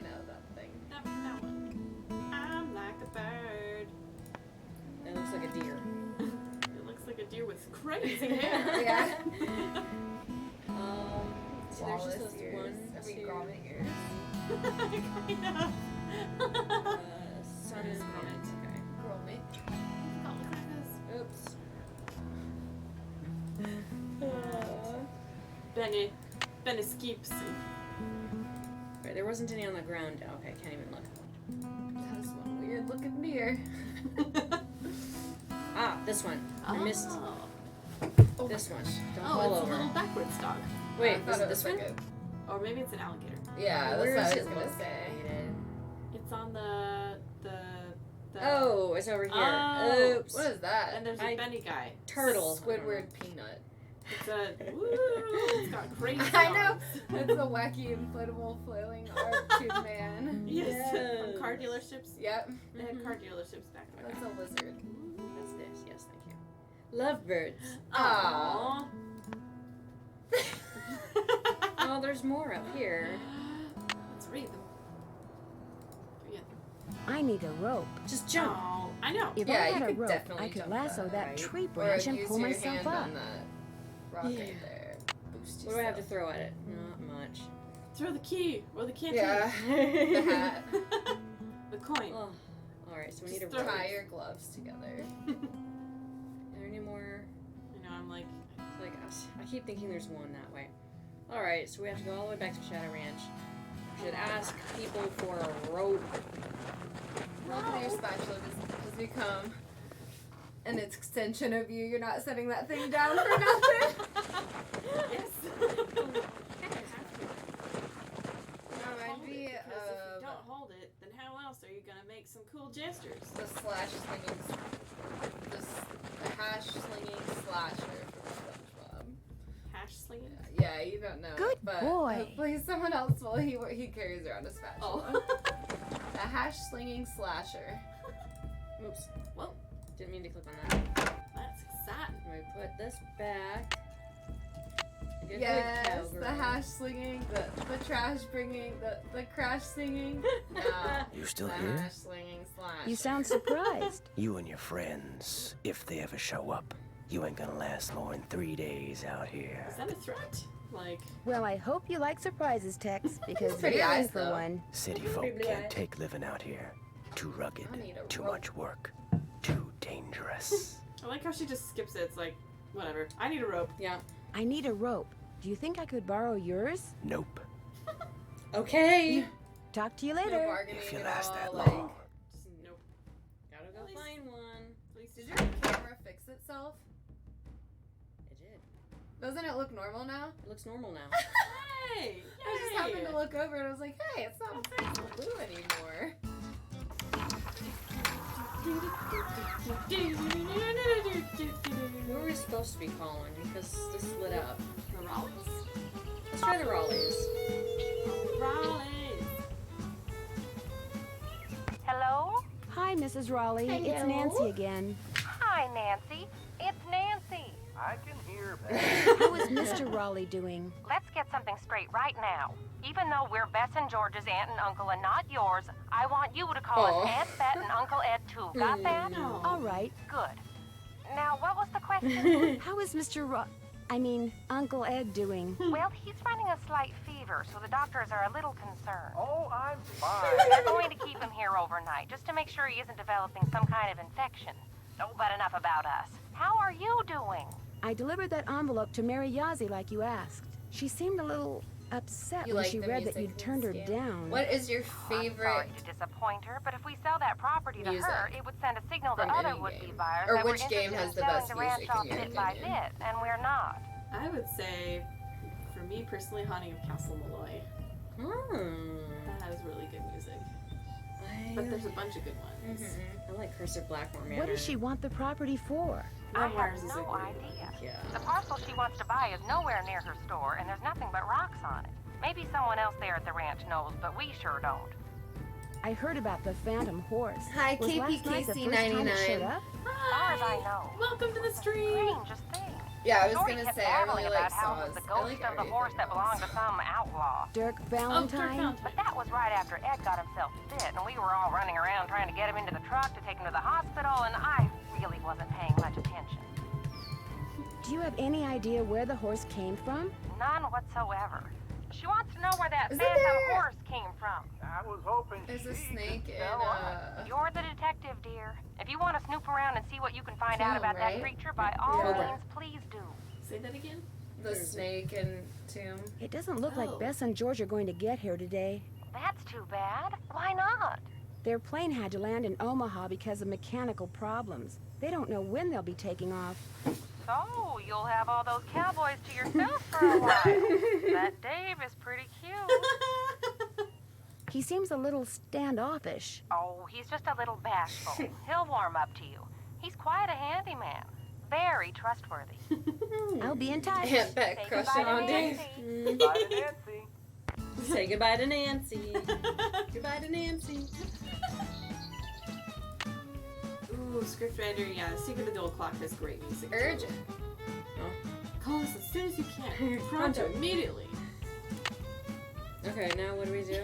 know that thing. That one. I'm like a bird. It looks like a deer. It looks like a deer with crazy hair. Yeah. So there's just those ears. 1, Are we 2, growing ears? Kind of. sun is minute. Okay. Grow me. Oops. Benny skips. Right, there wasn't any on the ground. Okay, can't even look. That's one weird looking deer. Ah, this one. I missed Oh. this one. Don't Oh, fall it's over. a little backwards dog. Wait, I thought is it it was this one? like Or maybe it's an alligator. Yeah, that's Where what I is was it gonna say. located? It's on the Oh, it's over here. Oh. Oops. What is that? And there's a Benny guy. Turtle. Squidward peanut. It's a woo, it's got crazy I know. arms. It's a wacky inflatable flailing arch-tube man. Yes. Yes. From car dealerships. Yep. They had car dealerships back in the That's day. a lizard. That's this. Yes, thank you. Lovebirds. Aww. Oh, there's more up here. Let's read them. I need a rope. Just jump. Oh, I know. If Yeah, I you had a could rope, definitely I could jump lasso that right? tree Or branch and use pull your myself hand up. on that rock right there. What do I have to throw at it? Not much. Throw the key or the canteen. Yeah. The hat. The coin. Oh. Alright, so we need to tie your gloves together. Are there any more? I know, I'm like I keep thinking there's one that way. Alright, so we have to go all the way back to Shadow Ranch. We should ask people for a rope. Look at your spatula has become an extension of you. You're not setting that thing down for nothing. Yes. Because if you don't hold it, then how else are you gonna make some cool gestures? The slash slinging, the hash slinging slasher from SpongeBob. Hash slinging? Yeah, you don't know. Good but boy. Hopefully someone else will. He carries around a spatula. A hash slinging slasher. Oops. Whoa. Didn't mean to click on that. That's exciting. We put this back. Yes, the hash slinging, the trash bringing, the crash singing. No, You still the here? hash slinging slasher. You sound surprised. You and your friends, if they ever show up, you ain't gonna last more than 3 days out here. Is that a threat? Like. Well, I hope you like surprises, Tex, because Pretty you're in eyes, for though. one. City folk can't take living out here. Too rugged, too much work, too dangerous. I like how she just skips it. It's like, whatever. I need a rope. Yeah. I need a rope. Do you think I could borrow yours? Nope. Okay. Talk to you No later. bargaining If you at last all, that like- long. Just nope. Gotta go find one. Did your camera fix itself? It did. Doesn't it look normal now? It looks normal now. Hey! I just happened to look over and I was like, hey, it's not blue anymore. Who are we supposed to be calling? Because this lit up. The Raleighs? Let's try the Raleighs. Raleighs! Hello? Hi, Mrs. Raleigh. It's Hello. Nancy again. Hi, Nancy. It's Nancy. I can hear that. How is Mr. Raleigh doing? Let's get something straight right now. Even though we're Bess and George's aunt and uncle and not yours, I want you to call us Aunt Bet and Uncle Ed too. Got that? All right. Good. Now, what was the question? How is Uncle Ed doing? Well, he's running a slight fever, so the doctors are a little concerned. Oh, I'm fine. We're going to keep him here overnight, just to make sure he isn't developing some kind of infection. Oh, but enough about us. How are you doing? I delivered that envelope to Mary Yazzie like you asked. She seemed a little upset You when like she the read that music you'd turned her scam? down. What is your I'm favorite sorry to disappoint her, but if we sell that property to music her, it would send a signal to from other any would-be game? buyers Or that we're which game interested has in the selling best the ranch music off in your bit by opinion? bit, and we're not. I would say, for me personally, Haunting of Castle Malloy. That has really good music. But there's a bunch of good ones. I like Curse of Blackmore Manor. What does she want the property for? I have Memoirs is a no good one. idea. Yeah. The parcel she wants to buy is nowhere near her store, and there's nothing but rocks on it. Maybe someone else there at the ranch knows, but we sure don't. I heard about the Phantom Horse. Hi, Was last night the first time it showed KPKC99. up? As far as I know. Welcome to the stream! Strangest thing. Yeah, I was Story gonna kept say, I babbling really like about how it was Saws. the I ghost like of the horse that belonged to some outlaw. Dirk Oh, Valentine? But that was right after Ed got himself bit, and we were all running around trying to get him into the truck to take him to the hospital, and I really wasn't paying much attention. Do you have any idea where the horse came from? None whatsoever. She wants to know where that Isn't phantom there- horse came from. I was hoping There's a she snake could in, tell us. You're the detective, dear. If you want to snoop around and see what you can find out Tomb, about right? that creature, by all Cobra. means, please do. Say that again? The snake and tomb. It doesn't look Oh. like Bess and George are going to get here today. That's too bad. Why not? Their plane had to land in Omaha because of mechanical problems. They don't know when they'll be taking off. So, you'll have all those cowboys to yourself for a while. That Dave is pretty cute. He seems a little standoffish. Oh, he's just a little bashful. He'll warm up to you. He's quite a handyman. Very trustworthy. I'll be in touch. Aunt Bet Say crushing goodbye to on Dave. Nancy. Bye to Nancy. Say goodbye to Nancy. Goodbye to Nancy. Ooh, scriptwriter, yeah. Secret of the Old Clock has great music. too. Urgent. Call us as soon as you can. Pronto, immediately. Okay, now what do we do?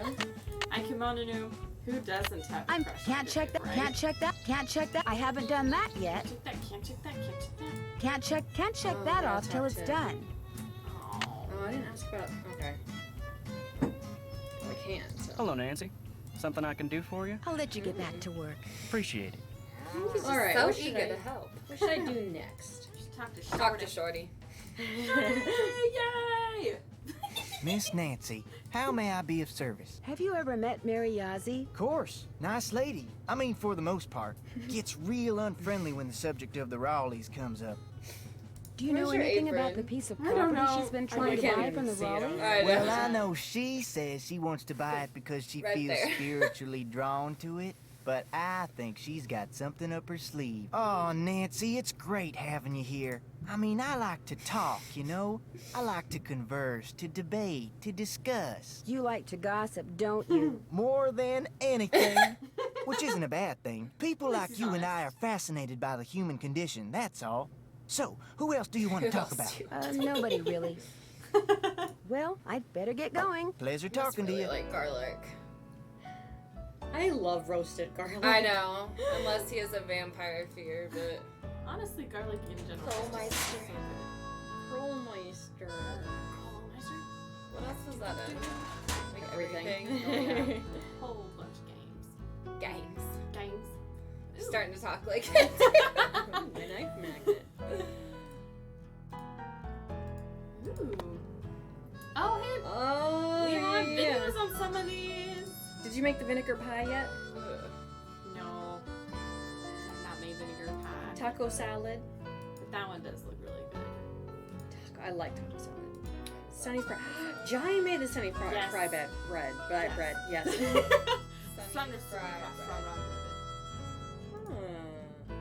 I Kimono, who doesn't have a I crush can't on check that, David, can't right? check that, can't check that. I haven't done that yet. Check that, can't check that, can't check that. Can't check Oh, that yeah, off till talk it's to- done. Oh. Oh, I didn't ask about. Okay. Well, I can. So. Hello, Nancy. Something I can do for you? I'll let you get back to work. Appreciate it. All right. So what should eager I, to help. What should I do next? Talk to Shorty. Yay! Miss Nancy, how may I be of service? Have you ever met Mary Yazzie? Of course. Nice lady. I mean, for the most part. Gets real unfriendly when the subject of the Raleighs comes up. Do you know Where's your anything apron? about the piece of I don't property know. she's been I trying to can't buy even from the see it. Raleighs? Well, I know she says she wants to buy it because she Right feels there. spiritually drawn to it. But I think she's got something up her sleeve. Oh, Nancy, it's great having you here. I mean, I like to talk, you know? I like to converse, to debate, to discuss. You like to gossip, don't you? More than anything. Which isn't a bad thing. People like you and I are fascinated by the human condition, that's all. So, who else do you want to talk about? Nobody really. Well, I'd better get going. Pleasure Must talking really to you. like garlic. I love roasted garlic. I know, unless he has a vampire fear, but Honestly, garlic in general. Krollmeister. is just so good. Krollmeister. Krollmeister? What else was that in? Like Everything. everything? Whole bunch of games. Games. Games. Ooh. Starting to talk like My knife magnet. Ooh. Oh, hey. Oh, We have yeah. videos on some of these. Did you make the vinegar pie yet? No. I've not made vinegar pie. Taco salad. But that one does look really good. I like taco salad. Sunny fry. Johnny made the sunny fry, Yes. fry bread. Bread. Yes. Sunny fried fried Hmm. I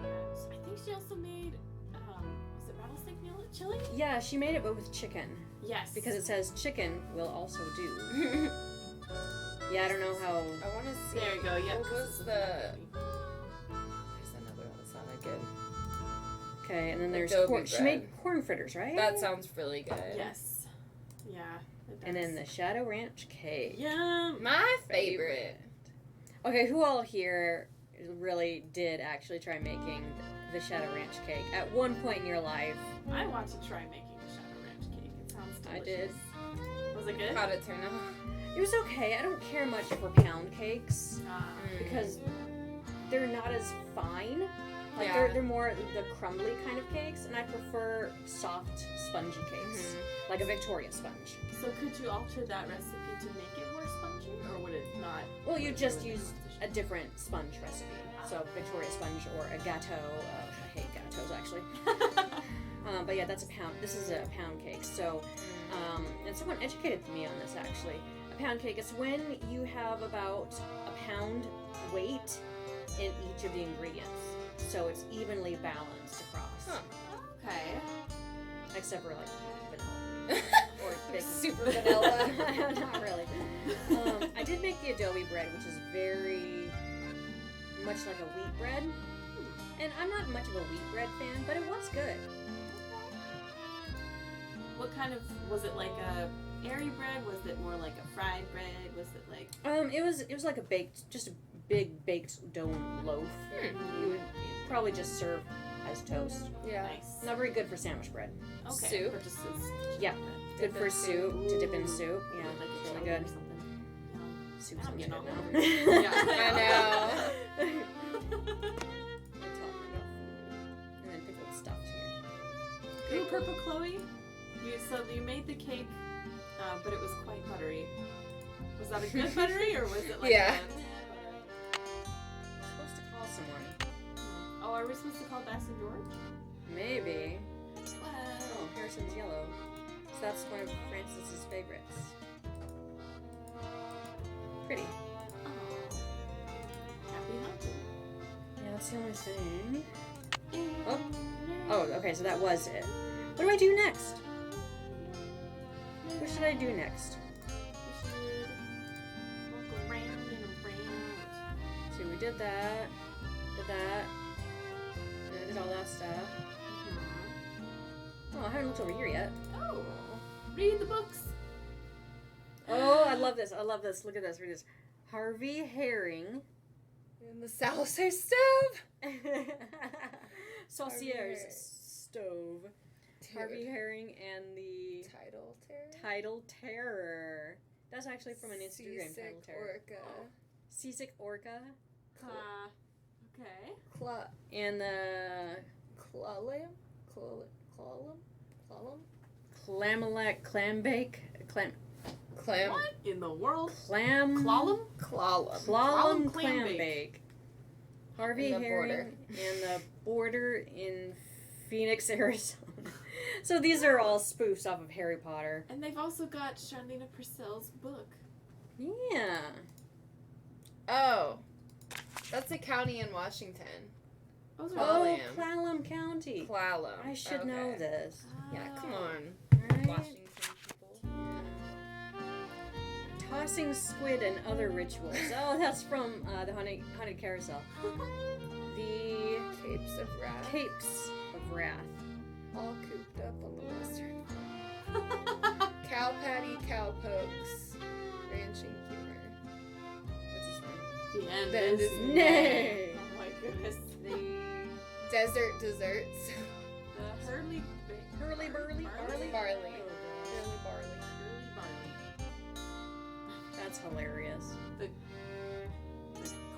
think she also made, was it rattlesnake chili? Yeah, she made it, but with chicken. Yes. Because it says chicken will also do. Yeah, I don't know how. I want to see. There you go, yeah. What was the? There's another one that sounded good. Okay, and then there's Adobe corn. She bread. made corn fritters, right? That sounds really good. Yes. Yeah. It does. And then the Shadow Ranch cake. Yum. My favorite. Okay, who all here really did actually try making the Shadow Ranch cake at one point in your life? I want to try making the Shadow Ranch cake. It sounds delicious. I did. Was it good? How'd it turn out? It was okay. I don't care much for pound cakes because they're not as fine. Like Yeah. they're more the crumbly kind of cakes, and I prefer soft, spongy cakes, like a Victoria sponge. So could you alter that recipe to make it more spongy, or would it not? Well, you just use a different sponge recipe. So Victoria sponge or a gâteau. I hate gâteaux actually. But yeah, that's a pound. This is a pound cake. So, and someone educated me on this actually. A pound cake is when you have about a pound weight in each of the ingredients, so it's evenly balanced across. Huh. Okay. Except for like vanilla or baking. Super vanilla. Not really. I did make the adobe bread, which is very much like a wheat bread. And I'm not much of a wheat bread fan, but it was good. What kind of, was it like a airy bread? Was it more like a fried bread? Was it like? It was like a baked, just a big baked dough loaf. You would probably just serve as toast. Yeah. Nice. Not very good for sandwich bread. Okay. Soup? But just as Yeah. Good Dip for in soup, to dip in soup. Yeah, like it's a really chili or good. something. Soup I'm sounds getting good all now. hungry. Yeah, I know. We're talking about food. And then pickled stuffs here. Ooh, Purple Chloe, so you made the cake, but it was quite buttery. Was that a good buttery, or was it like Yeah. We're supposed to call someone. Oh, are we supposed to call Bass and George? Maybe. What? Oh, Harrison's yellow. So that's one of Francis's favorites. Pretty. Happy hunting. Yeah, that's the only thing. Oh, okay, so that was it. What do I do next? What should I do next? We should walk around and around. So we did that, and I did all that stuff. Oh, I haven't looked over here yet. Oh, read the books. Oh, I love this. I love this. Look at this. Read this. Harvey Herring. In the Salsa stove. Saucier's stove. Harvey Herring and the Tidal Terror. That's actually from an Instagram. Tidal Terror. Seasick Orca. Okay. And the Clamalec Clambake. What in the world? Clallam Clambake. Clambake. Harvey Herring and the Border in Phoenix, Arizona. So these are all spoofs off of Harry Potter. And they've also got Charlena Purcell's book. Yeah. Oh. That's a county in Washington. Clallam County. Clallam. I should know this. Yeah, come on. Right. Washington people. Tossing squid and other rituals. Oh, that's from the Haunted Carousel. The Capes of Wrath. Capes of Wrath. All cooped up on the western. Cow patty, cowpokes, ranching humor. What's this one? The end. The end is nay. Oh my goodness. The desert desserts. The Hurly barley. That's hilarious. The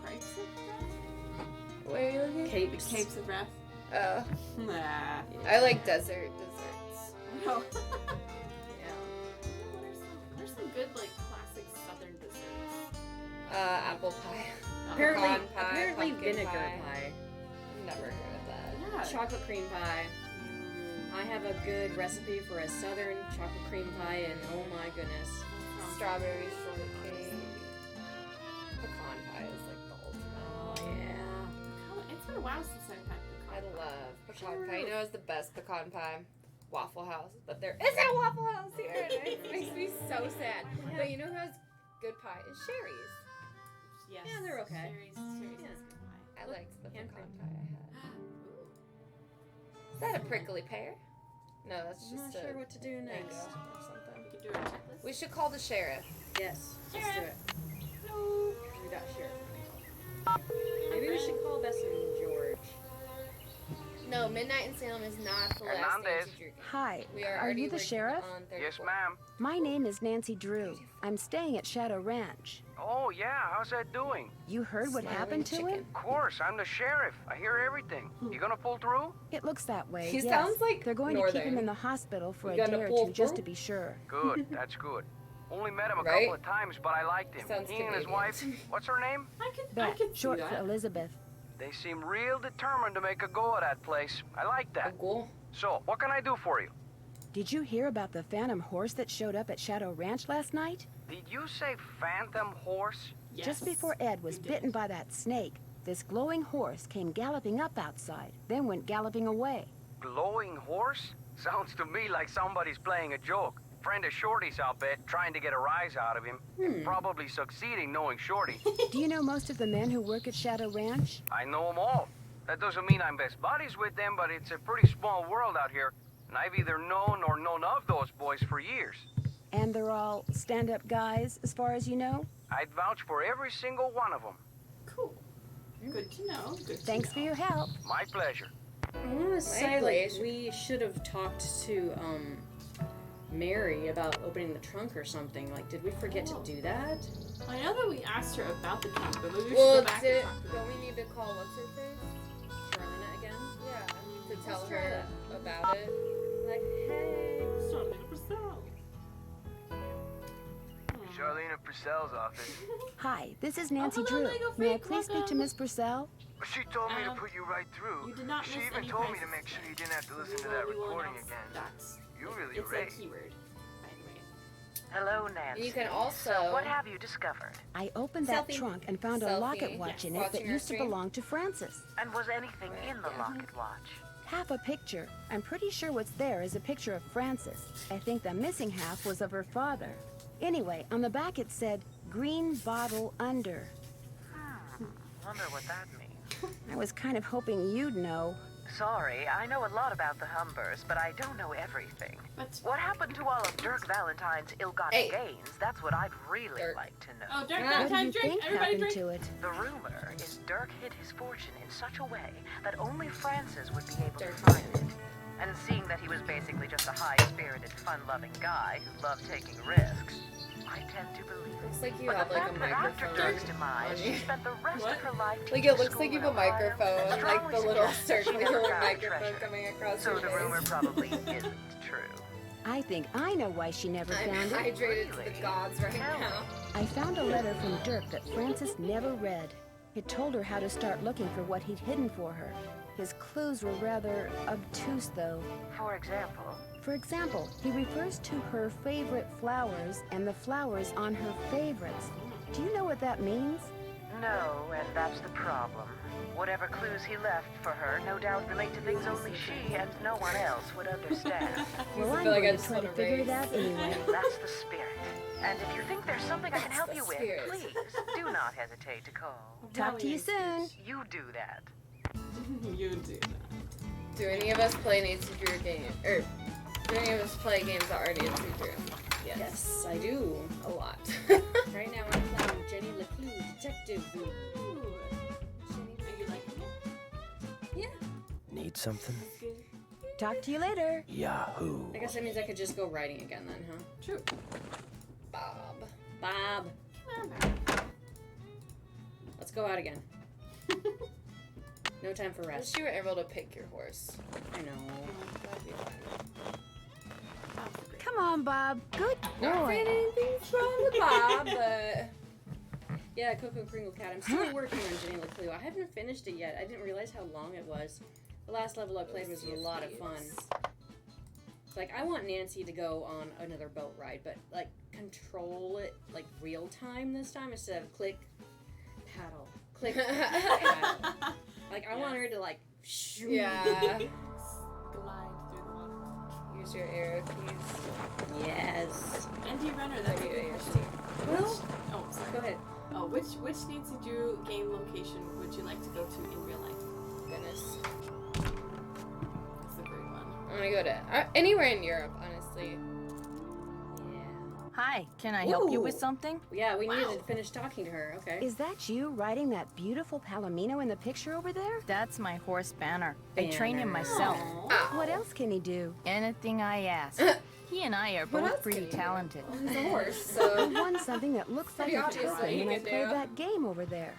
Cripes of Wrath? Where are you looking? Capes of Wrath. Oh. Nah. I like desert desserts. No. Yeah. What are some good, like, classic southern desserts? Apple pie. Apparently pumpkin vinegar pie. I've never heard of that. Yeah. Chocolate cream pie. I have a good recipe for a southern chocolate cream pie, and oh my goodness. Strawberry shortcake. Pecan pie is like the ultimate. Oh yeah. It's been a while since I've had pecan. I love pecan pie. You know what's the best pecan pie? Waffle House. But there isn't a Waffle House here. And it makes me so sad. But you know who has good pie? Is Sherry's. Yes. Yeah, they're okay. Sherry's has good pie. I liked the hand pecan cream. pie I had. Is that a prickly pear? No, that's I'm just not sure what to do mango next. or something. We could do our checklist. We should call the sheriff. Yes, let's do Sheriff. it. We got sheriff. Maybe we should call Bess and George. No, Midnight in Salem is not the last Hernandez. Nancy Drew. Hi, We are already you the working sheriff? on Yes, 34. ma'am. My name is Nancy Drew. I'm staying at Shadow Ranch. Oh, yeah, how's that doing? You heard what Smiling happened to chicken. him? Of course, I'm the sheriff. I hear everything. You gonna pull through? It looks that way. He yes. sounds like They're going to keep him Northern. in the hospital for You a gonna day or pull two just through? to be sure. Good, that's good. Only met him a Right? couple of times, but I liked him. Sounds He and his Canadian. wife, what's her name? I could Beth, see short that. for Elizabeth. They seem real determined to make a go of that place. I like that. Cool. So, what can I do for you? Did you hear about the phantom horse that showed up at Shadow Ranch last night? Did you say phantom horse? Yes. Just before Ed was bitten by that snake, this glowing horse came galloping up outside, then went galloping away. Glowing horse? Sounds to me like somebody's playing a joke. Friend of Shorty's, I'll bet, trying to get a rise out of him. And probably succeeding knowing Shorty. Do you know most of the men who work at Shadow Ranch? I know them all. That doesn't mean I'm best buddies with them, but it's a pretty small world out here. And I've either known or known of those boys for years. And they're all stand-up guys, as far as you know? I'd vouch for every single one of them. Cool. Good to know. Good to Thanks know. for your help. My pleasure. I want to say, like, we should have talked to, Mary about opening the trunk or something. Like, did we forget to do that? I know that we asked her about the trunk, but maybe we should Well, go back and talk to her. don't we need to call what's her face? Charlena again? Yeah. To tell Let's try her about it. Like, hey. Charlena Purcell. Charlena Purcell's office. Hi, this is Nancy hello, Drew. Lego May I freak, please speak to welcome. Miss Purcell? She told me to Um, put you right through. you did not She miss even any told me to prizes make sure today. you didn't have to listen We to will- that we will recording announce again. that. You really It's rate. a keyword, by the way. Hello, Nancy. You can also. So, what have you discovered? I opened that Selfie. trunk and found a Selfie. locket watch in it that Watching our used to stream. belong to Frances. And was anything in the locket watch? Half a picture. I'm pretty sure what's there is a picture of Frances. I think the missing half was of her father. Anyway, on the back it said, "Green bottle under." Wonder what that means. I was kind of hoping you'd know. Sorry, I know a lot about the Humbers, but I don't know everything. But What happened to all of Dirk Valentine's ill-gotten gains? That's what I'd really like to know. oh, Dirk What do Valentine, you drink. think Everybody happened drink. to it? The rumor is Dirk hid his fortune in such a way that only Frances would be able to find it. And seeing that he was basically just a high-spirited, fun-loving guy who loved taking risks, I tend to believe it. Looks like you But have the like a fact that after microphone. Dirk's demise, she spent the rest of her life Like teaching it looks like school you have in a Ohio, microphone, like strongly the little suggests that she circular never found microphone treasure. coming across So your the face. rumor probably isn't true. I think I know why she never I'm found it. hydrated to the gods right now. I found a letter from Dirk that Frances never read. It told her how to start looking for what he'd hidden for her. His clues were rather obtuse, though. For example? For example, he refers to her favorite flowers and the flowers on her favorites. Do you know what that means? No, and that's the problem. Whatever clues he left for her no doubt relate to things only she and no one else would understand. Well, I'm going to try to figure it out anyway. That's the spirit. And if you think there's something I can help you with, spirit. please do not hesitate to call. Talk to you soon. You do that. You do that. Do any of us play Nancy Drew game? Or do any of us play games that are Nancy Drew? Yes, I do. A lot. Right now I'm playing Jenny LeClue, Detective. Ooh. Are you liking it? Yeah. Need something? Talk to you later. Yahoo. I guess that means I could just go writing again then, huh? True. Bob. Come on, Bob. Let's go out again. No time for Wish rest. you were able to pick your horse. I know. That'd be fun. Come on, Bob. Good Not boy. saying anything's wrong with Bob, but Yeah, Coco Kringle Cat. I'm still working on Jenny LeClue. I haven't finished it yet. I didn't realize how long it was. The last level I played was a lot of fun. It's like, I want Nancy to go on another boat ride, but, like, control it, like, real time this time instead of click, paddle, click, paddle. Like, I want her to, like, shoot. yeah. Glide through the water. Use your arrow keys. Yes. Anti-runner, that's a good question. Well, Oh, sorry. go ahead. Oh, which Nancy Drew game location would you like to go to in real life? Goodness. That's a great one. I'm gonna go to anywhere in Europe, honestly. Hi, can I help you with Ooh. something? Yeah, we needed to finish talking to her. Okay. Is that you riding that beautiful Palomino in the picture over there? That's my horse Banner. I train him Banner. myself. What else can he do? Anything I ask. He and I are What else both pretty can he do? talented. Well, he's a horse, I so won something that looks like Pretty a obvious what token he when I can played do. that game over there.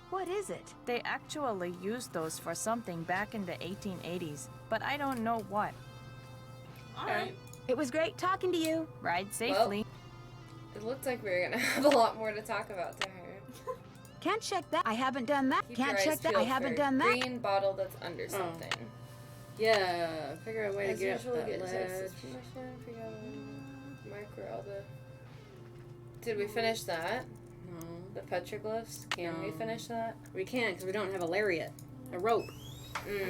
What is it? They actually used those for something back in the 1880s, but I don't know what. Alright. It was great talking to you. Ride safely. it looks like we're gonna have a lot more to talk about to her. Can't check that. I haven't done that. Keep your Can't eyes check that. I peeled haven't for done that. Green bottle that's under something. Yeah, figure out a way to As get up usual, that get ledge. Texas permission, figure out mark where all the... Did we finish that? No. The petroglyphs? Can we No. finish that? We can't because we don't have a lariat. A rope.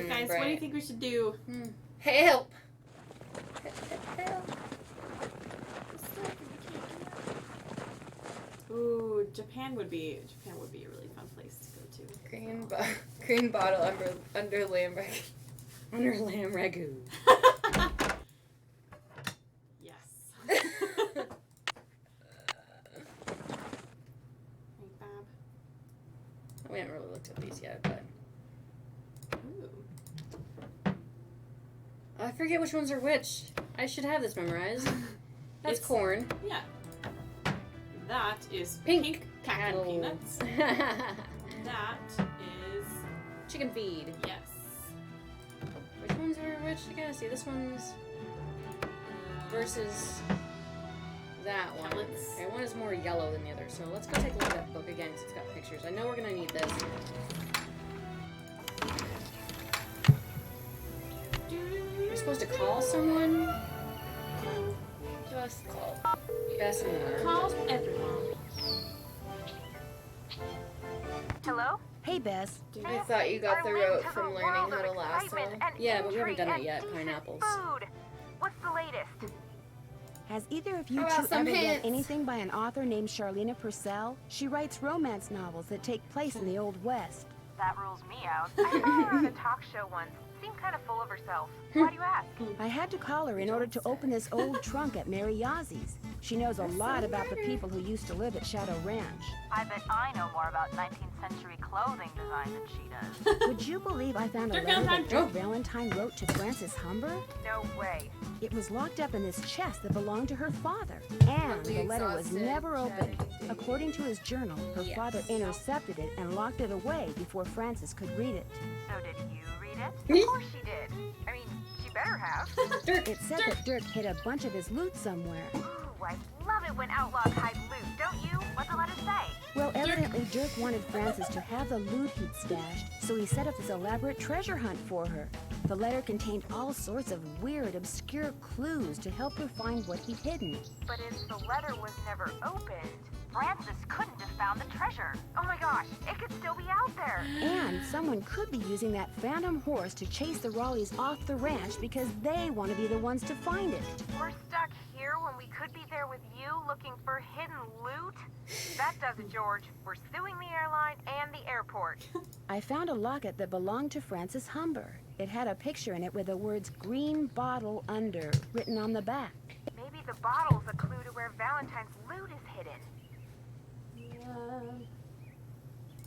Guys, what do you think we should do? Help! Ooh, Japan would be a really fun place to go to. Green bottle under lamb ragu. Under lamb ragu. Yes. Right, Bob. We haven't really looked at these yet, but Ooh. I forget which ones are which. I should have this memorized. That's It's- corn. Yeah. That is Pink cactus cattle. peanuts. That is Chicken feed. yes. Which ones are which? I gotta see. This one's versus that one. Pellets. Okay, one is more yellow than the other. So let's go take a look at that book again because it's got pictures. I know we're gonna need this. We're supposed to call someone. Just call. Bessemer. Call everyone. Hello? Hey, Bess. I thought you got the rope from learning how to lasso. Yeah, but we haven't done that yet. Pineapples. Food. What's the latest? Has either of you How two about some ever read hints? anything by an author named Charlena Purcell? She writes romance novels that take place in the Old West. That rules me out. I saw her on a talk show once. Seemed kind of full of herself. Why do you ask? I had to call her in order to open this old trunk at Mary Yazie's. She knows a lot about the people who used to live at Shadow Ranch. I bet I know more about 19th century clothing design than she does. Would you believe I found a Dirk letter that Valentine. Dirk Valentine wrote to Frances Humber? No way. It was locked up in this chest that belonged to her father. And the letter was never opened. According to his journal, her father intercepted it and locked it away before Frances could read it. So did you read it? Of course she did. I mean, she better have. It said that Dirk hid a bunch of his loot somewhere. Ooh, I love it when outlaws hide loot, don't you? What's the letter say? Well, evidently Dirk wanted Frances to have the loot he'd stashed, so he set up this elaborate treasure hunt for her. The letter contained all sorts of weird, obscure clues to help her find what he'd hidden. But if the letter was never opened, Frances couldn't have found the treasure. Oh my gosh, it could still be out there. And someone could be using that phantom horse to chase the Raleighs off the ranch because they want to be the ones to find it. We're stuck here when we could be there with you looking for hidden loot? That does it, George. We're suing the airline and the airport. I found a locket that belonged to Frances Humber. It had a picture in it with the words "green bottle under" written on the back. Maybe the bottle's a clue to where Valentine's loot is hidden.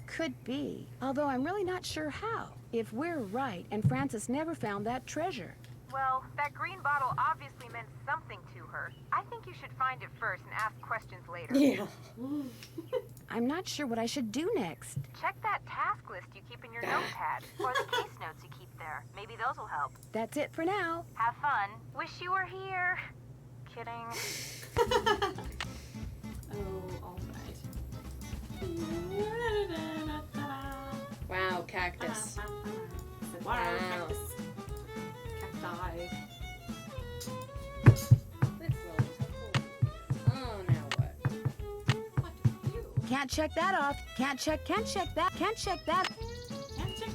Could be, although I'm really not sure how. If we're right, and Frances never found that treasure. Well, that green bottle obviously meant something to her. I think you should find it first and ask questions later. Yeah. I'm not sure what I should do next. Check that task list you keep in your notepad, or the case notes you keep there. Maybe those will help. That's it for now. Have fun. Wish you were here. Kidding. Oh, all right. Wow, cactus. Wow, Wow. cactus. Cacti. Oh, now what? Can't check that off. Can't check that. Can't check that. Can't check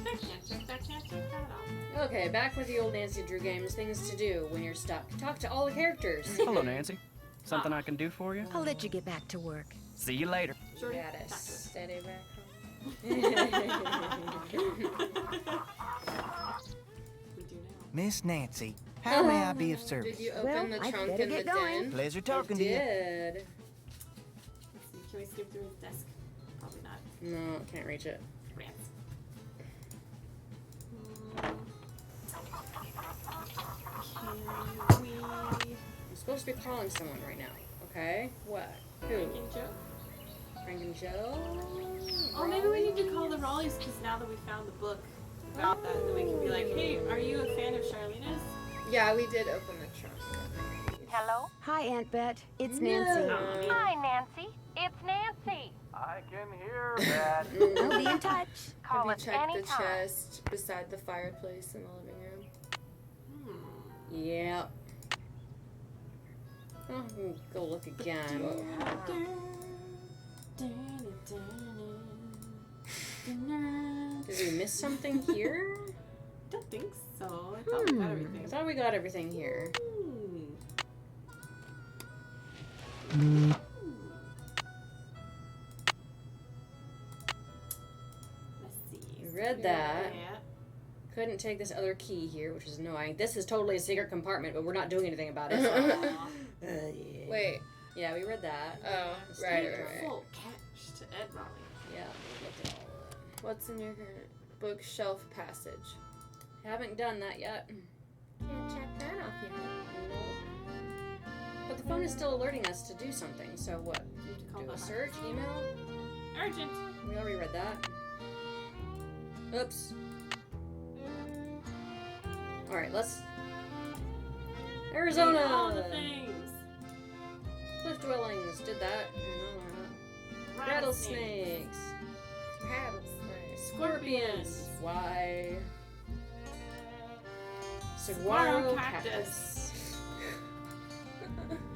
that, can't check that off. Okay, back with the old Nancy Drew games. Things to do when you're stuck. Talk to all the characters. Hello, Nancy. Something I can do for you? I'll let you get back to work. See you later. You gotta steady back Miss Nancy, how may I be of service? Did you open the I'd trunk better in the get going. den? Pleasure talking to you. Did. Let's see, can we skip through his desk? Probably not. No, can't reach it. Rats. Can we... I'm supposed to be calling someone right now. Okay? What? Who? Frank and Joe? Frank and Joe? Oh, maybe we need to call the Raleighs because now that we found the book about that, then we can be like, hey, are you a fan of Charlena's? Yeah, we did open the trunk. Hello? Hi, Aunt Bet. It's Nancy. Hi, Nancy. It's Nancy. I can hear that. I'll be in touch. Call Have you us checked the anytime. chest beside the fireplace in the living room? Yeah. Oh, we'll go look again. Did we miss something here? Don't think so. I thought we got everything. I thought we got everything here. Let's see. We read that. Yeah. Couldn't take this other key here, which is annoying. This is totally a secret compartment, but we're not doing anything about it. Aw. Yeah. Wait. Yeah, we read that. Oh, Let's right, take right, the right. Full cash to Ed Raleigh. Yeah, we looked at all of it. What's in your bookshelf passage? Haven't done that yet. Can't check that off yet. But the phone is still alerting us to do something, so what? You have to call Do a the search? Email? Urgent. We already read that. Oops. Alright, let's... Arizona! All the things. Cliff dwellings, did that. Rattlesnakes. Rattlesnake. Scorpions. Why? Saguaro Saguaro cactus. cactus.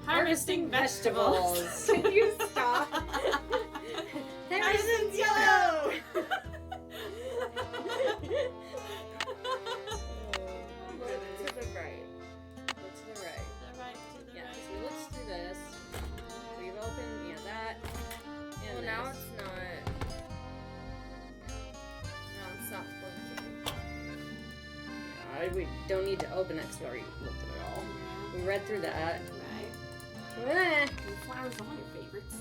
Harvesting vegetables. Can you stop? Harrison's yellow! To the right. Look to the right. To the Yeah, right. so we looked through this. We've opened, that. And Well, now this. it's not. Now it's not working. We don't need to open it because we already looked at it all. We read through that. Right. Eh. And flowers are all your favorites.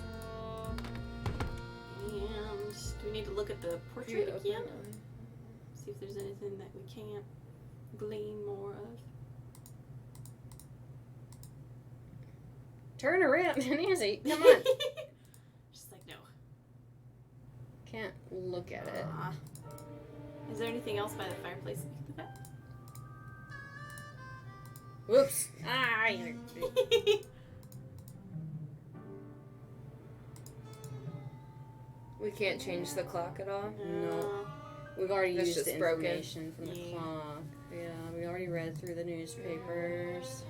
And do we need to look at the portrait again? See if there's anything that we can't glean more of. Turn around, Nancy. Come on. Just like, no. Can't look at it. Is there anything else by the fireplace that we can look at? Whoops. We can't change the clock at all? No. We've already It's used just the broken. information from the clock. Yeah, we already read through the newspapers.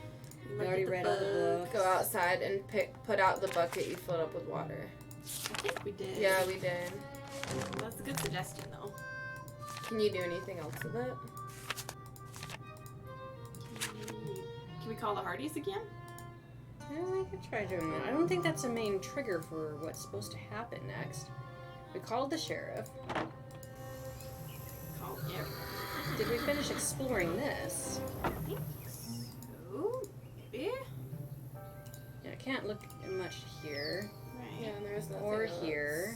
We already read all the books. Go outside and put out the bucket you filled up with water. I think we did. Yeah, we did. That's a good suggestion, though. Can you do anything else with it? Can we call the Hardys again? Yeah, we could try doing that. I don't think that's a main trigger for what's supposed to happen next. We called the sheriff. Call everyone. Did we finish exploring this? I think so. Maybe. Yeah, I can't look much here. Right. Yeah, there's nothing Or else. here.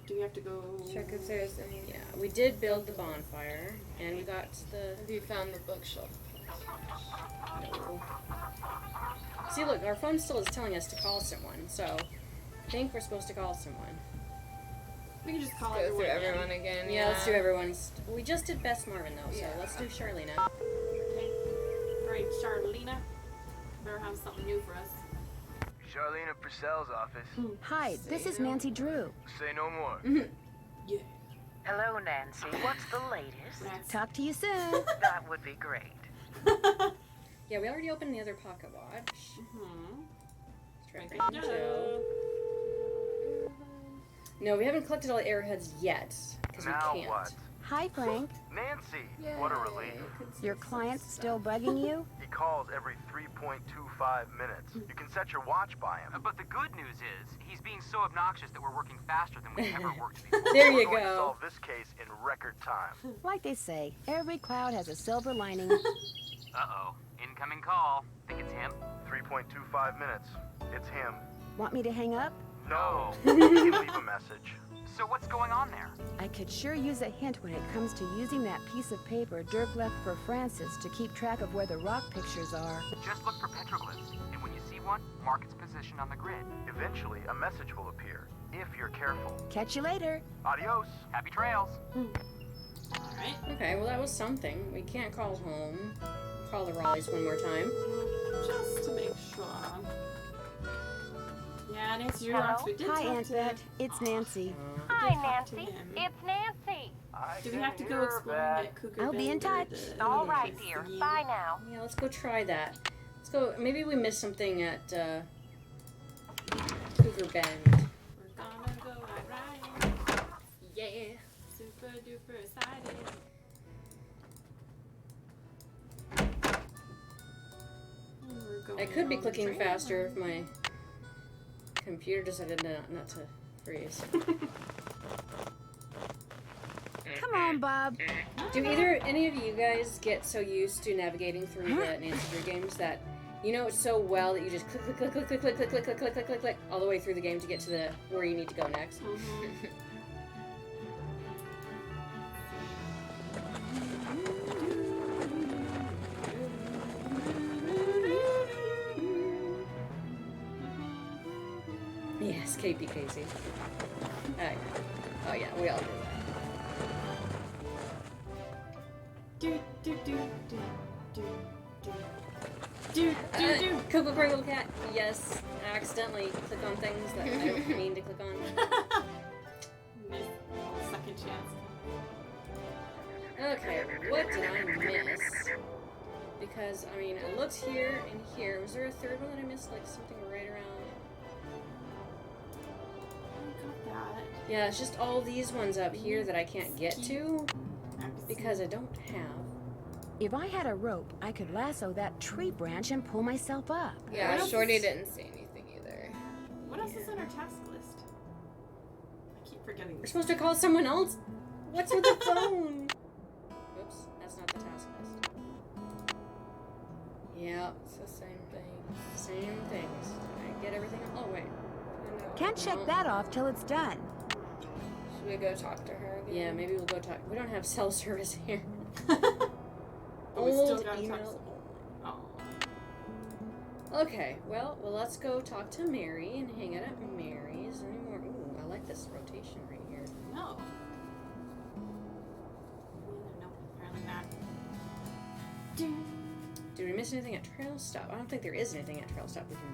Do we have to go check if there's any? Yeah, we did build the bonfire, and we got the. Have you found the bookshelf? No. See, look, our phone still is telling us to call someone, so I think we're supposed to call someone. We can just call Go through everyone again. Yeah, let's do everyone's. We just did Best Marvin though, so let's do Charlena. Okay. Alright, Charlena. Better have something new for us. Charlene at Purcell's office. Hi, this is Nancy Drew. Say no more. Yeah. Hello, Nancy. What's the latest? Talk to you soon. That would be great. Yeah, we already opened the other pocket watch. Let's try Frank Joe. Joe. No, we haven't collected all the airheads yet, because we Now can't. what? Hi, Frank. Nancy! What a relief. Your client's still bugging you? He calls every 3.25 minutes. You can set your watch by him. But the good news is, he's being so obnoxious that we're working faster than we've ever worked before. There you We're going to go. solve this case in record time. Like they say, every cloud has a silver lining. Uh-oh. Incoming call. Think it's him? 3.25 minutes. It's him. Want me to hang up? No. You can leave a message. So what's going on there? I could sure use a hint when it comes to using that piece of paper Dirk left for Francis to keep track of where the rock pictures are. Just look for petroglyphs, and when you see one, mark its position on the grid. Eventually, a message will appear, if you're careful. Catch you later. Adios. Happy trails. Alright. Okay, well that was something. We can't call home. Call the Raleighs one more time. Just to make sure. Yeah, Nancy, you're Hello? on. We did Hi, talk Aunt to Bet. It's Nancy. Hi, talk to Nancy. him. It's Nancy. Do we have to go exploring at Cougar I'll be in Bend or touch. the All other right, place dear. again? Bye now. Yeah, let's go try that. Let's go. Maybe we missed something at Cougar Bend. We're gonna go right. Yeah. Super duper excited. I could be clicking faster if my computer decided not to freeze. Come on, Bob. Do any of you guys get so used to navigating through the Nancy Drew games that you know it so well that you just click, click, click, click, click, click, click, click, click, click, click, click, all the way through the game to get to the where you need to go next? Yes, KP Casey. Oh yeah, we all do that. Do do do do do do do do do. Coco Kringle Cat. Yes, I accidentally click on things that I don't mean to click on. Miss second chance. Okay, what did I miss? Because I mean, it looks here and here. Was there a third one that I missed? Like something right around. Yeah, it's just all these ones up here that I can't get to because I don't have. If I had a rope, I could lasso that tree branch and pull myself up. Yeah, Shorty didn't see anything either. What else is on our task list? I keep forgetting. We're supposed to call someone else. What's with the phone? Oops, that's not the task list. Yeah, It's the same thing. same things. Did I get everything? Oh wait. Can't check that off till it's done. Should we go talk to her again? Yeah, maybe we'll go talk. We don't have cell service here. But we still Old gotta talk email. Oh. Okay, well, let's go talk to Mary and hang out at Mary's. Any more? Ooh, I like this rotation right here. No. No, apparently not. Did we miss anything at Trail Stop? I don't think there is anything at Trail Stop we can.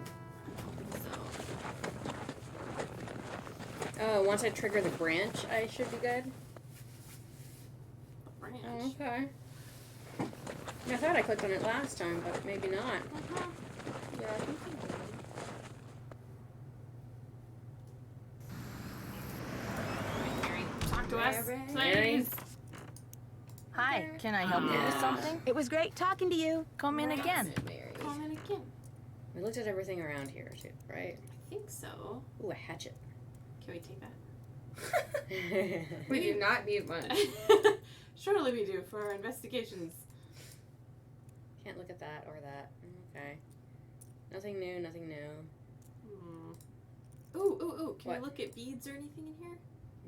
Oh, once I trigger the branch, I should be good. Branch. Oh, okay. I thought I clicked on it last time, but maybe not. Yeah, I think you did. Talk to us, Mary. please. Hi, can I help you with something? It was great talking to you. Come in again. Come in again. We looked at everything around here too, right? I think so. Ooh, a hatchet. Can we take that? We do not need one. Surely we do for our investigations. Can't look at that or that. Okay. Nothing new, nothing new. Ooh. Can What? we look at beads or anything in here?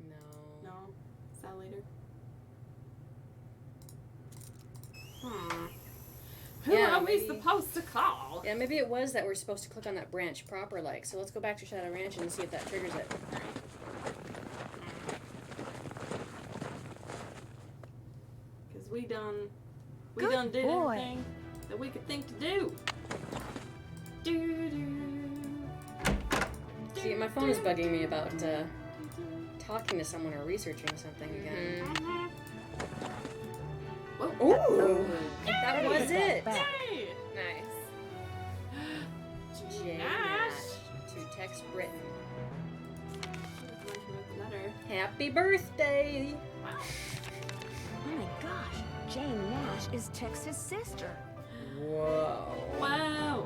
No. No. Is that later? Who Yeah, are we maybe- supposed to call? Yeah, maybe it was that we're supposed to click on that branch proper like. So let's go back to Shadow Ranch and see if that triggers it. Because we done Good did boy. everything that we could think to do. See, my phone is bugging me about talking to someone or researching something again. Ooh, that was it. Yay! Nice. J Nash. to text Britain. Letter. Happy birthday! Oh my gosh, Jane Nash is Tex's sister. Whoa. Wow.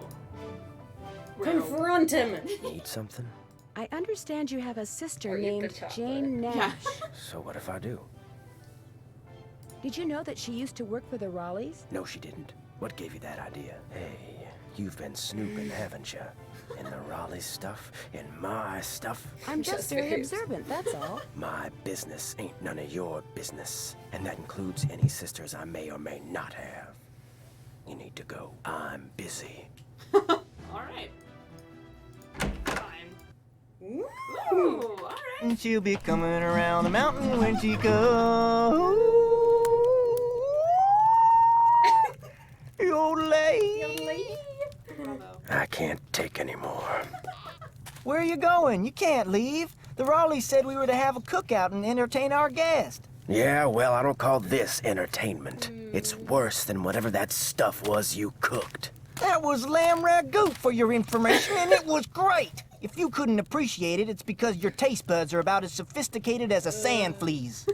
Confront him! Need something? I understand you have a sister Or eat the named chocolate. Jane Nash. So what if I do? Did you know that she used to work for the Raleighs? No, she didn't. What gave you that idea? Hey, you've been snooping, haven't you? In the Raleigh stuff? In my stuff? I'm just very observant, that's all. My business ain't none of your business. And that includes any sisters I may or may not have. You need to go. I'm busy. Alright. Fine. Ooh. Ooh, alright. And she'll be coming around the mountain when she goes. Yoddle-ayyy-eee. I can't take any more. Where are you going? You can't leave. The Raleighs said we were to have a cookout and entertain our guest. Yeah, well, I don't call this entertainment. It's worse than whatever that stuff was you cooked. That was lamb ragout for your information, and it was great. If you couldn't appreciate it, it's because your taste buds are about as sophisticated as a sand flea's.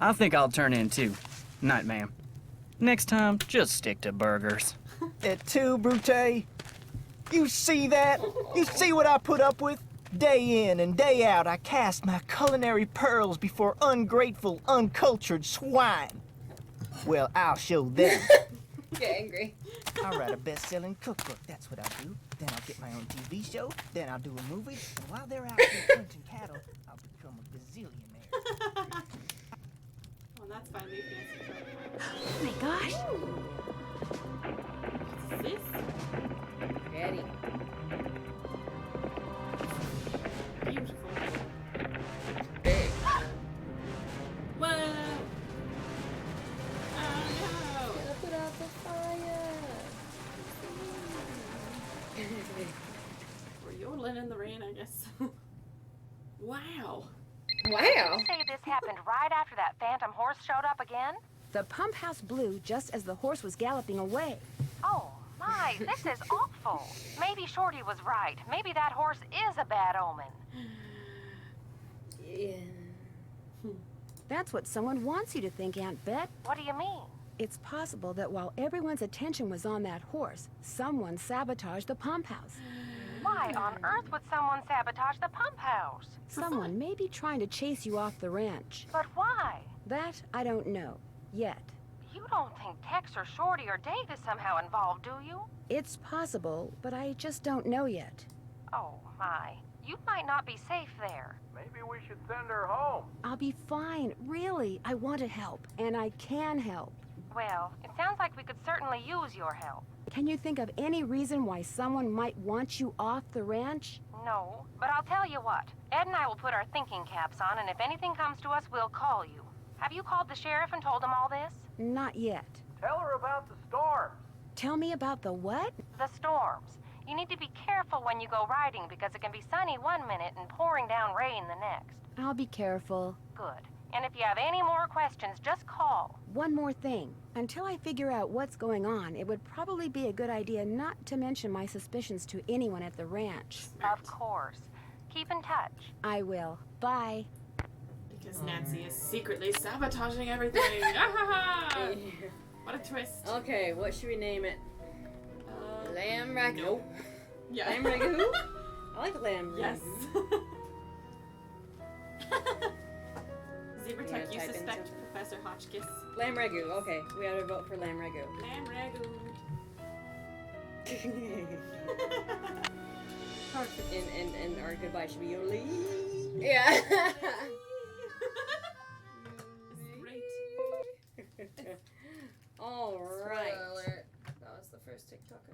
I think I'll turn in too. Night, ma'am. Next time, just stick to burgers. Et tu, Brute? You see that? You see what I put up with? Day in and day out, I cast my culinary pearls before ungrateful, uncultured swine. Well, I'll show them. Get angry. I'll write a best-selling cookbook, that's what I'll do. Then I'll get my own TV show, then I'll do a movie, and while they're out here punching cattle, I'll become a gazillionaire. Well, that's finally fancy. Oh my gosh. What's this? Ready. Beautiful. Big. Whoa! Oh Put out the fire. no! We're yodeling in the rain, I guess. Wow. Wow. Say this happened right after that phantom horse showed up again? The pump house blew just as the horse was galloping away. Oh, my, this is awful. Maybe Shorty was right. Maybe that horse is a bad omen. Yeah. That's what someone wants you to think, Aunt Bet. What do you mean? It's possible that while everyone's attention was on that horse, someone sabotaged the pump house. Why on earth would someone sabotage the pump house? Someone may be trying to chase you off the ranch. But why? That I don't know. Yet. You don't think Tex or Shorty or Dave is somehow involved, do you? It's possible, but I just don't know yet. Oh, my. You might not be safe there. Maybe we should send her home. I'll be fine, really. I want to help, and I can help. Well, it sounds like we could certainly use your help. Can you think of any reason why someone might want you off the ranch? No, but I'll tell you what. Ed and I will put our thinking caps on, and if anything comes to us, we'll call you. Have you called the sheriff and told him all this? Not yet. Tell her about the storm. Tell me about the what? The storms. You need to be careful when you go riding because it can be sunny one minute and pouring down rain the next. I'll be careful. Good. And if you have any more questions, just call. One more thing. Until I figure out what's going on, it would probably be a good idea not to mention my suspicions to anyone at the ranch. Of course. Keep in touch. I will. Bye. Because Nancy is secretly sabotaging everything. What a twist. Okay, what should we name it? Lamb ragu. Nope. Yeah. Lamb ragu? I like lamb ragu. Yes. Zebra You Tuck, gotta you type suspect into- Professor Hotchkiss. Lamb ragu. Okay, we gotta vote for lamb ragu. Lamb ragu. and our goodbye should be Yoddle-ayyy-eee. Yeah. All right. Spoiler alert. That was the first TikTok I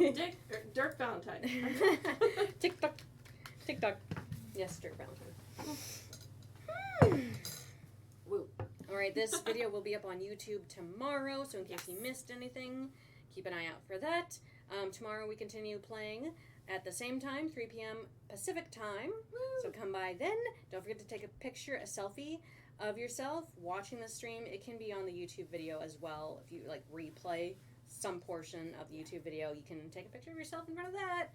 posted. Dirk Valentine. TikTok. TikTok. Yes, Dirk Valentine. Woo. All right, this video will be up on YouTube tomorrow, so in case you missed anything, keep an eye out for that. Tomorrow we continue playing at the same time, 3 p.m. Pacific time. So come by then. Don't forget to take a picture, a selfie of yourself watching the stream. It can be on the YouTube video as well. If you like replay some portion of the YouTube video, you can take a picture of yourself in front of that.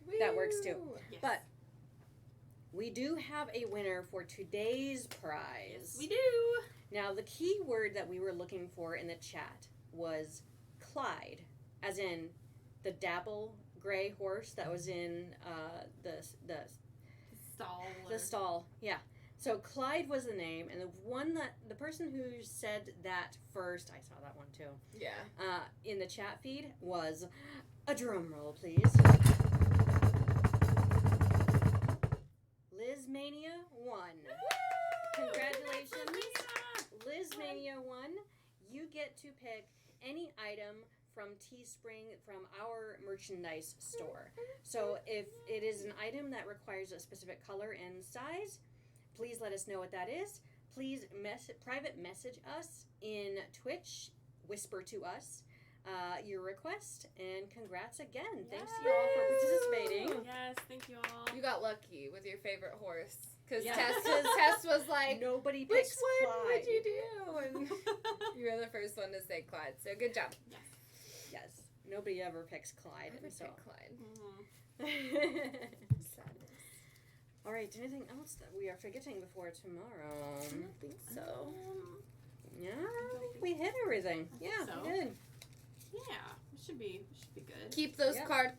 Woo! That works too. Yes. But we do have a winner for today's prize. Yes, we do. Now, the key word that we were looking for in the chat was Clyde, as in the dapple gray horse that was in the stall. The stall, yeah. So Clyde was the name, and the person who said that first, I saw that one too. Yeah. In the chat feed was a drum roll, please. Lizmania 1. Congratulations, Lizmania 1. You get to pick any item from Teespring from our merchandise store. So if it is an item that requires a specific color and size, please let us know what that is. Please private message us in Twitch, whisper to us your request, and congrats again. Thanks to you all for participating. Yes, thank you all. You got lucky with your favorite horse. Because Yeah. Tess was like, nobody which picks one Clyde. would you do? And you were the first one to say Clyde, so good job. Yes, nobody ever picks Clyde. I would and so. pick Clyde. Sadness. All right, anything else that we are forgetting before tomorrow? I don't think so. Yeah, I think we hit everything. Yeah, so. we did. Yeah, it should be good. Keep those Yep.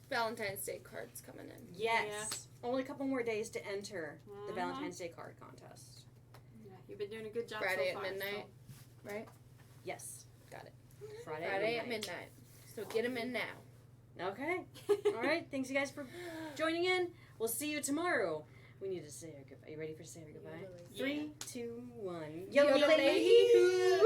Valentine's Day cards coming in. Yes. Only a couple more days to enter the Valentine's Day card contest. Yeah, you've been doing a good job Friday so far, at midnight, right? Yes. Got it. Friday at midnight. So get them in now. Okay. All right. Thanks, you guys, for joining in. We'll see you tomorrow. We need to say our goodbye. Are you ready for say our goodbye? Yoddle-ayyy-eee. 3, 2, 1. Yoddle-ayyy-eee.